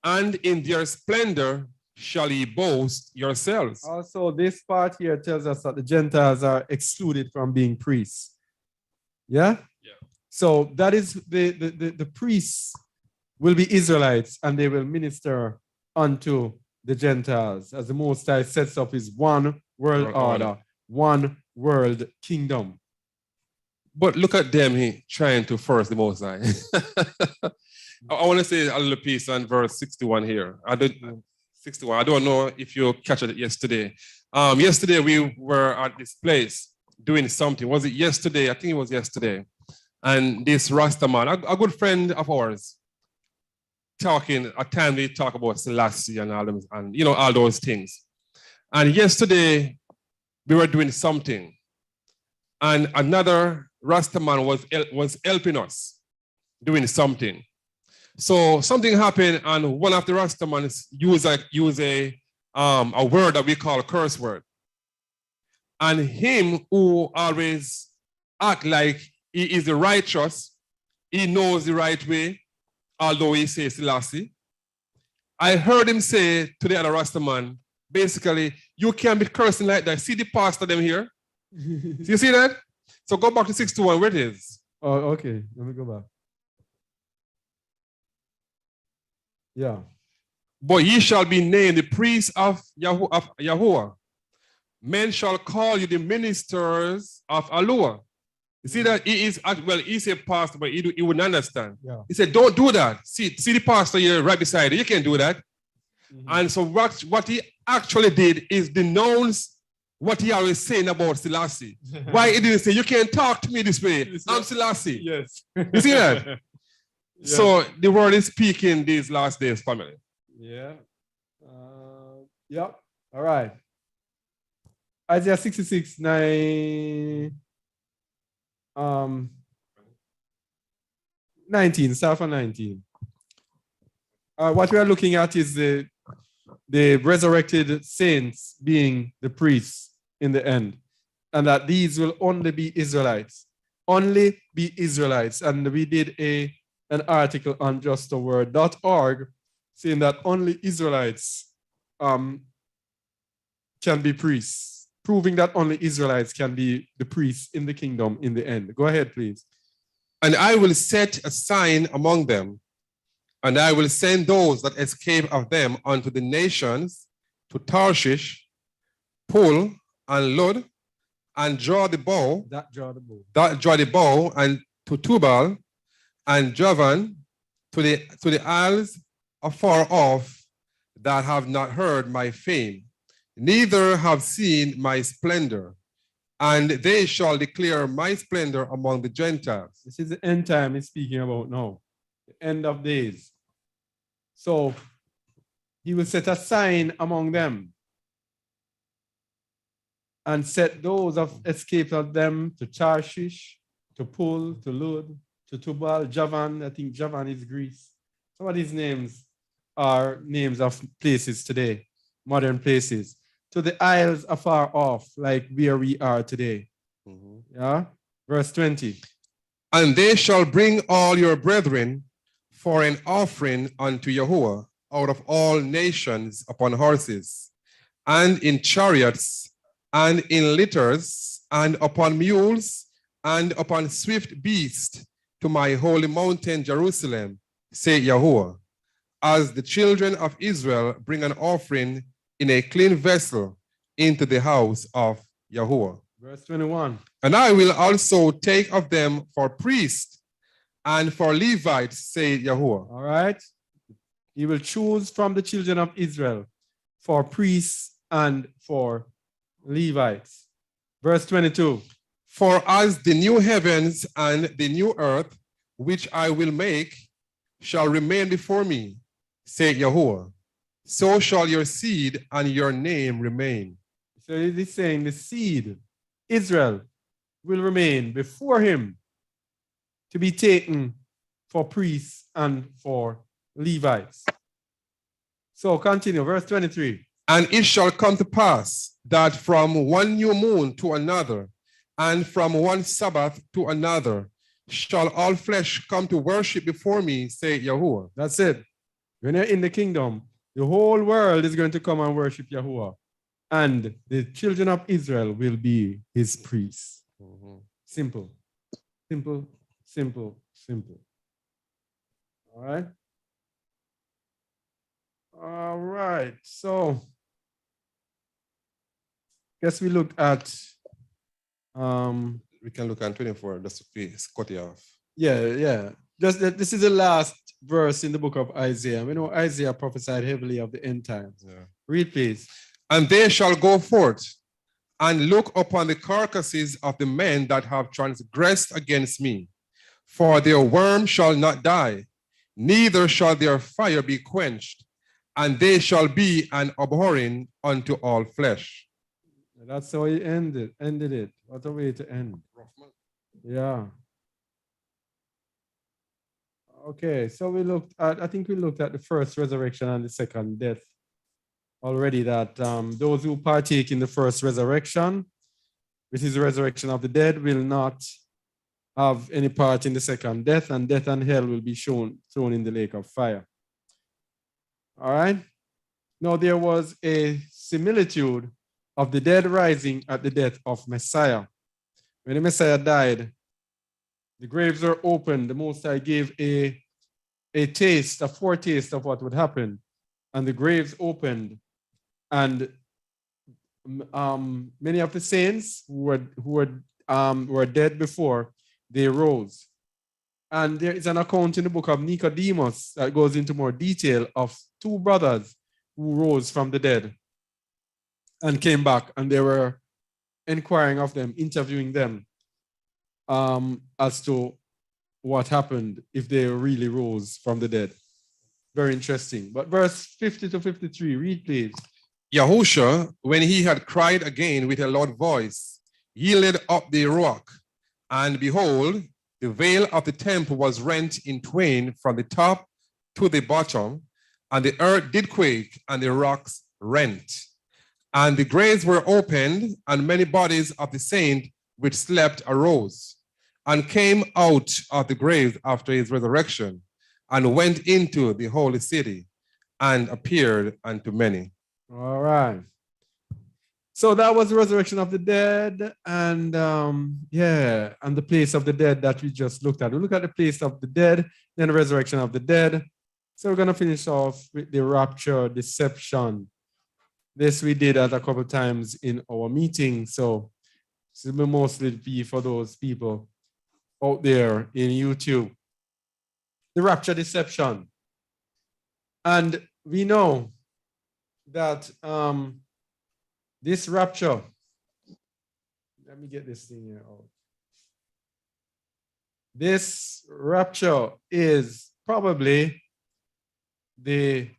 and in their splendor shall ye boast yourselves. Also, this part here tells us that the Gentiles are excluded from being priests. Yeah? Yeah. So that is the priests will be Israelites, and they will minister unto the Gentiles, as the Most High sets up his one world order, one world kingdom. But look at them trying to force the Most High. I want to say a little piece on verse 61 here. I don't know if you catch it yesterday. Yesterday we were at this place doing something. Was it yesterday? I think it was yesterday. And this Rasta man, a good friend of ours, talking, at times we talk about Selassie and all them, and all those things. And yesterday we were doing something, and another Rastaman was helping us doing something. So something happened, and one of the Rastamans used a word that we call a curse word. And him who always act like he is the righteous, he knows the right way, although he says Selassie. I heard him say to the other Rastaman, basically, you can't be cursing like that. See the pastor them here? You see that? So go back to 61, where it is. Oh, okay. Let me go back. Yeah. But ye shall be named the priests of Yahuwah. Men shall call you the ministers of Allah. You see that he's a pastor, but he wouldn't understand. Yeah. He said, don't do that. See the pastor here right beside you. You can't do that. Mm-hmm. And so what he actually did is denounce what he always saying about Selassie. Why he didn't say, you can't talk to me this way. I'm Selassie. Yes. You see that? Yeah. So the word is speaking these last days, family. Yeah. Yep. All right. Isaiah 66, 19, start from 19. What we are looking at is the the resurrected saints being the priests in the end, and that these will only be Israelites. Only be Israelites. And we did an article on justaword.org saying that only Israelites can be priests, proving that only Israelites can be the priests in the kingdom in the end. Go ahead, please. And I will set a sign among them, and I will send those that escape of them unto the nations, to Tarshish, Pul, and Lud, and draw the bow, That draw the bow. And to Tubal and Javan, to the isles afar off, that have not heard my fame, neither have seen my splendor, and they shall declare my splendor among the Gentiles. This is the end time he's speaking about now, the end of days. So he will set a sign among them and set those of escape of them to Tarshish, to Pul, to Lud, to Tubal, Javan. I think Javan is Greece. Some of these names are names of places today, modern places. To the isles afar off, like where we are today. Yeah? Verse 20. And they shall bring all your brethren for an offering unto Yahuwah out of all nations upon horses, and in chariots, and in litters, and upon mules, and upon swift beasts, to my holy mountain Jerusalem, say Yahuwah, as the children of Israel bring an offering in a clean vessel into the house of Yahuwah. Verse 21. And I will also take of them for priests and for Levites, say Yahuwah. All right. He will choose from the children of Israel for priests and for Levites. Verse 22. For as the new heavens and the new earth, which I will make, shall remain before me, say Yahuwah, so shall your seed and your name remain. So he's saying the seed, Israel, will remain before him to be taken for priests and for Levites. So continue, verse 23. And it shall come to pass that from one new moon to another, and from one Sabbath to another, shall all flesh come to worship before me, say Yahuwah. That's it. When you're in the kingdom, the whole world is going to come and worship Yahuwah. And the children of Israel will be his priests. Simple. Simple, simple, simple. All right. All right. So, guess we looked at We can look at 24, just to cut it off. Yeah. This is the last verse in the book of Isaiah. We know Isaiah prophesied heavily of the end times. Yeah. Read, please. And they shall go forth and look upon the carcasses of the men that have transgressed against me. For their worm shall not die, neither shall their fire be quenched, and they shall be an abhorring unto all flesh. That's how he ended it. What a way to end. Yeah. Okay, so I think we looked at the first resurrection and the second death already, that those who partake in the first resurrection, which is the resurrection of the dead, will not have any part in the second death, and death and hell will be thrown in the lake of fire. All right. Now there was a similitude of the dead rising at the death of Messiah. When the Messiah died, the graves were opened. The Most High gave a foretaste of what would happen, and the graves opened, and many of the saints who were dead before, they rose. And there is an account in the book of Nicodemus that goes into more detail of two brothers who rose from the dead and came back, and they were inquiring of them, interviewing them as to what happened if they really rose from the dead. Very interesting. But verse 50 to 53, read please. Yahusha, when he had cried again with a loud voice, yielded up the rock, and behold, the veil of the temple was rent in twain from the top to the bottom, And the earth did quake, and the rocks rent. And the graves were opened, and many bodies of the saints which slept arose, and came out of the graves after his resurrection, and went into the holy city, and appeared unto many. All right. So that was the resurrection of the dead, and and the place of the dead that we just looked at. We look at the place of the dead, then the resurrection of the dead. So we're gonna finish off with the rapture deception. This we did at a couple times in our meeting. So this will mostly be for those people out there in YouTube. The rapture deception. And we know that this rapture, let me get this thing here out. This rapture is probably the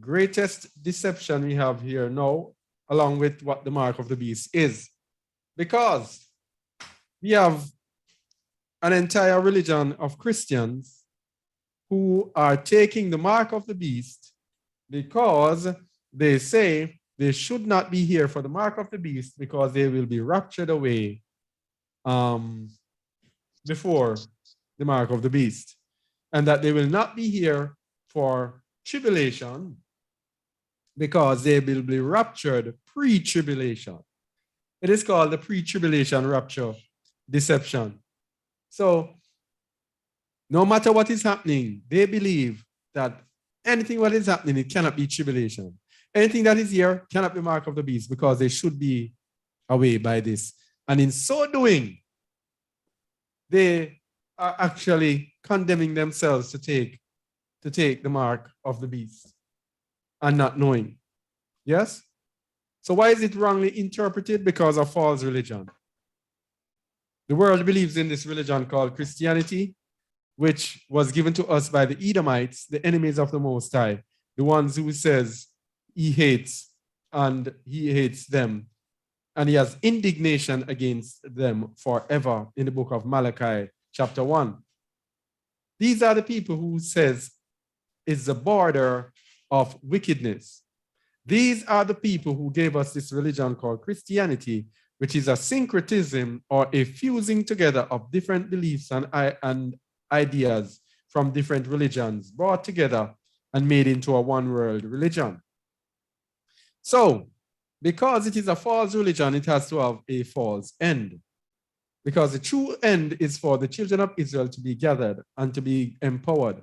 greatest deception we have here now, along with what the mark of the beast is. Because we have an entire religion of Christians who are taking the mark of the beast because they say they should not be here for the mark of the beast because they will be raptured away before the mark of the beast, and that they will not be here for tribulation because they will be raptured pre-tribulation. It is called the pre-tribulation rapture deception. So no matter what is happening, they believe that anything what is happening, it cannot be tribulation. Anything that is here cannot be mark of the beast because they should be away by this. And in so doing, they are actually condemning themselves to take the mark of the beast and not knowing. Yes? So why is it wrongly interpreted? Because of false religion. The world believes in this religion called Christianity, which was given to us by the Edomites, the enemies of the Most High, the ones who says he hates and he hates them. And he has indignation against them forever in the book of Malachi, chapter 1. These are the people who says is the border of wickedness. These are the people who gave us this religion called Christianity, which is a syncretism or a fusing together of different beliefs and ideas from different religions brought together and made into a one world religion. So, because it is a false religion, it has to have a false end. Because the true end is for the children of Israel to be gathered and to be empowered.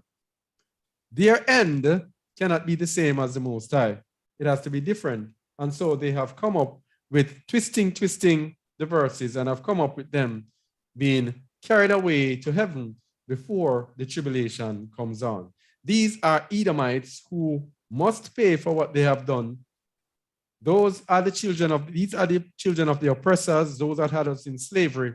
Their end cannot be the same as the Most High. It has to be different. And so they have come up with twisting the verses and have come up with them being carried away to heaven before the tribulation comes on. These are Edomites who must pay for what they have done. These are the children of the oppressors, those that had us in slavery.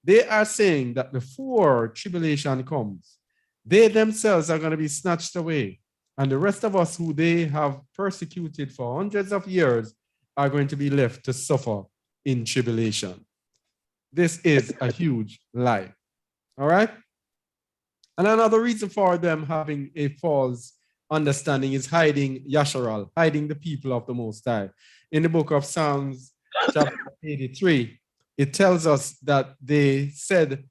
They are saying that before tribulation comes, they themselves are going to be snatched away. And the rest of us who they have persecuted for hundreds of years are going to be left to suffer in tribulation. This is a huge lie. All right? And another reason for them having a false understanding is hiding Yasharal, hiding the people of the Most High. In the book of Psalms, chapter 83, it tells us that they said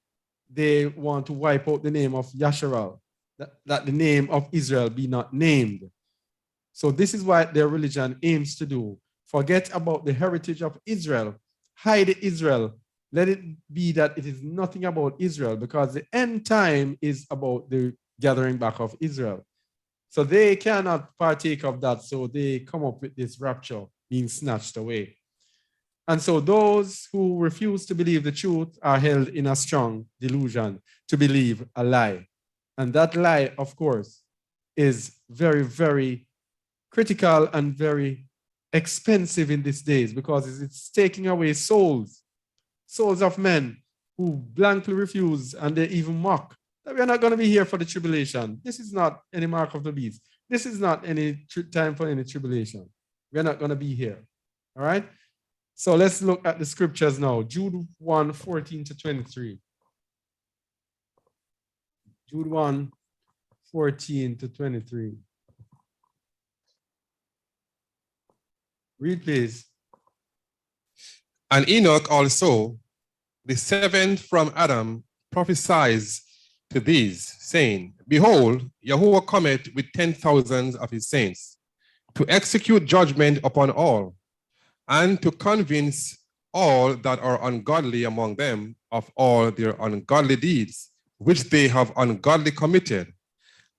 they want to wipe out the name of Yasharal, that the name of Israel be not named. So this is what their religion aims to do. Forget about the heritage of Israel. Hide Israel. Let it be that it is nothing about Israel, because the end time is about the gathering back of Israel. So they cannot partake of that. So they come up with this rapture being snatched away. And so those who refuse to believe the truth are held in a strong delusion to believe a lie. And that lie, of course, is very, very critical and very expensive in these days, because it's taking away souls of men who blankly refuse, and they even mock that we are not going to be here for the tribulation. This is not any mark of the beast. This is not any time for any tribulation. We're not going to be here. All right? So let's look at the scriptures now. Jude 1, 14 to 23. Jude 1, 14 to 23. Read, please. And Enoch also, the seventh from Adam, prophesies to these, saying, Behold, Yahuwah cometh with 10,000s of his saints, to execute judgment upon all, and to convince all that are ungodly among them of all their ungodly deeds, which they have ungodly committed,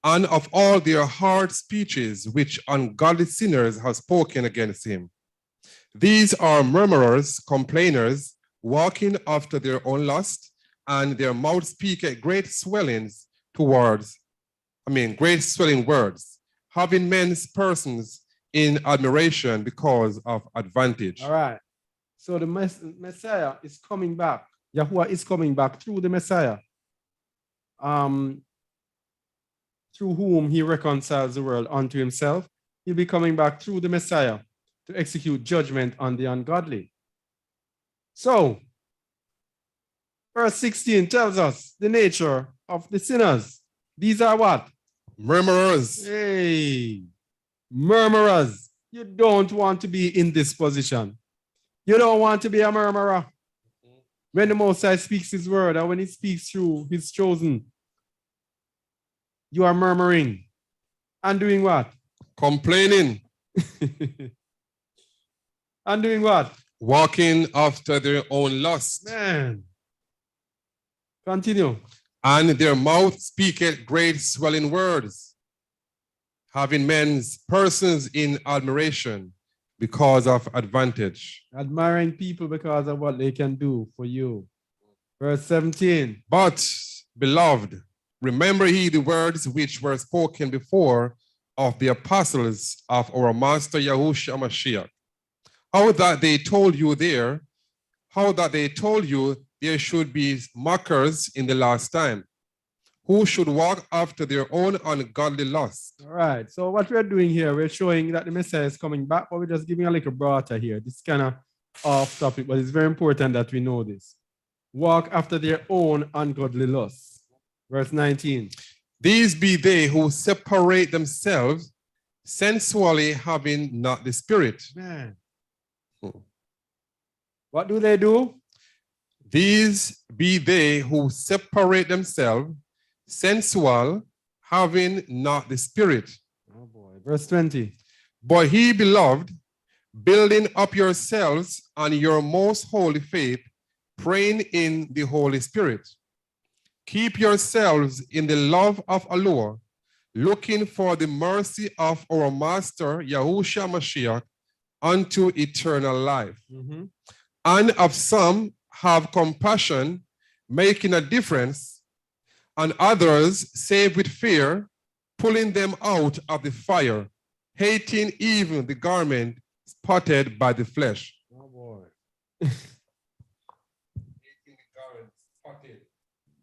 and of all their hard speeches which ungodly sinners have spoken against him. These are murmurers, complainers, walking after their own lust, and their mouth speaketh great swelling words, having men's persons in admiration because of advantage. All right. So the Messiah is coming back. Yahuwah is coming back through the Messiah, through whom he reconciles the world unto himself. He'll be coming back through the Messiah to execute judgment on the ungodly. So, verse 16 tells us the nature of the sinners. These are what? Murmurers. Hey, murmurers. You don't want to be in this position. You don't want to be a murmurer. When the Most High speaks his word and when he speaks through his chosen, you are murmuring and doing what? Complaining. And doing what? Walking after their own lust. Man. Continue. And their mouth speaketh great swelling words, having men's persons in admiration because of advantage. Admiring people because of what they can do for you. Verse 17. But, beloved, remember ye the words which were spoken before of the apostles of our Master Yahusha Mashiach, how that they told you there should be mockers in the last time, who should walk after their own ungodly lust. All right. So what we're doing here, we're showing that the Messiah is coming back, but we're just giving a little broader here. This is kind of off topic, but it's very important that we know this. Walk after their own ungodly lusts. Verse 19. These be they who separate themselves sensually, having not the Spirit. Man. What do they do? These be they who separate themselves sensual, having not the Spirit. Oh boy. Verse 20. But he, beloved, building up yourselves on your most holy faith, praying in the Holy Spirit. Keep yourselves in the love of Allah, looking for the mercy of our Master Yahusha Mashiach unto eternal life. Mm-hmm. And of some have compassion, making a difference, and others save with fear, pulling them out of the fire, hating even the garment spotted by the flesh. Oh boy. Hating the garment spotted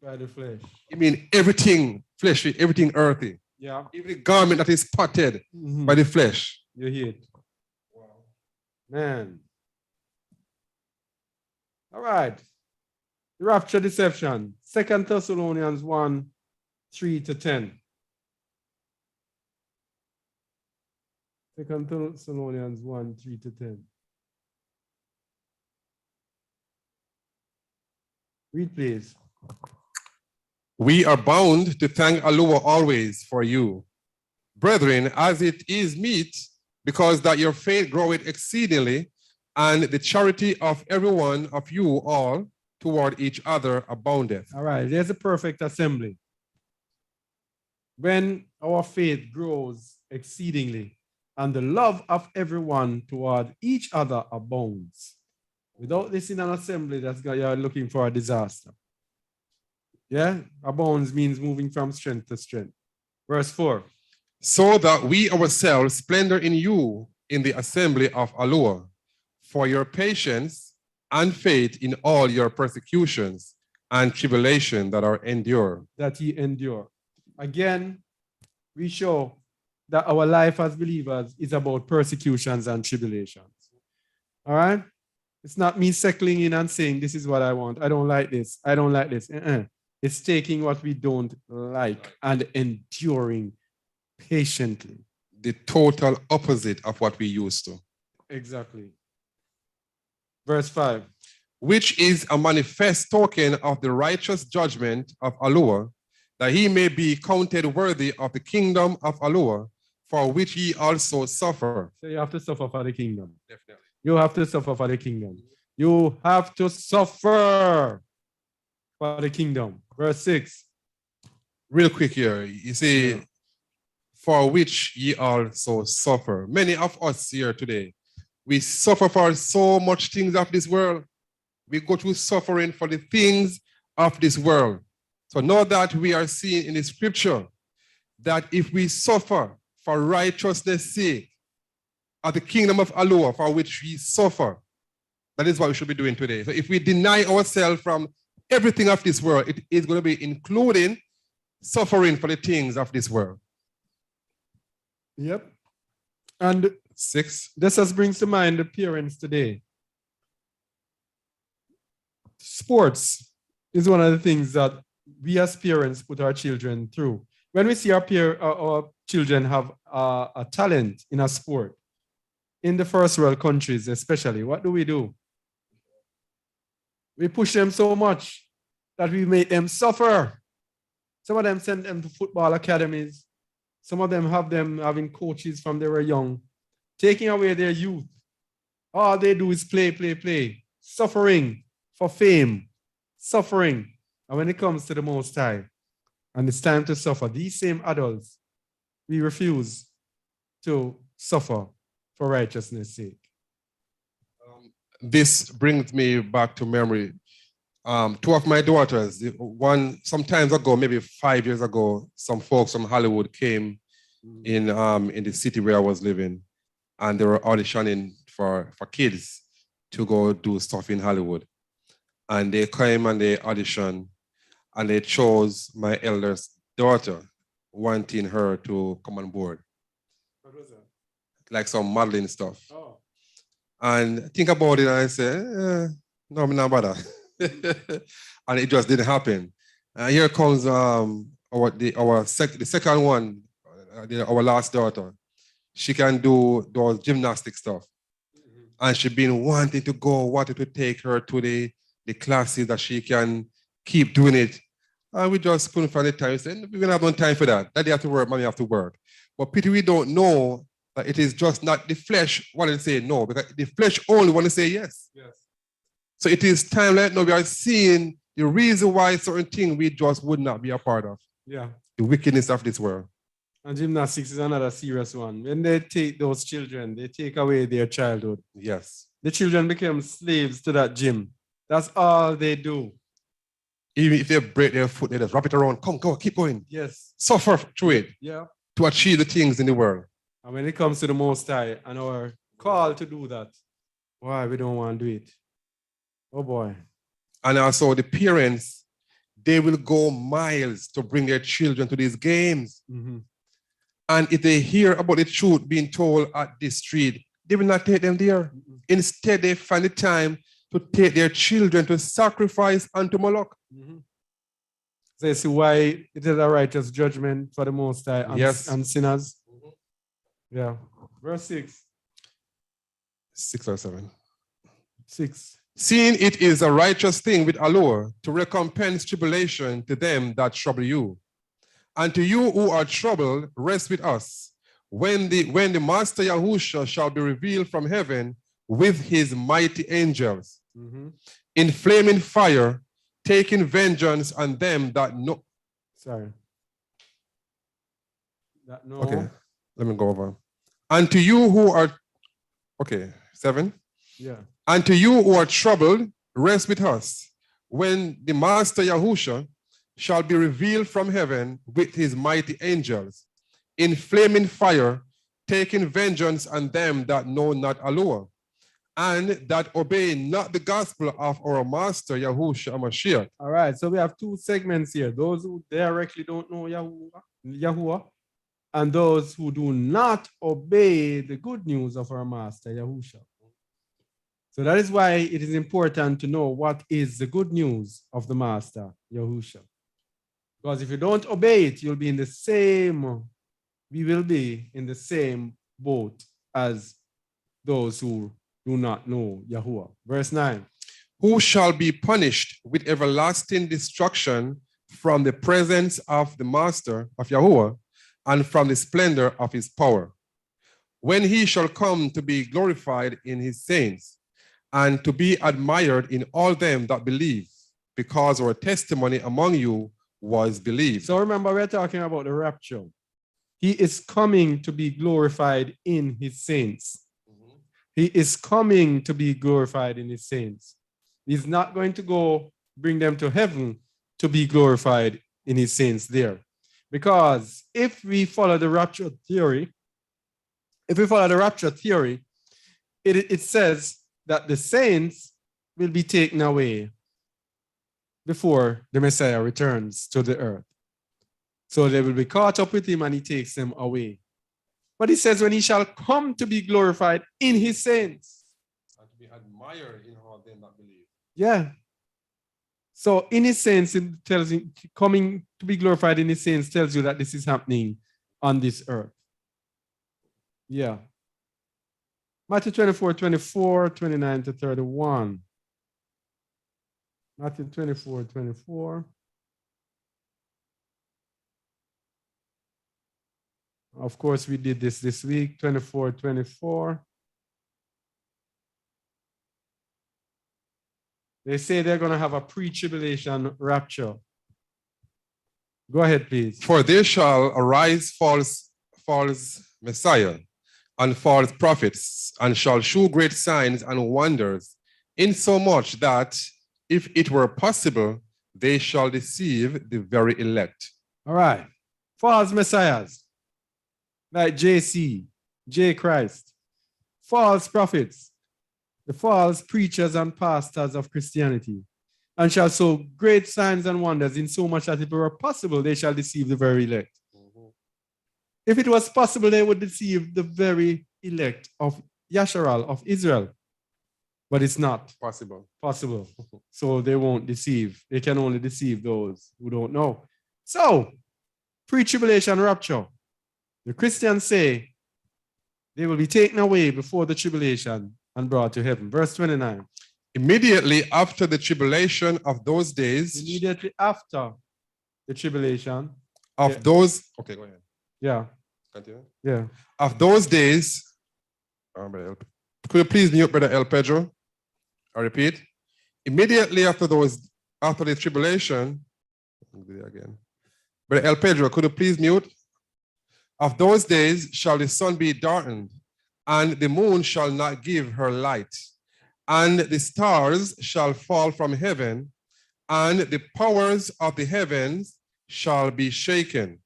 By the flesh. I mean everything fleshy, everything earthy. Yeah. Even the garment that is spotted by the flesh. You hear it. Wow. Man. All right. The rapture deception. 2 Thessalonians 1, 3-10. 2 Thessalonians 1, 3-10. Read, please. We are bound to thank Allah always for you, brethren, as it is meet, because that your faith groweth exceedingly, and the charity of every one of you all toward each other aboundeth. All right, there's a perfect assembly. When our faith grows exceedingly, and the love of everyone toward each other abounds. Without this in an assembly, you're looking for a disaster. Yeah, abounds means moving from strength to strength. Verse 4. So that we ourselves splendor in you in the assembly of Allah, for your patience and faith in all your persecutions and tribulation that are endure. That ye endure. Again, we show that our life as believers is about persecutions and tribulations. All right? It's not me settling in and saying, this is what I want. I don't like this. I don't like this. It's taking what we don't like and enduring patiently. The total opposite of what we used to. Exactly. Verse 5. Which is a manifest token of the righteous judgment of Allah, that he may be counted worthy of the kingdom of Allah, for which ye also suffer. So you have to suffer for the kingdom. Definitely. You have to suffer for the kingdom. You have to suffer for the kingdom. Verse 6. Real quick here, you see, for which ye also suffer. Many of us here today, we suffer for so much things of this world. We go through suffering for the things of this world. So know that we are seeing in the scripture that if we suffer for righteousness' sake of the kingdom of Allah, for which we suffer, that is what we should be doing today. So if we deny ourselves from everything of this world, it is going to be including suffering for the things of this world. Yep. And 6. this just brings to mind the parents today. Sports is one of the things that we as parents put our children through. When we see our children have a talent in a sport, in the first world countries especially, what do? We push them so much that we make them suffer. Some of them send them to football academies. Some of them have them having coaches from they were young, taking away their youth. All they do is play, suffering for fame, suffering. And when it comes to the Most High, and it's time to suffer, these same adults, we refuse to suffer for righteousness' sake. This brings me back to memory. 2 of my daughters, one some time ago, maybe 5 years ago, some folks from Hollywood came in the city where I was living, and they were auditioning for kids to go do stuff in Hollywood. And they came and they auditioned, and they chose my eldest daughter, wanting her to come on board. What was that? Like some modeling stuff. Oh. And think about it, and I said, no, I'm not bother. And it just didn't happen. Here comes the second one, our last daughter. She can do those gymnastic stuff. And she's been wanting to take her to the classes that she can keep doing it. And we just couldn't find the time. We said, we're going to have no time for that. Daddy have to work, mommy have to work. But pity we don't know that it is just not the flesh wanting to say no, because the flesh only want to say yes. Yes. So it is time right now we are seeing the reason why certain things we just would not be a part of. Yeah. The wickedness of this world. And gymnastics is another serious one. When they take those children, they take away their childhood. Yes. The children become slaves to that gym. That's all they do. Even if they break their foot, they just wrap it around. Come, go, keep going. Yes. Suffer through it. Yeah. To achieve the things in the world. And when it comes to the Most High and our call to do that, why we don't want to do it? Oh boy. And also the parents, they will go miles to bring their children to these games. Mm-hmm. And if they hear about the truth being told at this street, they will not take them there. Mm-hmm. Instead, they find the time to take their children to sacrifice unto Moloch. Mm-hmm. So you see why it is a righteous judgment for the Most High and sinners. Mm-hmm. Yeah. Verse 6. 6 or 7. 6. Seeing it is a righteous thing with Allah to recompense tribulation to them that trouble you. And to you who are troubled, rest with us. When the Master Yahusha shall be revealed from heaven with his mighty angels, mm-hmm. in flaming fire, taking vengeance on them that know. Sorry. That know. Okay, let me go over. And to you who are, okay, 7. Yeah. And to you who are troubled, rest with us. When the Master Yahusha shall be revealed from heaven with his mighty angels, in flaming fire, taking vengeance on them that know not Allah, and that obey not the gospel of our Master Yahusha Mashiach. All right, so we have 2 segments here. Those who directly don't know Yahuwah, and those who do not obey the good news of our Master Yahusha. So that is why it is important to know what is the good news of the Master Yahusha. Because if you don't obey it, we will be in the same boat as those who do not know Yahuwah. Verse 9. Who shall be punished with everlasting destruction from the presence of the Master of Yahuwah and from the splendor of his power, when he shall come to be glorified in his saints and to be admired in all them that believe, because our testimony among you was believed. So remember, we're talking about the rapture. He is coming to be glorified in his saints. He is coming to be glorified in his saints. He's not going to go bring them to heaven to be glorified in his saints there. Because if we follow the rapture theory, it says that the saints will be taken away before the Messiah returns to the earth. So they will be caught up with him and he takes them away. But he says when he shall come to be glorified in his saints. And to be admired in all them that believe. Yeah. So in his saints, it tells you, coming to be glorified in his saints tells you that this is happening on this earth. Yeah. Matthew 24, 29 to 31. Matthew 24. Of course, we did this week, 24. They say they're going to have a pre-tribulation rapture. Go ahead, please. For there shall arise false Messiah and false prophets, and shall shew great signs and wonders, insomuch that, if it were possible, they shall deceive the very elect. All right. False messiahs, like JC, J Christ. False prophets, the false preachers and pastors of Christianity, and shall show great signs and wonders, insomuch that if it were possible, they shall deceive the very elect. If it was possible, they would deceive the very elect of Yasharal, of Israel. But it's not Possible. So they won't deceive. They can only deceive those who don't know. So, pre-tribulation rapture. The Christians say they will be taken away before the tribulation and brought to heaven. Verse 29. Immediately after the tribulation of those days. Immediately after the tribulation. Of those. Okay, go ahead. Yeah. Continue. Yeah. Of those days. Could you please mute Brother El Pedro? I repeat. Immediately after the tribulation. Again. Brother El Pedro, could you please mute? Of those days shall the sun be darkened, and the moon shall not give her light, and the stars shall fall from heaven, and the powers of the heavens shall be shaken.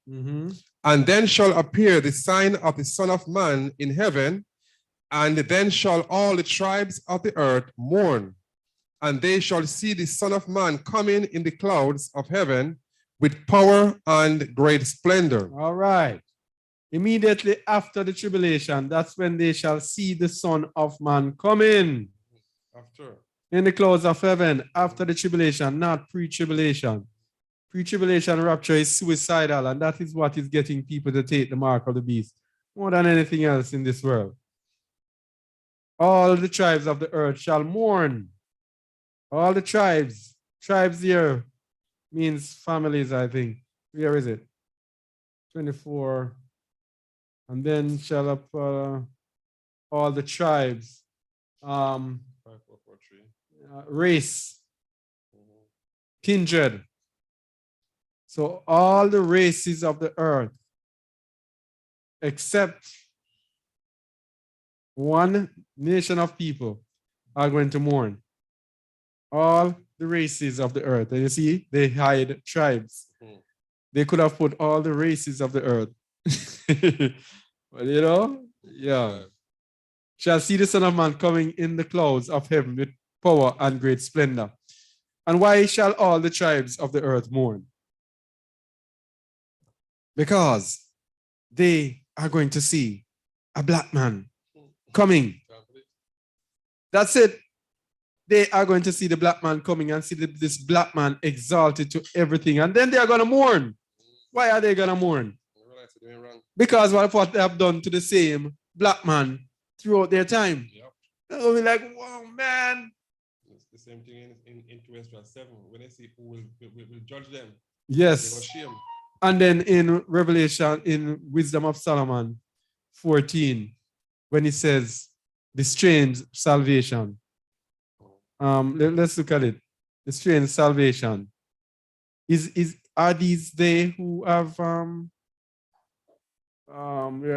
And then shall appear the sign of the Son of Man in heaven, and then shall all the tribes of the earth mourn, and they shall see the Son of Man coming in the clouds of heaven with power and great splendor. All right. Immediately after the tribulation, that's when they shall see the Son of Man coming. After. In the clouds of heaven, after the tribulation, not pre-tribulation. Pre-tribulation rapture is suicidal, and that is what is getting people to take the mark of the beast more than anything else in this world. All the tribes of the earth shall mourn. All the tribes. Tribes here means families, I think. Where is it? 24. And then shall up all the tribes. 5443. Race. Kindred. So all the races of the earth, except one nation of people, are going to mourn. All the races of the earth. And you see, they hide tribes. They could have put all the races of the earth. But you know, yeah. Shall see the Son of Man coming in the clouds of heaven with power and great splendor. And why shall all the tribes of the earth mourn? Because they are going to see a black man coming. That's it. They are going to see the black man coming and see this black man exalted to everything. And then they are going to mourn. Why are they going to mourn? Because of what they have done to the same black man throughout their time. Yep. They'll be like, wow, man. It's the same thing in Terrestrial 7. When they see who will judge them, they go Yes. shame. And then in Revelation, in Wisdom of Solomon 14, when it says the strange salvation. Let's look at it. The strange salvation. Are these they who have where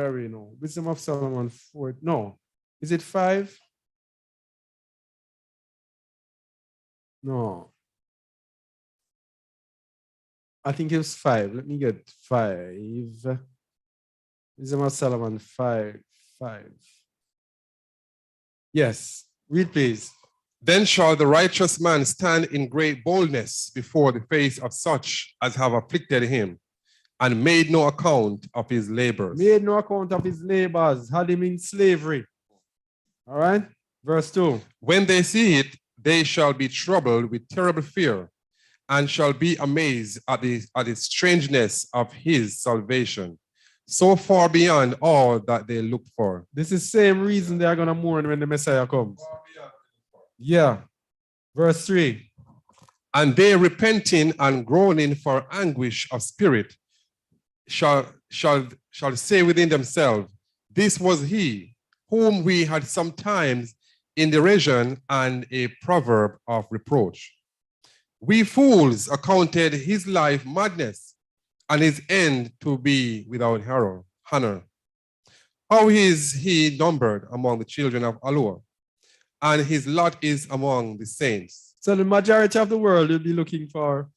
are we now? Wisdom of Solomon 4. No. Is it 5? No. I think it was 5. Let me get 5. Wisdom of Solomon 5. Yes. Read, please. Then shall the righteous man stand in great boldness before the face of such as have afflicted him, and made no account of his labors. Made no account of his labors, had him in slavery. All right. Verse 2. When they see it, they shall be troubled with terrible fear, and shall be amazed at the strangeness of his salvation, so far beyond all that they look for. This is the same reason they are going to mourn when the Messiah comes. Yeah. Verse 3. And they repenting and groaning for anguish of spirit shall say within themselves, this was he whom we had sometimes in derision and a proverb of reproach. We fools accounted his life madness and his end to be without honor. How is he numbered among the children of Allah, and his lot is among the saints. So the majority of the world will be looking for,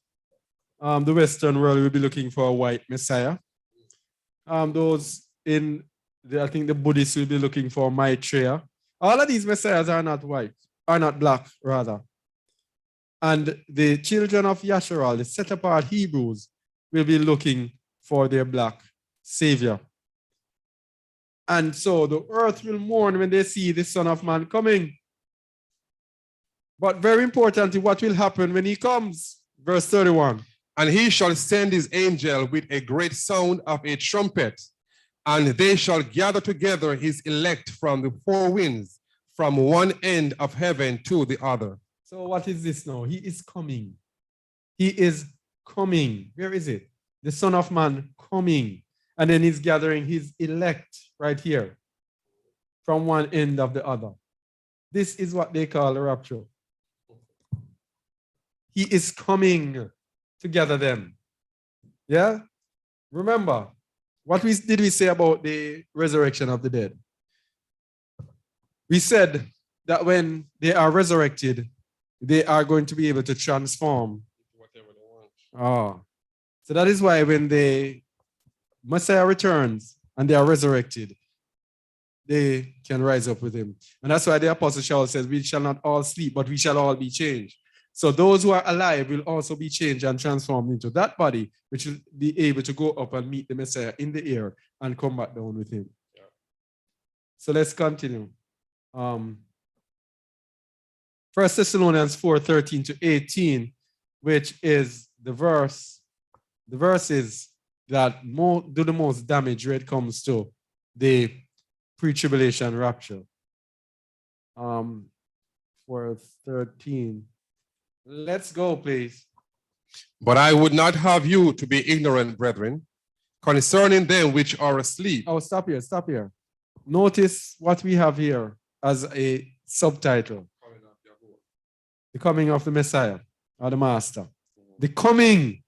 the Western world will be looking for a white Messiah. Those in, I think the Buddhists will be looking for Maitreya. All of these Messiahs are not white, are not black, rather. And the children of Yahusha, the set apart Hebrews, will be looking for their black savior. And so the earth will mourn when they see the Son of Man coming. But very importantly, what will happen when he comes? Verse 31. And he shall send his angel with a great sound of a trumpet, and they shall gather together his elect from the four winds, from one end of heaven to the other. So what is this now? He is coming. He is coming. Where is it? The Son of Man coming. And then he's gathering his elect right here from one end of the other. This is what they call the rapture. He is coming to gather them. Yeah? Remember, what did we say about the resurrection of the dead? We said that when they are resurrected, they are going to be able to transform. Whatever they want. So that is why when the Messiah returns and they are resurrected, they can rise up with him. And that's why the Apostle Sheol says, we shall not all sleep, but we shall all be changed. So those who are alive will also be changed and transformed into that body, which will be able to go up and meet the Messiah in the air and come back down with him. Yeah. So let's continue. 1 Thessalonians 4:13-18, which is the verses that do the most damage when it comes to the pre-tribulation rapture. 4:13. Let's go, please. But I would not have you to be ignorant, brethren, concerning them which are asleep. Oh, stop here. Notice what we have here as a subtitle. The coming of the Messiah or the Master. The coming.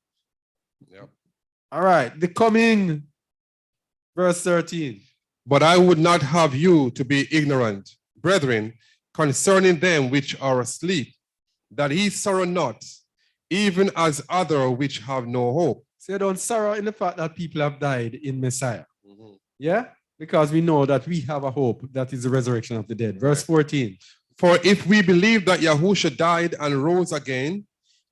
Yep. All right, the coming. Verse 13. But I would not have you to be ignorant, brethren, concerning them which are asleep, that ye sorrow not, even as other which have no hope. So you don't sorrow in the fact that people have died in Messiah. Mm-hmm. Yeah? Because we know that we have a hope, that is the resurrection of the dead. Verse 14. For if we believe that Yahusha died and rose again,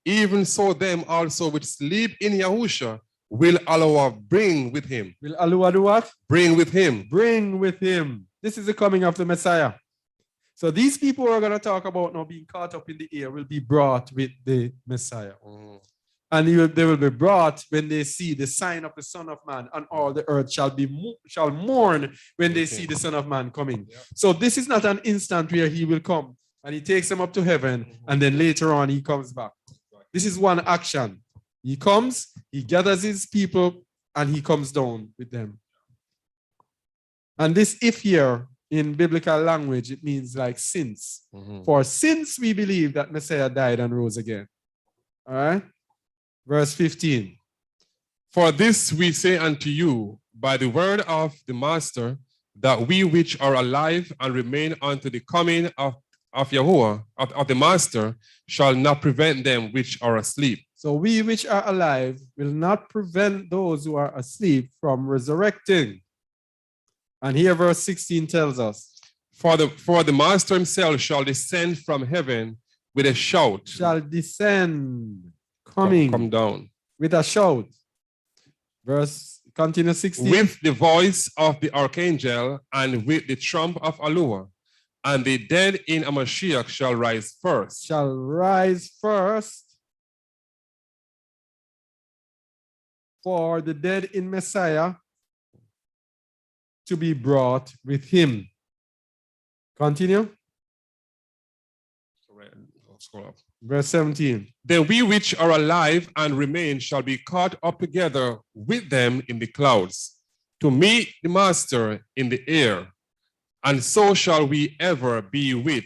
even so them also which sleep in Yahusha will Allah bring with him. Will Allah do what? Bring with him. Bring with him. This is the coming of the Messiah. So these people we're going to talk about now being caught up in the air will be brought with the Messiah. And they will be brought when they see the sign of the Son of Man, and all the earth shall mourn when they see the Son of Man coming. Yeah. So this is not an instant where he will come and he takes them up to heaven, and then later on he comes back. This is one action. He comes, he gathers his people, and he comes down with them. And this "if" here in biblical language, it means like since. For since we believe that Messiah died and rose again. All right? Verse 15. For this we say unto you by the word of the Master, that we which are alive and remain unto the coming of Yahuwah, of the Master, shall not prevent them which are asleep. So we which are alive will not prevent those who are asleep from resurrecting. And here verse 16 tells us, For the Master himself shall descend from heaven with a shout. Shall descend, come down. With a shout. Verse, continue 16. With the voice of the archangel and with the trump of Aluah. And the dead in Amashiach shall rise first. Shall rise first. For the dead in Messiah to be brought with him. Continue. Verse 17. Then we which are alive and remain shall be caught up together with them in the clouds to meet the Master in the air. And so shall we ever be with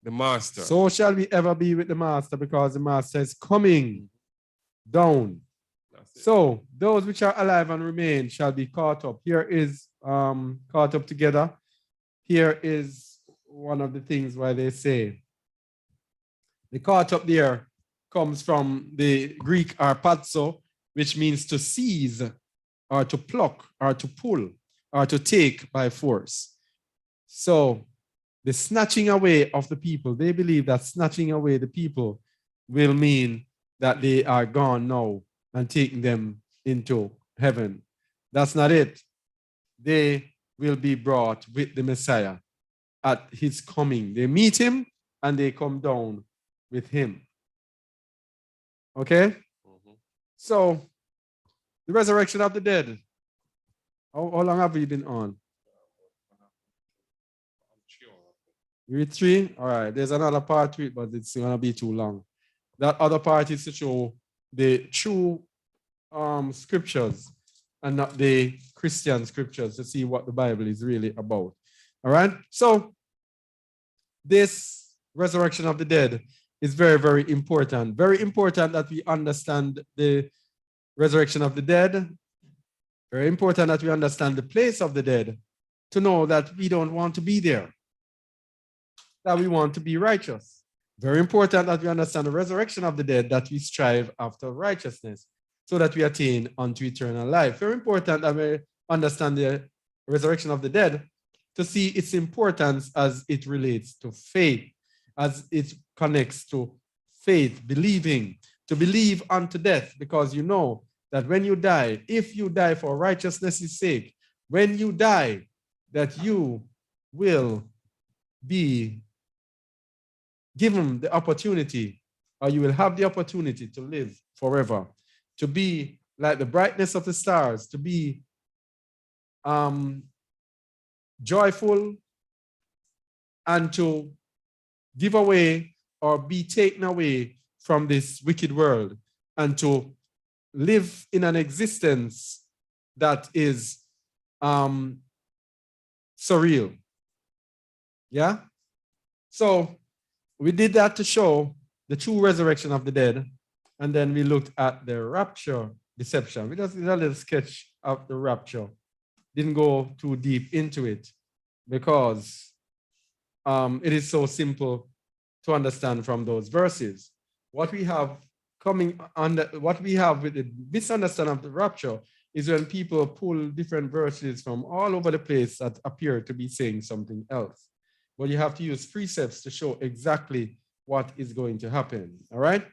the Master. So shall we ever be with the Master, because the Master is coming down. So those which are alive and remain shall be caught up. Here is caught up together. Here is one of the things why they say the caught up there comes from the Greek arpazo, which means to seize or to pluck or to pull or to take by force. So the snatching away of the people, they believe that snatching away the people will mean that they are gone now and taking them into heaven. That's not it. They will be brought with the Messiah at his coming. They meet him and they come down with him. Okay? So, the resurrection of the dead. How long have we been on? Read 3? All right, there's another part to it, but it's going to be too long. That other part is to show the true scriptures and not the Christian scriptures, to see what the Bible is really about. All right? So, this resurrection of the dead is very, very important. Very important that we understand the resurrection of the dead. Very important that we understand the place of the dead, to know that we don't want to be there, that we want to be righteous. Very important that we understand the resurrection of the dead, that we strive after righteousness, so that we attain unto eternal life. Very important that we understand the resurrection of the dead, to see its importance as it relates to faith, as it connects to faith, believing, to believe unto death, because you know that when you die, if you die for righteousness' sake, when you die, that you will be given the opportunity, or you will have the opportunity to live forever, to be like the brightness of the stars, to be joyful, and to give away or be taken away from this wicked world, and to live in an existence that is surreal. Yeah? So we did that to show the true resurrection of the dead, and then we looked at the rapture deception. We just did a little sketch of the rapture. Didn't go too deep into it, because it is so simple to understand from those verses. What we have what we have with the misunderstanding of the rapture is when people pull different verses from all over the place that appear to be saying something else. But you have to use precepts to show exactly what is going to happen. All right?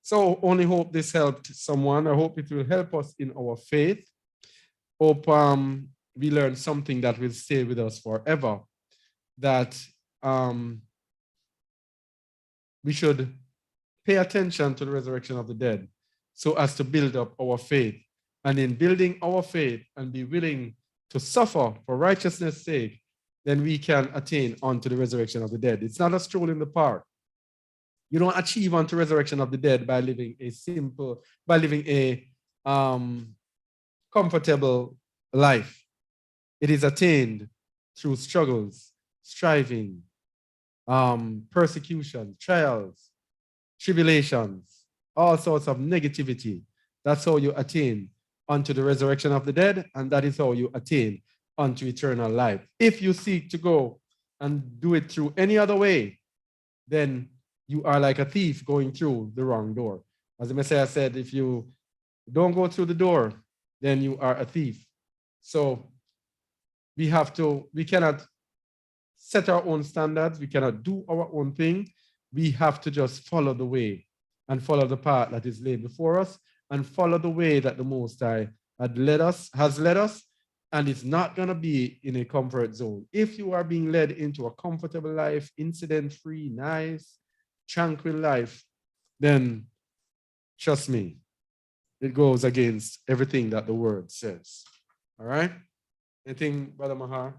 So only hope this helped someone. I hope it will help us in our faith. Hope we learn something that will stay with us forever, that we should pay attention to the resurrection of the dead, so as to build up our faith. And in building our faith and be willing to suffer for righteousness' sake, then we can attain unto the resurrection of the dead. It's not a stroll in the park. You don't achieve unto resurrection of the dead by living a comfortable life. It is attained through struggles, striving, persecution, trials, tribulations, all sorts of negativity. That's how you attain unto the resurrection of the dead, and that is how you attain unto eternal life. If you seek to go and do it through any other way, then you are like a thief going through the wrong door. As the Messiah said, if you don't go through the door, then you are a thief. So we cannot set our own standards. We cannot do our own thing. We have to just follow the way and follow the path that is laid before us and follow the way that the Most High has led us. And it's not going to be in a comfort zone. If you are being led into a comfortable life, incident-free, nice, tranquil life, then trust me, it goes against everything that the word says. All right? Anything, Brother Mahar?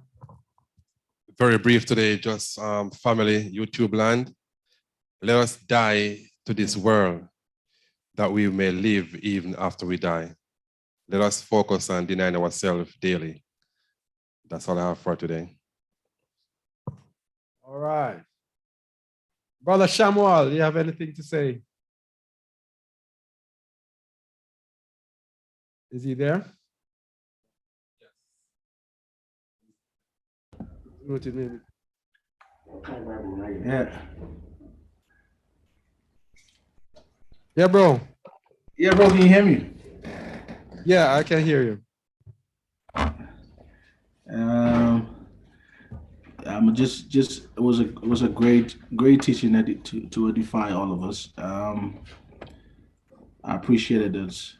Very brief today, just family, YouTube land. Let us die to this world that we may live even after we die. Let us focus on denying ourselves daily. That's all I have for today. All right. Brother Shamuel, you have anything to say? Is he there? Yes. Yeah. Yeah, bro. Yeah, bro, can you hear me? Yeah, I can hear you. Just it was a great teaching to edify all of us. I appreciated it.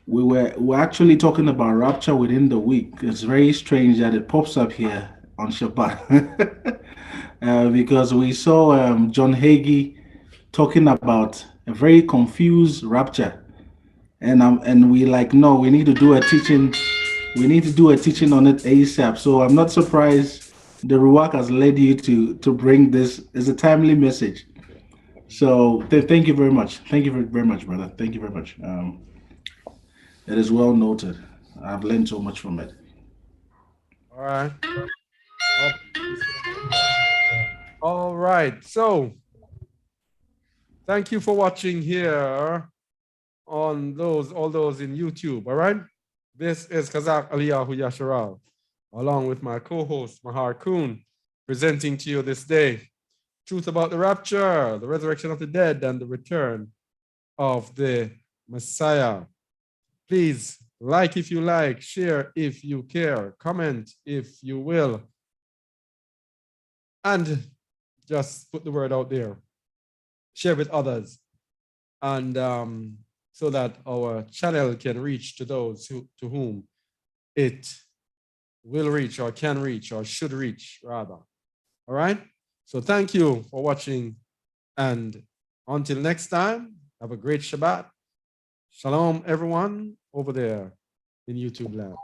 We're actually talking about rapture within the week. It's very strange that it pops up here on Shabbat because we saw John Hagee talking about a very confused rapture, and we like, no, we need to do a teaching. We need to do a teaching on it ASAP. So I'm not surprised the Ruach has led you to bring this as a timely message. So thank you very much. Thank you very much, brother. Thank you very much. It is well noted. I've learned so much from it. All right. All right. So thank you for watching here on all those in YouTube. All right. This is Kazak Aliyahu Yasharal, along with my co-host Mahar Kuhn, presenting to you this day truth about the rapture, the resurrection of the dead, and the return of the Messiah. Please like if you like, share if you care, comment if you will, and just put the word out there. Share with others, and so that our channel can reach to those to whom it will reach or can reach or should reach, rather. All right? So thank you for watching, and until next time, have a great Shabbat. Shalom, everyone over there in YouTube land.